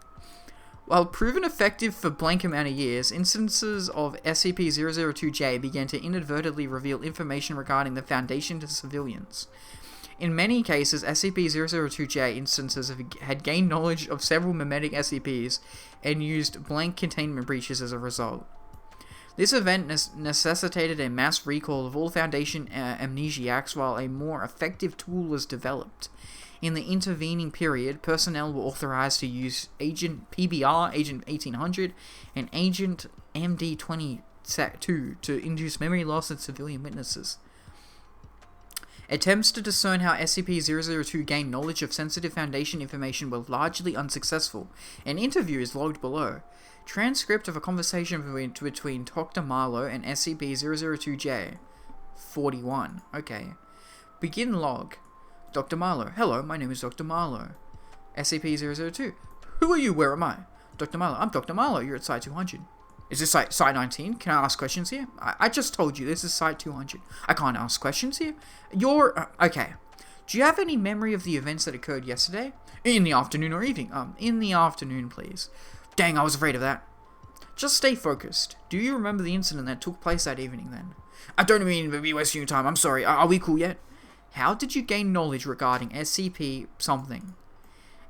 While proven effective for blank amount of years, instances of SCP-002-J began to inadvertently reveal information regarding the Foundation to civilians. In many cases, SCP-002-J instances had gained knowledge of several memetic SCPs and used blank containment breaches as a result. This event necessitated a mass recall of all Foundation amnesiacs while a more effective tool was developed. In the intervening period, personnel were authorized to use Agent PBR, Agent 1800, and Agent MD-22 to induce memory loss in civilian witnesses. Attempts to discern how SCP-002 gained knowledge of sensitive Foundation information were largely unsuccessful. An interview is logged below. Transcript of a conversation between Dr. Marlowe and SCP-002-J. 41. Okay. Begin log. Dr. Marlowe. Hello, my name is Dr. Marlowe. SCP-002. Who are you? Where am I? Dr. Marlowe. I'm Dr. Marlowe. You're at Site 200. Is this Site 19? Can I ask questions here? I just told you this is Site 200. I can't ask questions here? You're... okay. Do you have any memory of the events that occurred yesterday? In the afternoon or evening? In the afternoon, please. Dang, I was afraid of that. Just stay focused. Do you remember the incident that took place that evening then? I don't mean to be wasting your time. I'm sorry. Are we cool yet? How did you gain knowledge regarding SCP something?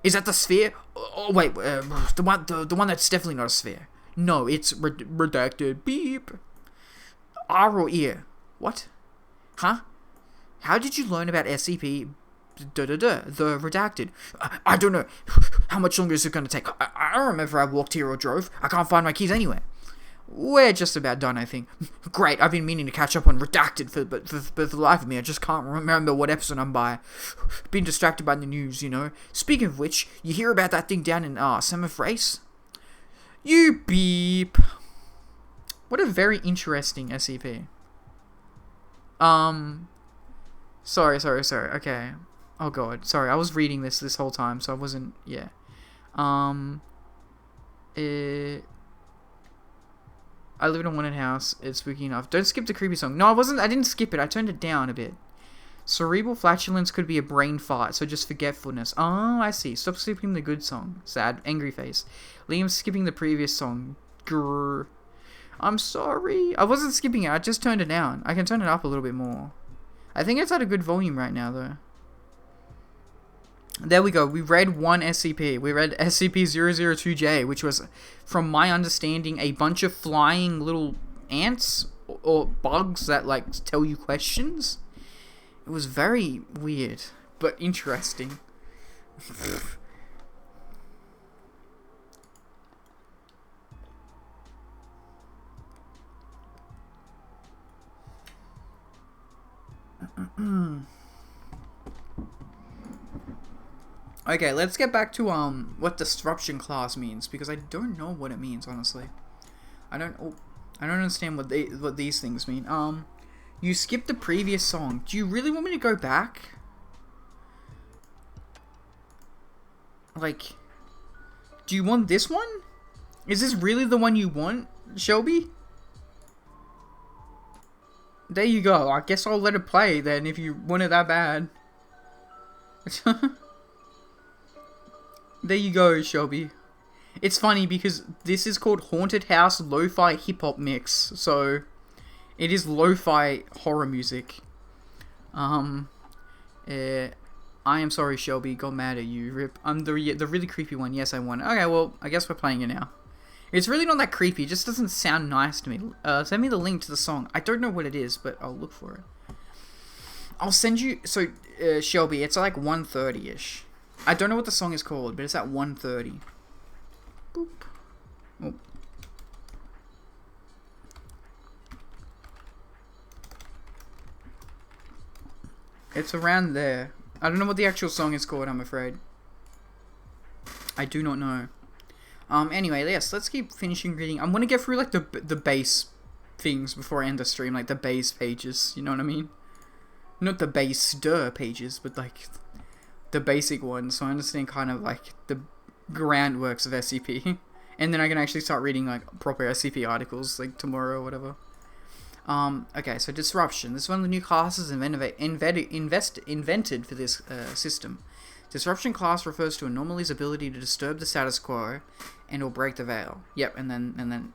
Is that the sphere? Oh wait, the one that's definitely not a sphere. No, it's redacted. Beep. R or ear? What? Huh? How did you learn about SCP? The redacted. I don't know. How much longer is it going to take? I don't remember if I walked here or drove. I can't find my keys anywhere. We're just about done, I think. Great, I've been meaning to catch up on Redacted, but for the life of me, I just can't remember what episode I'm by. Been distracted by the news, you know. Speaking of which, you hear about that thing down in Semophrace? You beep. What a very interesting SCP. Sorry, okay. Oh god, sorry, I was reading this whole time, so I wasn't, yeah. I live in a haunted house. It's spooky enough. Don't skip the creepy song. No, I didn't skip it. I turned it down a bit. Cerebral flatulence could be a brain fart, so just forgetfulness. Oh, I see. Stop skipping the good song. Sad. Angry face. Liam's skipping the previous song. Grrr. I'm sorry. I wasn't skipping it. I just turned it down. I can turn it up a little bit more. I think it's at a good volume right now, though. There we go. We read one SCP. We read SCP-002J, which was, from my understanding, a bunch of flying little ants or bugs that, like, tell you questions. It was very weird, but interesting. Okay, let's get back to what disruption class means, because I don't know what it means, honestly. I don't understand what these things mean. You skipped the previous song. Do you really want me to go back? Like, do you want this one? Is this really the one you want, Shelby? There you go. I guess I'll let it play then if you want it that bad. There you go, Shelby. It's funny because this is called Haunted House Lo-Fi Hip Hop Mix, so it is lo-fi horror music. I am sorry, Shelby. Got mad at you. Rip. I'm the really creepy one. Yes, I won. Okay, well, I guess we're playing it now. It's really not that creepy. It just doesn't sound nice to me. Send me the link to the song. I don't know what it is, but I'll look for it. I'll send you... So, Shelby, it's like 1:30ish. I don't know what the song is called, but it's at 1:30. Boop. Oh. It's around there. I don't know what the actual song is called, I'm afraid. I do not know. Anyway, yes, let's keep finishing reading. I'm gonna get through, like, the base things before I end the stream, like, the base pages, you know what I mean? Not the base pages, but, like, the basic ones, so I understand kind of, like, the groundworks of SCP. And then I can actually start reading, like, proper SCP articles, like, tomorrow or whatever. Okay, so Disruption. This is one of the new classes invented for this system. Disruption class refers to anomaly's ability to disturb the status quo and or break the veil. Yep, and then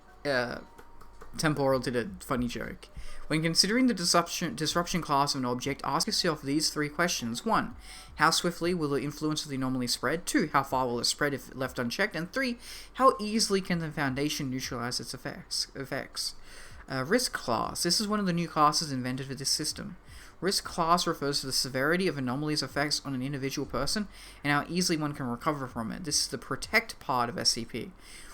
Temporal did a funny joke. When considering the disruption class of an object, ask yourself these three questions. 1. How swiftly will the influence of the anomaly spread? 2. How far will it spread if left unchecked? And 3. How easily can the Foundation neutralize its effects? Risk class. This is one of the new classes invented for this system. Risk class refers to the severity of anomaly's effects on an individual person and how easily one can recover from it. This is the protect part of SCP.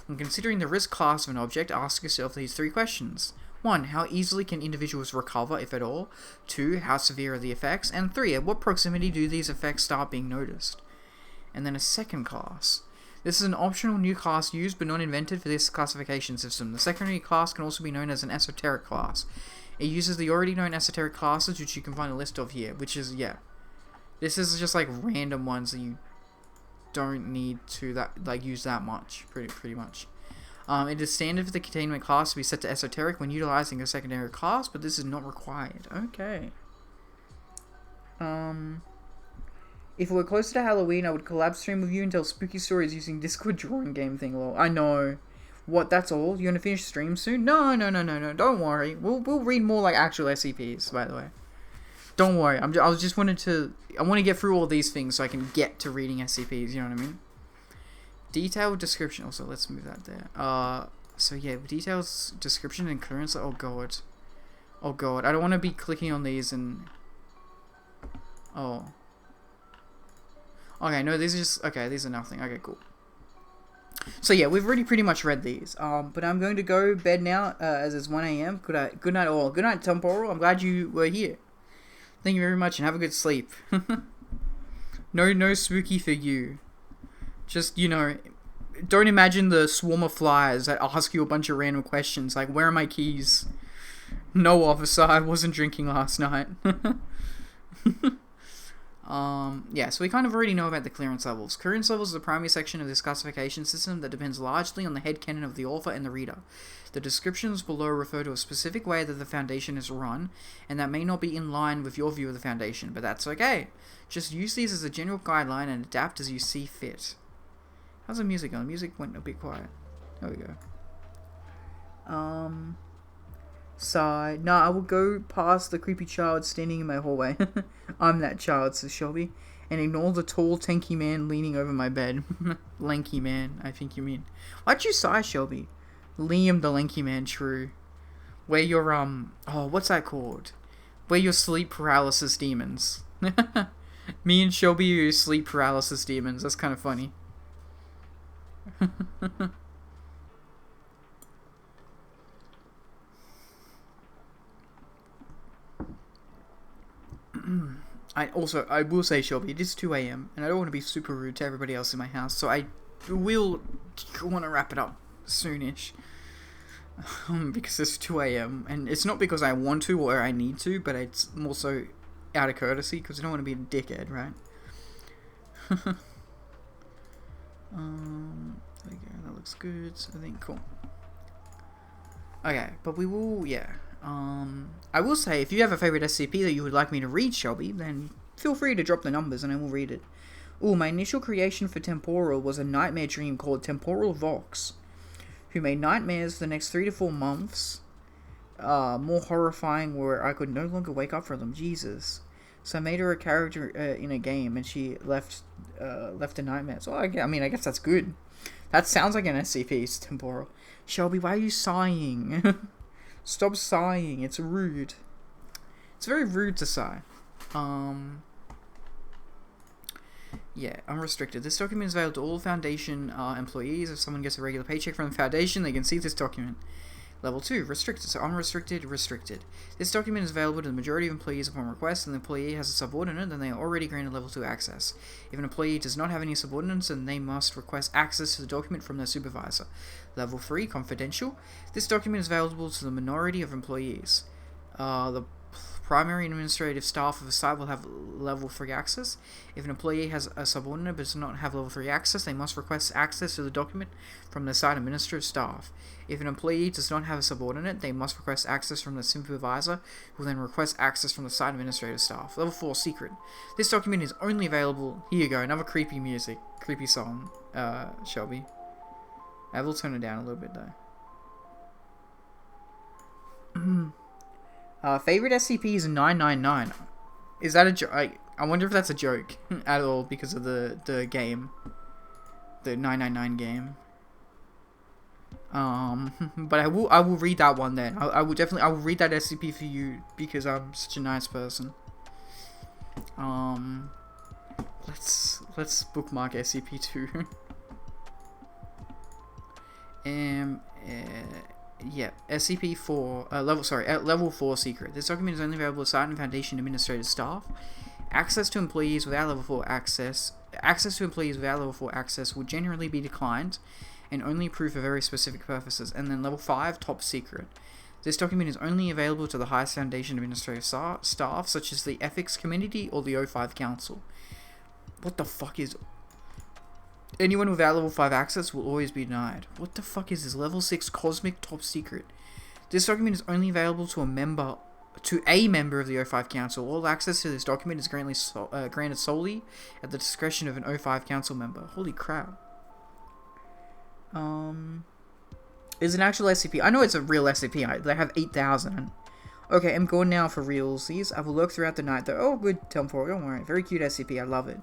When considering the risk class of an object, ask yourself these three questions. 1. How easily can individuals recover, if at all? 2. How severe are the effects? And 3. At what proximity do these effects start being noticed? And then a second class. This is an optional new class used but not invented for this classification system. The secondary class can also be known as an esoteric class. It uses the already known esoteric classes, which you can find a list of here, which is, yeah. This is just like random ones that you don't need to use that much, pretty much. It is standard for the containment class to be set to esoteric when utilizing a secondary class, but this is not required. Okay. If it were closer to Halloween, I would collab stream with you and tell spooky stories using Discord drawing game thing. Lol. I know. What? That's all? You gonna finish stream soon? No. Don't worry. We'll read more like actual SCPs. By the way, don't worry. I want to get through all these things so I can get to reading SCPs. You know what I mean? Detailed description. Also, let's move that there. So yeah, details, description, and clearance. Oh god. I don't want to be clicking on these and. Oh. Okay, no, these are just... Okay, these are nothing. Okay, cool. So yeah, we've already pretty much read these. But I'm going to go bed now, as it's 1 a.m. Good night all. Good night, Temporal. I'm glad you were here. Thank you very much, and have a good sleep. No spooky for you. Just, don't imagine the swarm of flies that ask you a bunch of random questions, like, where are my keys? No, officer, I wasn't drinking last night. Yeah, so we kind of already know about the clearance levels. Clearance levels is the primary section of this classification system that depends largely on the headcanon of the author and the reader. The descriptions below refer to a specific way that the Foundation is run, and that may not be in line with your view of the Foundation, but that's okay. Just use these as a general guideline and adapt as you see fit. How's the music going? The music went a bit quiet. There we go. Sigh. No, I will go past the creepy child standing in my hallway. I'm that child, says Shelby. And ignore the tall, tanky man leaning over my bed. Lanky man, I think you mean. Why'd you sigh, Shelby? Liam the lanky man, true. Where your, oh, what's that called? Where your sleep paralysis demons. Me and Shelby are sleep paralysis demons. That's kind of funny. I will say, Shelby, it is 2 a.m. and I don't want to be super rude to everybody else in my house, so I will want to wrap it up soonish. Because it's 2 a.m. and it's not because I want to or I need to, but it's more so out of courtesy because I don't want to be a dickhead, right? There we go, that looks good, so I think, cool. Okay, but we will, yeah. I will say, if you have a favorite SCP that you would like me to read, Shelby, then feel free to drop the numbers and I will read it. Ooh, my initial creation for Temporal was a nightmare dream called Temporal Vox, who made nightmares for the next 3 to 4 months, more horrifying where I could no longer wake up from them. Jesus. So I made her a character in a game, and she left the nightmares. Well, I mean, I guess that's good. That sounds like an SCP, it's Temporal. Shelby, why are you sighing? Stop sighing, it's rude. It's very rude to sigh. Yeah, unrestricted. This document is available to all Foundation employees. If someone gets a regular paycheck from the Foundation, they can see this document. Level 2, restricted. So unrestricted, restricted. This document is available to the majority of employees upon request, and the employee has a subordinate, then they are already granted level 2 access. If an employee does not have any subordinates, then they must request access to the document from their supervisor. Level 3, confidential. This document is available to the minority of employees. The primary and administrative staff of a site will have level 3 access. If an employee has a subordinate but does not have level 3 access, they must request access to the document from the site administrative staff. If an employee does not have a subordinate, they must request access from the supervisor, who will then request access from the site administrative staff. Level 4, secret. This document is only available... Here you go, another creepy music. Creepy song, Shelby. I will turn it down a little bit, though. Favorite SCP is 999. Is that a joke? I wonder if that's a joke at all because of the game. The 999 game. But I will read that one then. I will read that SCP for you because I'm such a nice person. Let's bookmark SCP-2. Yeah, SCP-4, level 4 secret. This document is only available to site and Foundation administrative staff. Access to employees without level 4 access will generally be declined and only approved for very specific purposes. And then level 5, top secret. This document is only available to the highest Foundation administrative staff, such as the Ethics Committee or the O5 Council. What the fuck is... Anyone without level 5 access will always be denied. What the fuck is this? Level 6 cosmic top secret. This document is only available to a member of the O5 Council. All access to this document is granted solely at the discretion of an O5 Council member. Holy crap. Is an actual SCP. I know it's a real SCP. They have 8,000. Okay, I'm going now for realsies. I will look throughout the night though. Oh, good Temporal. Don't worry. Very cute SCP. I love it.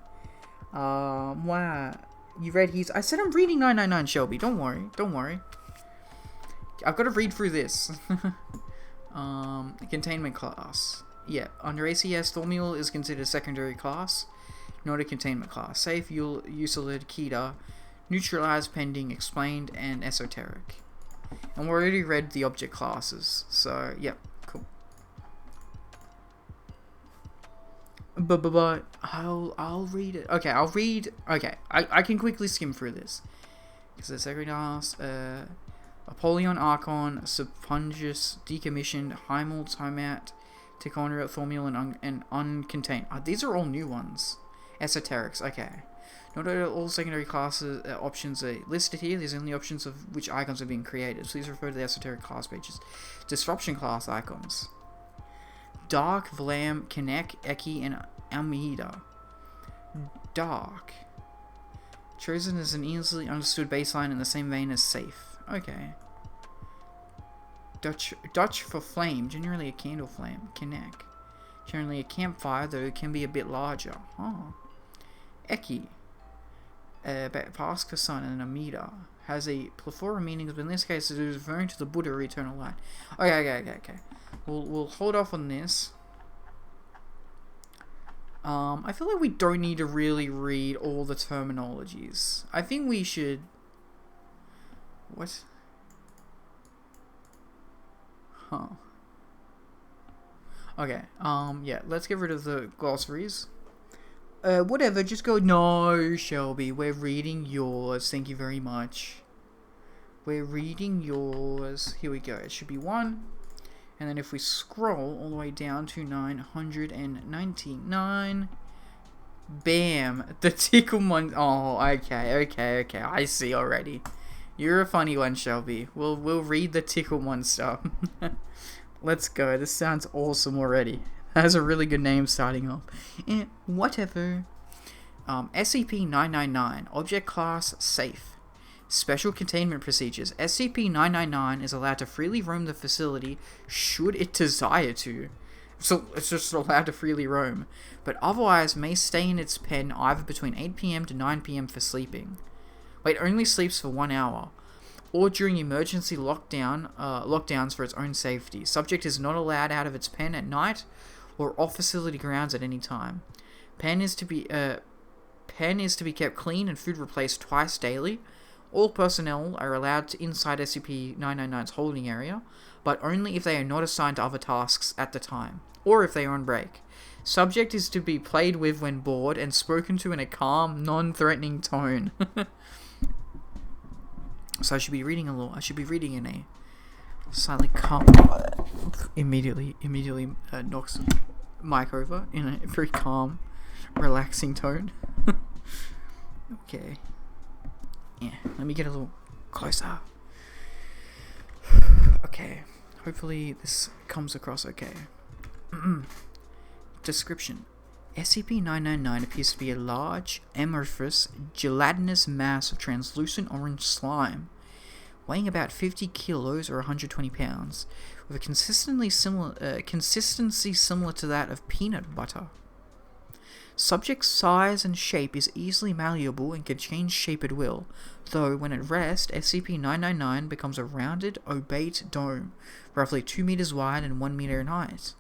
Wow. You read his... I said I'm reading 999, Shelby. Don't worry. Don't worry. I've got to read through this. Containment class. Yeah. Under ACS, Thormule is considered a secondary class, not a containment class. Safe, Usilid, Kita, Neutralized, Pending, Explained, and Esoteric. And we already read the object classes. So, yeah. Cool. But I'll read it. Okay, I'll read. Okay, I can quickly skim through this. Because the second class, Apollyon Archon, Subpungus, Decommissioned, Heimel, Timat, Tichondria, Thormule, and Uncontained. These are all new ones. Esoterics, okay. Not all secondary classes options are listed here. These are only options of which icons are being created. Please refer to the esoteric class pages. Disruption class icons. Dark, Vlam, Kinect, Eki, and Almeida. Dark. Chosen as an easily understood baseline in the same vein as safe. Okay. Dutch for flame, generally a candle flame. Kinect. Generally a campfire, though it can be a bit larger. Oh. Eki. Pascha Sun and Amida. Has a plethora of meanings, but in this case it is referring to the Buddha or eternal light. Okay. We'll hold off on this. I feel like we don't need to really read all the terminologies. I think we should... What? Huh. Okay, yeah, let's get rid of the glossaries. Whatever, just go, no, Shelby, we're reading yours, thank you very much. We're reading yours. Here we go, it should be 1. And then if we scroll all the way down to 999, bam, the tickle one. Oh, okay, I see already. You're a funny one, Shelby. We'll read the tickle one stuff. Let's go. This sounds awesome already. That has a really good name starting off. Whatever. SCP-999, object class safe. Special containment procedures. SCP-999 is allowed to freely roam the facility should it desire to. So it's just allowed to freely roam. But otherwise may stay in its pen either between 8 PM to 9 PM for sleeping. Wait, only sleeps for 1 hour. Or during emergency lockdowns for its own safety. Subject is not allowed out of its pen at night or off facility grounds at any time. Pen is to be kept clean and food replaced twice daily. All personnel are allowed to inside SCP-999's holding area, but only if they are not assigned to other tasks at the time, or if they are on break. Subject is to be played with when bored and spoken to in a calm, non-threatening tone. So I should be reading in a slightly calm... Immediately knocks the mic over in a very calm, relaxing tone. Okay. Yeah, let me get a little closer. Okay, hopefully this comes across okay. Description. SCP-999 appears to be a large, amorphous, gelatinous mass of translucent orange slime, weighing about 50 kilos or 120 pounds, with a consistency similar to that of peanut butter. Subject's size and shape is easily malleable and can change shape at will, though when at rest, SCP-999 becomes a rounded, ovate dome, roughly 2 meters wide and 1 meter in height.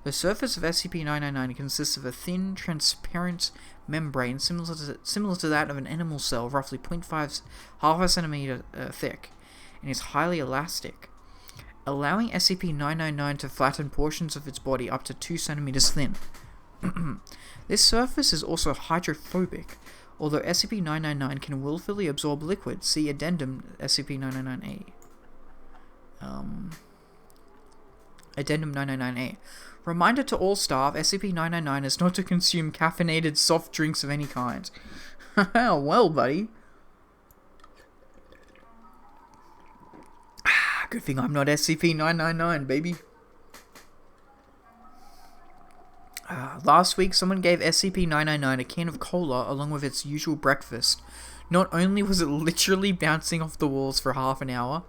The surface of SCP-999 consists of a thin, transparent membrane similar to that of an animal cell, roughly half a centimeter thick, and is highly elastic, allowing SCP-999 to flatten portions of its body up to 2 centimeters thin. This surface is also hydrophobic, although SCP-999 can willfully absorb liquid. See Addendum SCP-999-A. Addendum 999-A. Reminder to all staff, SCP-999 is not to consume caffeinated soft drinks of any kind. Well, buddy. Good thing I'm not SCP-999, baby. Last week, someone gave SCP-999 a can of cola along with its usual breakfast. Not only was it literally bouncing off the walls for half an hour,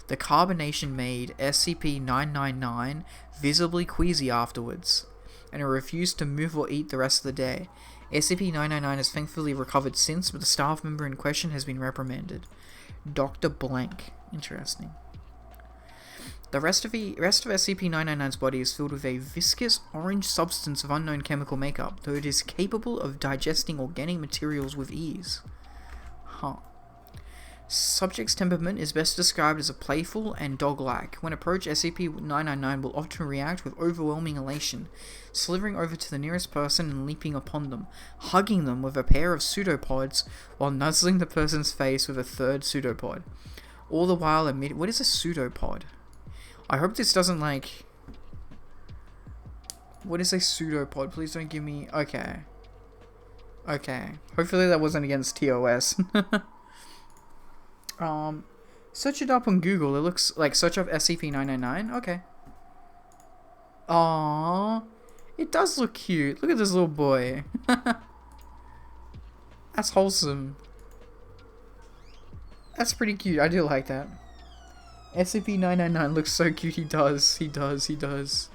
the carbonation made SCP-999 visibly queasy afterwards, and it refused to move or eat the rest of the day. SCP-999 has thankfully recovered since, but the staff member in question has been reprimanded. Dr. Blank. Interesting. The rest of SCP-999's body is filled with a viscous orange substance of unknown chemical makeup, though it is capable of digesting organic materials with ease. Subject's temperament is best described as a playful and dog-like. When approached, SCP-999 will often react with overwhelming elation, slithering over to the nearest person and leaping upon them, hugging them with a pair of pseudopods while nuzzling the person's face with a third pseudopod. All the while what is a pseudopod? I hope this doesn't What is a pseudopod? Please don't give me... Okay. Okay. Hopefully that wasn't against TOS. Search it up on Google. It looks like search up SCP-999. Okay. Aww. It does look cute. Look at this little boy. That's wholesome. That's pretty cute. I do like that. SCP-999 looks so cute. He does. He does. He does.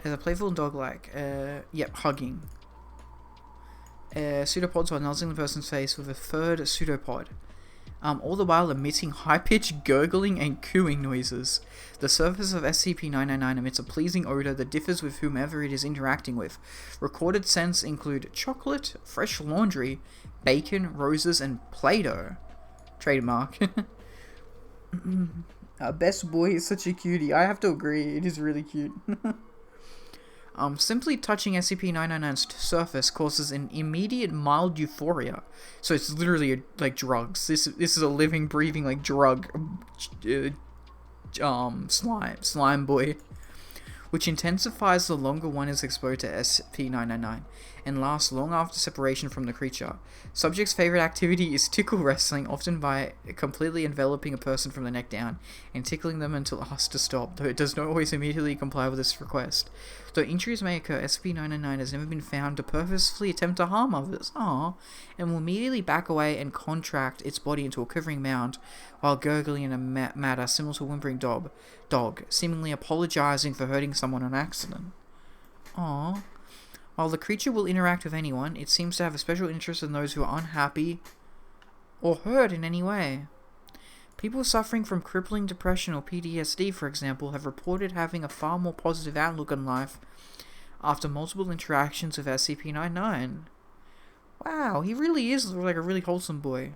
As a playful dog-like. Yep, hugging. Pseudopods are nuzzling the person's face with a third pseudopod. All the while emitting high-pitched gurgling and cooing noises. The surface of SCP-999 emits a pleasing odor that differs with whomever it is interacting with. Recorded scents include chocolate, fresh laundry, bacon, roses, and Play-Doh. Trademark. Best boy is such a cutie. I have to agree, it is really cute. Simply touching SCP-999's surface causes an immediate mild euphoria. So it's literally like drugs. This is a living, breathing like drug. Slime boy, which intensifies the longer one is exposed to SCP-999 and lasts long after separation from the creature. Subject's favorite activity is tickle wrestling, often by completely enveloping a person from the neck down and tickling them until asked to stop, though it does not always immediately comply with this request. Though injuries may occur, SCP-999 has never been found to purposefully attempt to harm others, and will immediately back away and contract its body into a quivering mound while gurgling in a manner similar to a whimpering dog, seemingly apologizing for hurting someone on accident. Aww. While the creature will interact with anyone, it seems to have a special interest in those who are unhappy or hurt in any way. People suffering from crippling depression or PTSD, for example, have reported having a far more positive outlook on life after multiple interactions with SCP-99. Wow, he really is like a really wholesome boy.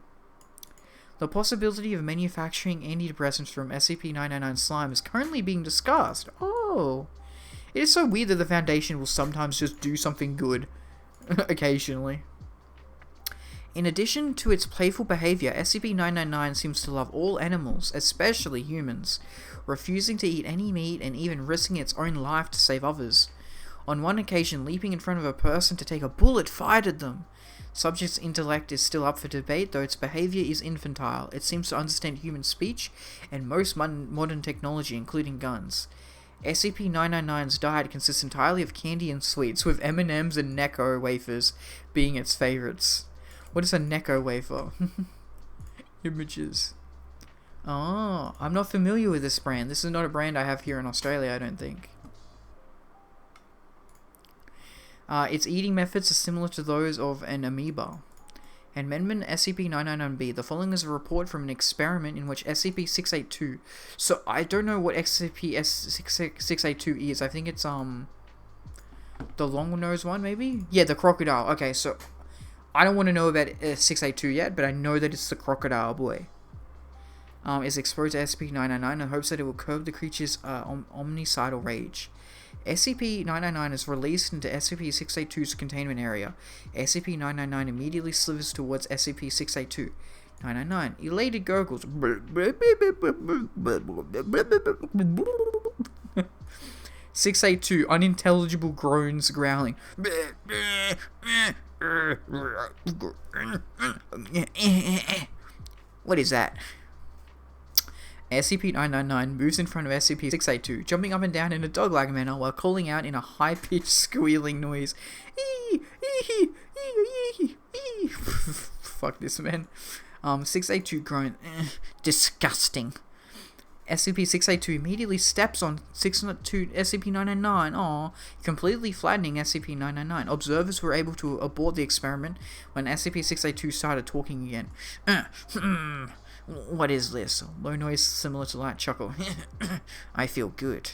The possibility of manufacturing antidepressants from SCP-999 slime is currently being discussed. Oh. It is so weird that the Foundation will sometimes just do something good. Occasionally. In addition to its playful behavior, SCP-999 seems to love all animals, especially humans, refusing to eat any meat and even risking its own life to save others. On one occasion, leaping in front of a person to take a bullet fired at them. Subject's intellect is still up for debate, though its behavior is infantile. It seems to understand human speech and most modern technology, including guns. SCP-999's diet consists entirely of candy and sweets, with M&Ms and Necco wafers being its favorites. What is a Necco wafer? Images. Oh, I'm not familiar with this brand. This is not a brand I have here in Australia, I don't think. Its eating methods are similar to those of an amoeba. Amendment SCP-999-B. The following is a report from an experiment in which SCP-682... So, I don't know what SCP-682 is. I think it's, the long-nosed one, maybe? Yeah, the crocodile. Okay, so... I don't want to know about 682 yet, but I know that it's the crocodile boy. Is exposed to SCP-999 and hopes that it will curb the creature's omnicidal rage. SCP-999 is released into SCP-682's containment area. SCP-999 immediately slithers towards SCP-682. 999 elated gurgles. 682 unintelligible groans, growling. What is that? SCP-999 moves in front of SCP-682, jumping up and down in a dog-like manner while calling out in a high-pitched squealing noise. Fuck this, man. 682 groans. Disgusting. SCP-682 immediately steps on SCP-999, completely flattening SCP-999. Observers were able to abort the experiment when SCP-682 started talking again. What is this? Low noise similar to light chuckle. I feel good.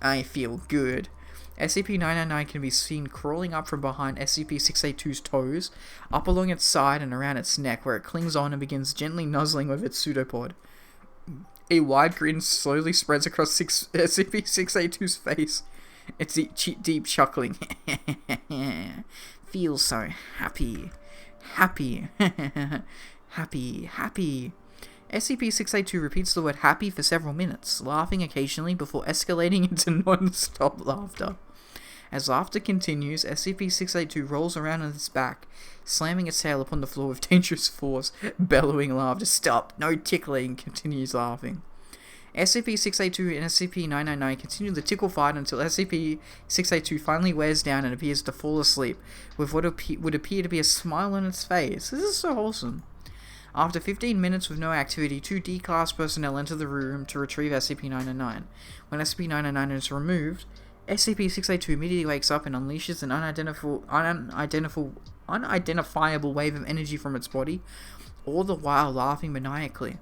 I feel good. SCP-999 can be seen crawling up from behind SCP-682's toes, up along its side and around its neck, where it clings on and begins gently nuzzling with its pseudopod. A wide grin slowly spreads across SCP-682's face, It's deep chuckling. Feel so happy. Happy. Happy. SCP-682 repeats the word happy for several minutes, laughing occasionally before escalating into non-stop laughter. As laughter continues, SCP-682 rolls around on its back, slamming its tail upon the floor with dangerous force, bellowing laughter. Stop! No tickling! Continues laughing. SCP-682 and SCP-999 continue the tickle fight until SCP-682 finally wears down and appears to fall asleep, with what would appear to be a smile on its face. This is so wholesome. After 15 minutes with no activity, 2 D-Class personnel enter the room to retrieve SCP-999. When SCP-999 is removed, SCP-682 immediately wakes up and unleashes an unidentifiable wave of energy from its body, all the while laughing maniacally.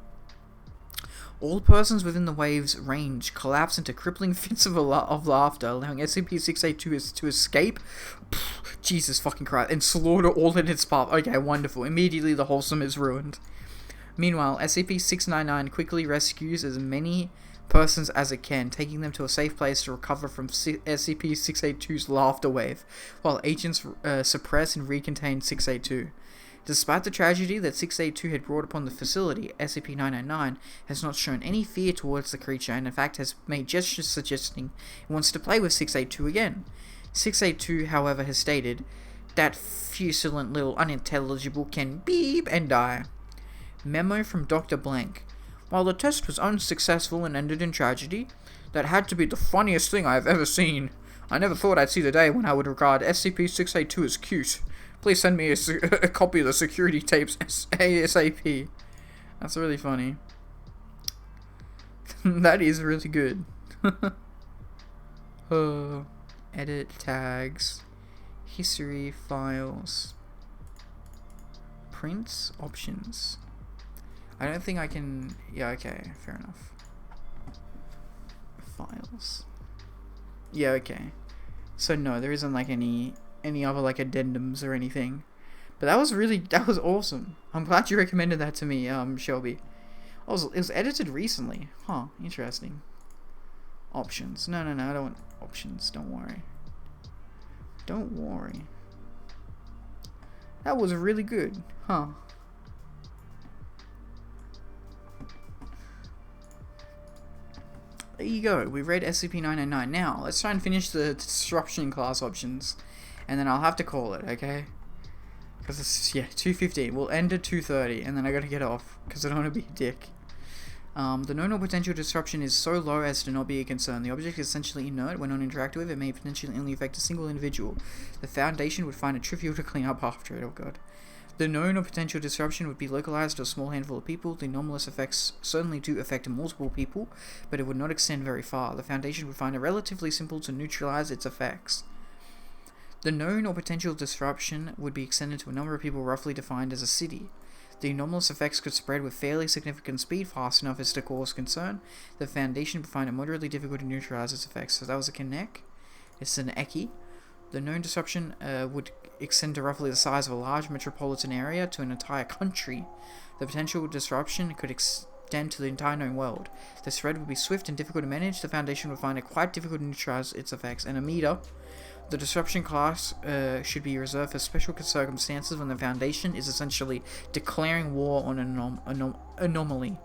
All persons within the wave's range collapse into crippling fits of laughter, allowing SCP-682 to escape, Jesus fucking Christ, and slaughter all in its path. Okay, wonderful. Immediately the wholesome is ruined. Meanwhile, SCP-699 quickly rescues as many persons as it can, taking them to a safe place to recover from SCP-682's laughter wave, while agents suppress and recontain 682. Despite the tragedy that 682 had brought upon the facility, SCP-999 has not shown any fear towards the creature and in fact has made gestures suggesting it wants to play with 682 again. 682, however, has stated, "That fusilent little unintelligible can beep and die." Memo from Dr. Blank. While the test was unsuccessful and ended in tragedy, that had to be the funniest thing I have ever seen. I never thought I'd see the day when I would regard SCP-682 as cute. Please send me a copy of the security tapes ASAP. That's really funny. That is really good. Edit tags. History files. Prints options. I don't think I can... Yeah, okay. Fair enough. Files. Yeah, okay. So no, there isn't like any other like addendums or anything. But that was awesome. I'm glad you recommended that to me, Shelby. Oh, it was edited recently. Huh, interesting. Options. No, I don't want options. Don't worry. Don't worry. That was really good. Huh. There you go. We've read SCP-999. Now, let's try and finish the disruption class options. And then I'll have to call it, okay? Because it's, 2:15. We'll end at 2:30, and then I gotta get off, because I don't want to be a dick. The known or potential disruption is so low as to not be a concern. The object is essentially inert. When uninteracted with, it may potentially only affect a single individual. The Foundation would find it trivial to clean up after it. Oh god. The known or potential disruption would be localized to a small handful of people. The anomalous effects certainly do affect multiple people, but it would not extend very far. The Foundation would find it relatively simple to neutralize its effects. The known or potential disruption would be extended to a number of people roughly defined as a city. The anomalous effects could spread with fairly significant speed, fast enough as to cause concern. The Foundation would find it moderately difficult to neutralize its effects. So that was a Kinect. It's an Eki. The known disruption would extend to roughly the size of a large metropolitan area to an entire country. The potential disruption could extend to the entire known world. The spread would be swift and difficult to manage. The Foundation would find it quite difficult to neutralize its effects. And a meter. The disruption class should be reserved for special circumstances when the Foundation is essentially declaring war on an anomaly.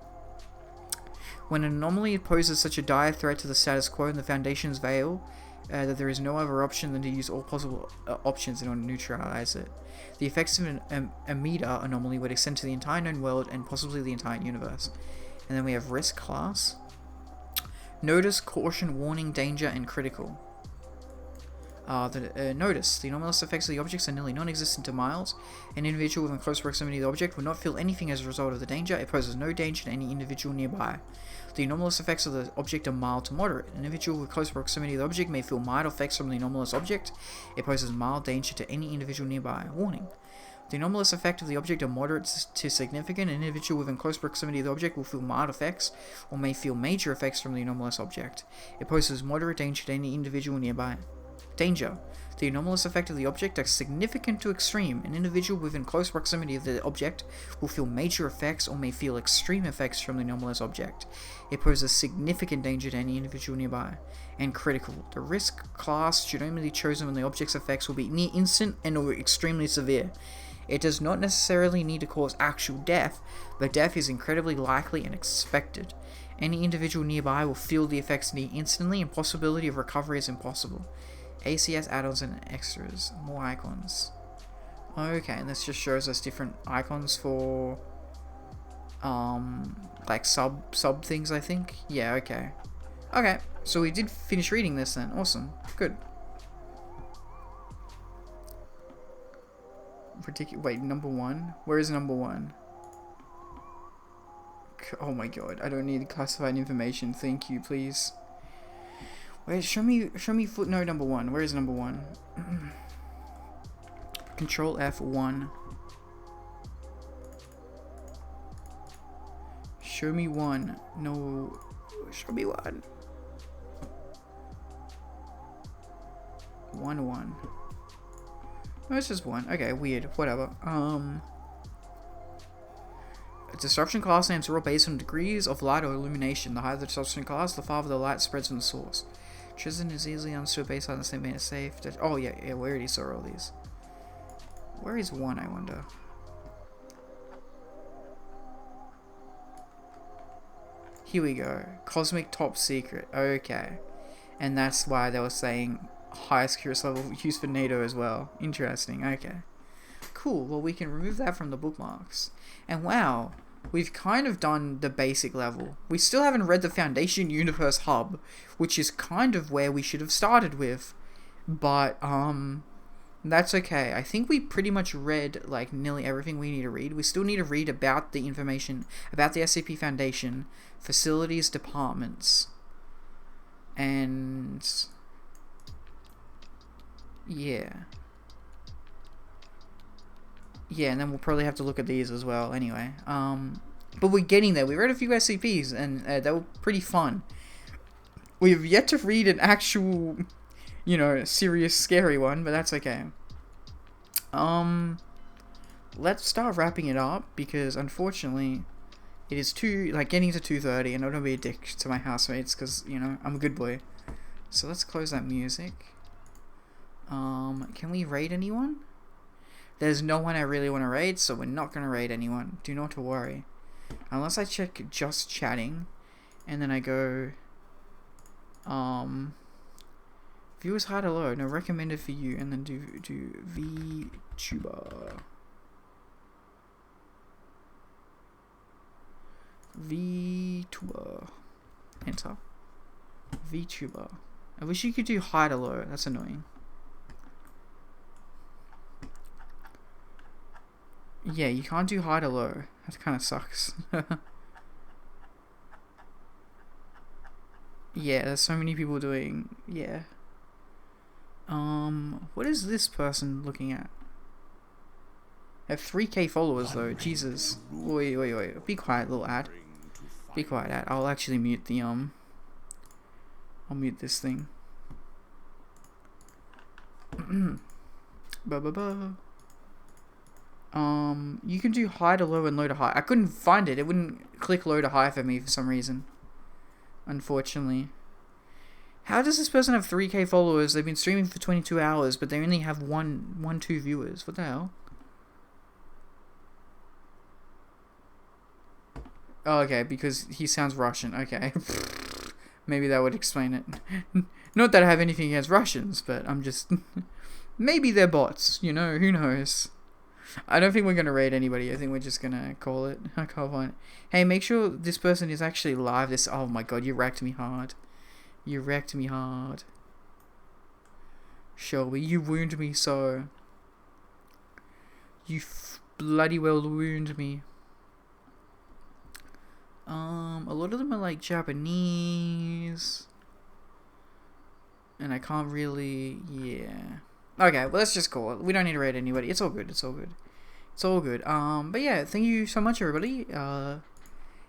When an anomaly poses such a dire threat to the status quo in the Foundation's veil, that there is no other option than to use all possible options in order to neutralize it. The effects of a meter anomaly would extend to the entire known world and possibly the entire universe. And then we have risk class. Notice, caution, warning, danger, and critical. Notice. The anomalous effects of the objects are nearly non-existent to miles. An individual within close proximity of the object will not feel anything as a result of the danger. It poses no danger to any individual nearby. The anomalous effects of the object are mild to moderate. An individual with close proximity of the object may feel mild effects from the anomalous object. It poses mild danger to any individual nearby. Warning. The anomalous effect of the object are moderate to significant. An individual within close proximity of the object will feel mild effects or may feel major effects from the anomalous object. It poses moderate danger to any individual nearby. Danger. The anomalous effect of the object is significant to extreme. An individual within close proximity of the object will feel major effects or may feel extreme effects from the anomalous object. It poses significant danger to any individual nearby. And critical. The risk class should only be chosen when the object's effects will be near instant and or extremely severe. It does not necessarily need to cause actual death, but death is incredibly likely and expected. Any individual nearby will feel the effects near instantly, and possibility of recovery is impossible. ACS add-ons and extras. More icons. Okay, and this just shows us different icons for like sub things, I think. Yeah, okay. Okay, so we did finish reading this then. Awesome. Good. Wait, number 1? Where is number 1? Oh my god, I don't need classified information. Thank you, please. Wait, show me footnote number 1. Where is number 1? Control F1. Show me 1. No, show me 1. 1. No, it's just 1. Okay, weird. Whatever. Disruption class names are all based on degrees of light or illumination. The higher the disruption class, the farther the light spreads from the source. Tristan is easily understood based on the same vein as safe. Oh yeah, we already saw all these. Where is 1, I wonder? Here we go. Cosmic Top Secret. Okay. And that's why they were saying highest curious level used for NATO as well. Interesting. Okay. Cool. Well, we can remove that from the bookmarks. And wow, we've kind of done the basic level. We still haven't read the Foundation Universe Hub, which is kind of where we should have started with. But, that's okay. I think we pretty much read, like, nearly everything we need to read. We still need to read about the information, about the SCP Foundation, facilities, departments, and yeah, and then we'll probably have to look at these as well anyway. But we're getting there. We read a few SCPs, and they were pretty fun. We have yet to read an actual, serious, scary one, but that's okay. Let's start wrapping it up, because unfortunately, it is getting to 2:30, and I don't want to be a dick to my housemates, because, I'm a good boy. So let's close that music. Can we raid anyone? There's no one I really want to raid, so we're not going to raid anyone. Do not worry. Unless I check just chatting, and then I go, viewers high to low, no, recommended for you, and then do VTuber. VTuber. Enter. VTuber. I wish you could do high to low, that's annoying. Yeah, you can't do high to low. That kind of sucks. Yeah, there's so many people doing... Yeah. What is this person looking at? I have 3k followers though, Jesus. Wait. Be quiet, little ad. Be quiet, ad. I'll actually mute the, I'll mute this thing. You can do high to low and low to high. I couldn't find it. It wouldn't click low to high for me for some reason. Unfortunately. How does this person have 3k followers? They've been streaming for 22 hours, but they only have 2 viewers. What the hell? Oh, okay, because he sounds Russian. Okay. Maybe that would explain it. Not that I have anything against Russians, but I'm just... Maybe they're bots, who knows? I don't think we're going to raid anybody. I think we're just going to call it. I can't find it. Hey, make sure this person is actually live. Oh my god, you wrecked me hard. You wrecked me hard. Shelby, you wound me so. You bloody well wound me. A lot of them are like Japanese. And I can't really, yeah. Okay, well, let's just call it. We don't need to raid anybody. It's all good. But yeah, thank you so much, everybody. And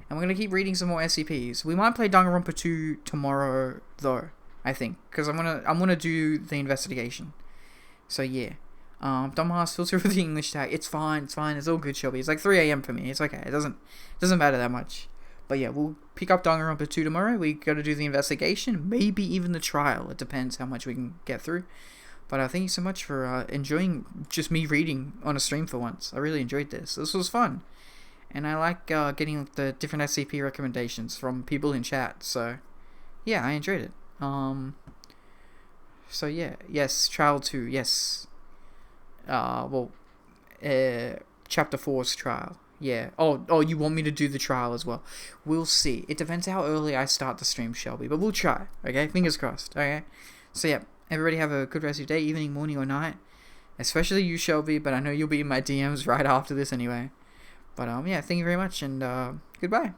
we're going to keep reading some more SCPs. We might play Danganronpa 2 tomorrow, though. I think, because I'm gonna do the investigation. So yeah. Dumbass, filter for the English tag. It's fine. It's all good, Shelby. It's like 3 a.m. for me. It's okay. It doesn't matter that much. But yeah, we'll pick up Danganronpa 2 tomorrow. We got to do the investigation, maybe even the trial. It depends how much we can get through. But thank you so much for enjoying just me reading on a stream for once. I really enjoyed this. This was fun. And I like getting the different SCP recommendations from people in chat. So yeah, I enjoyed it. So yeah, yes, trial 2, yes. Chapter 4's trial. Yeah. Oh, you want me to do the trial as well? We'll see. It depends how early I start the stream, Shelby, but we'll try. Okay, fingers crossed. Okay. So yeah, everybody have a good rest of your day, evening, morning, or night. Especially you, Shelby. But I know you'll be in my DMs right after this anyway. But yeah, thank you very much, and goodbye.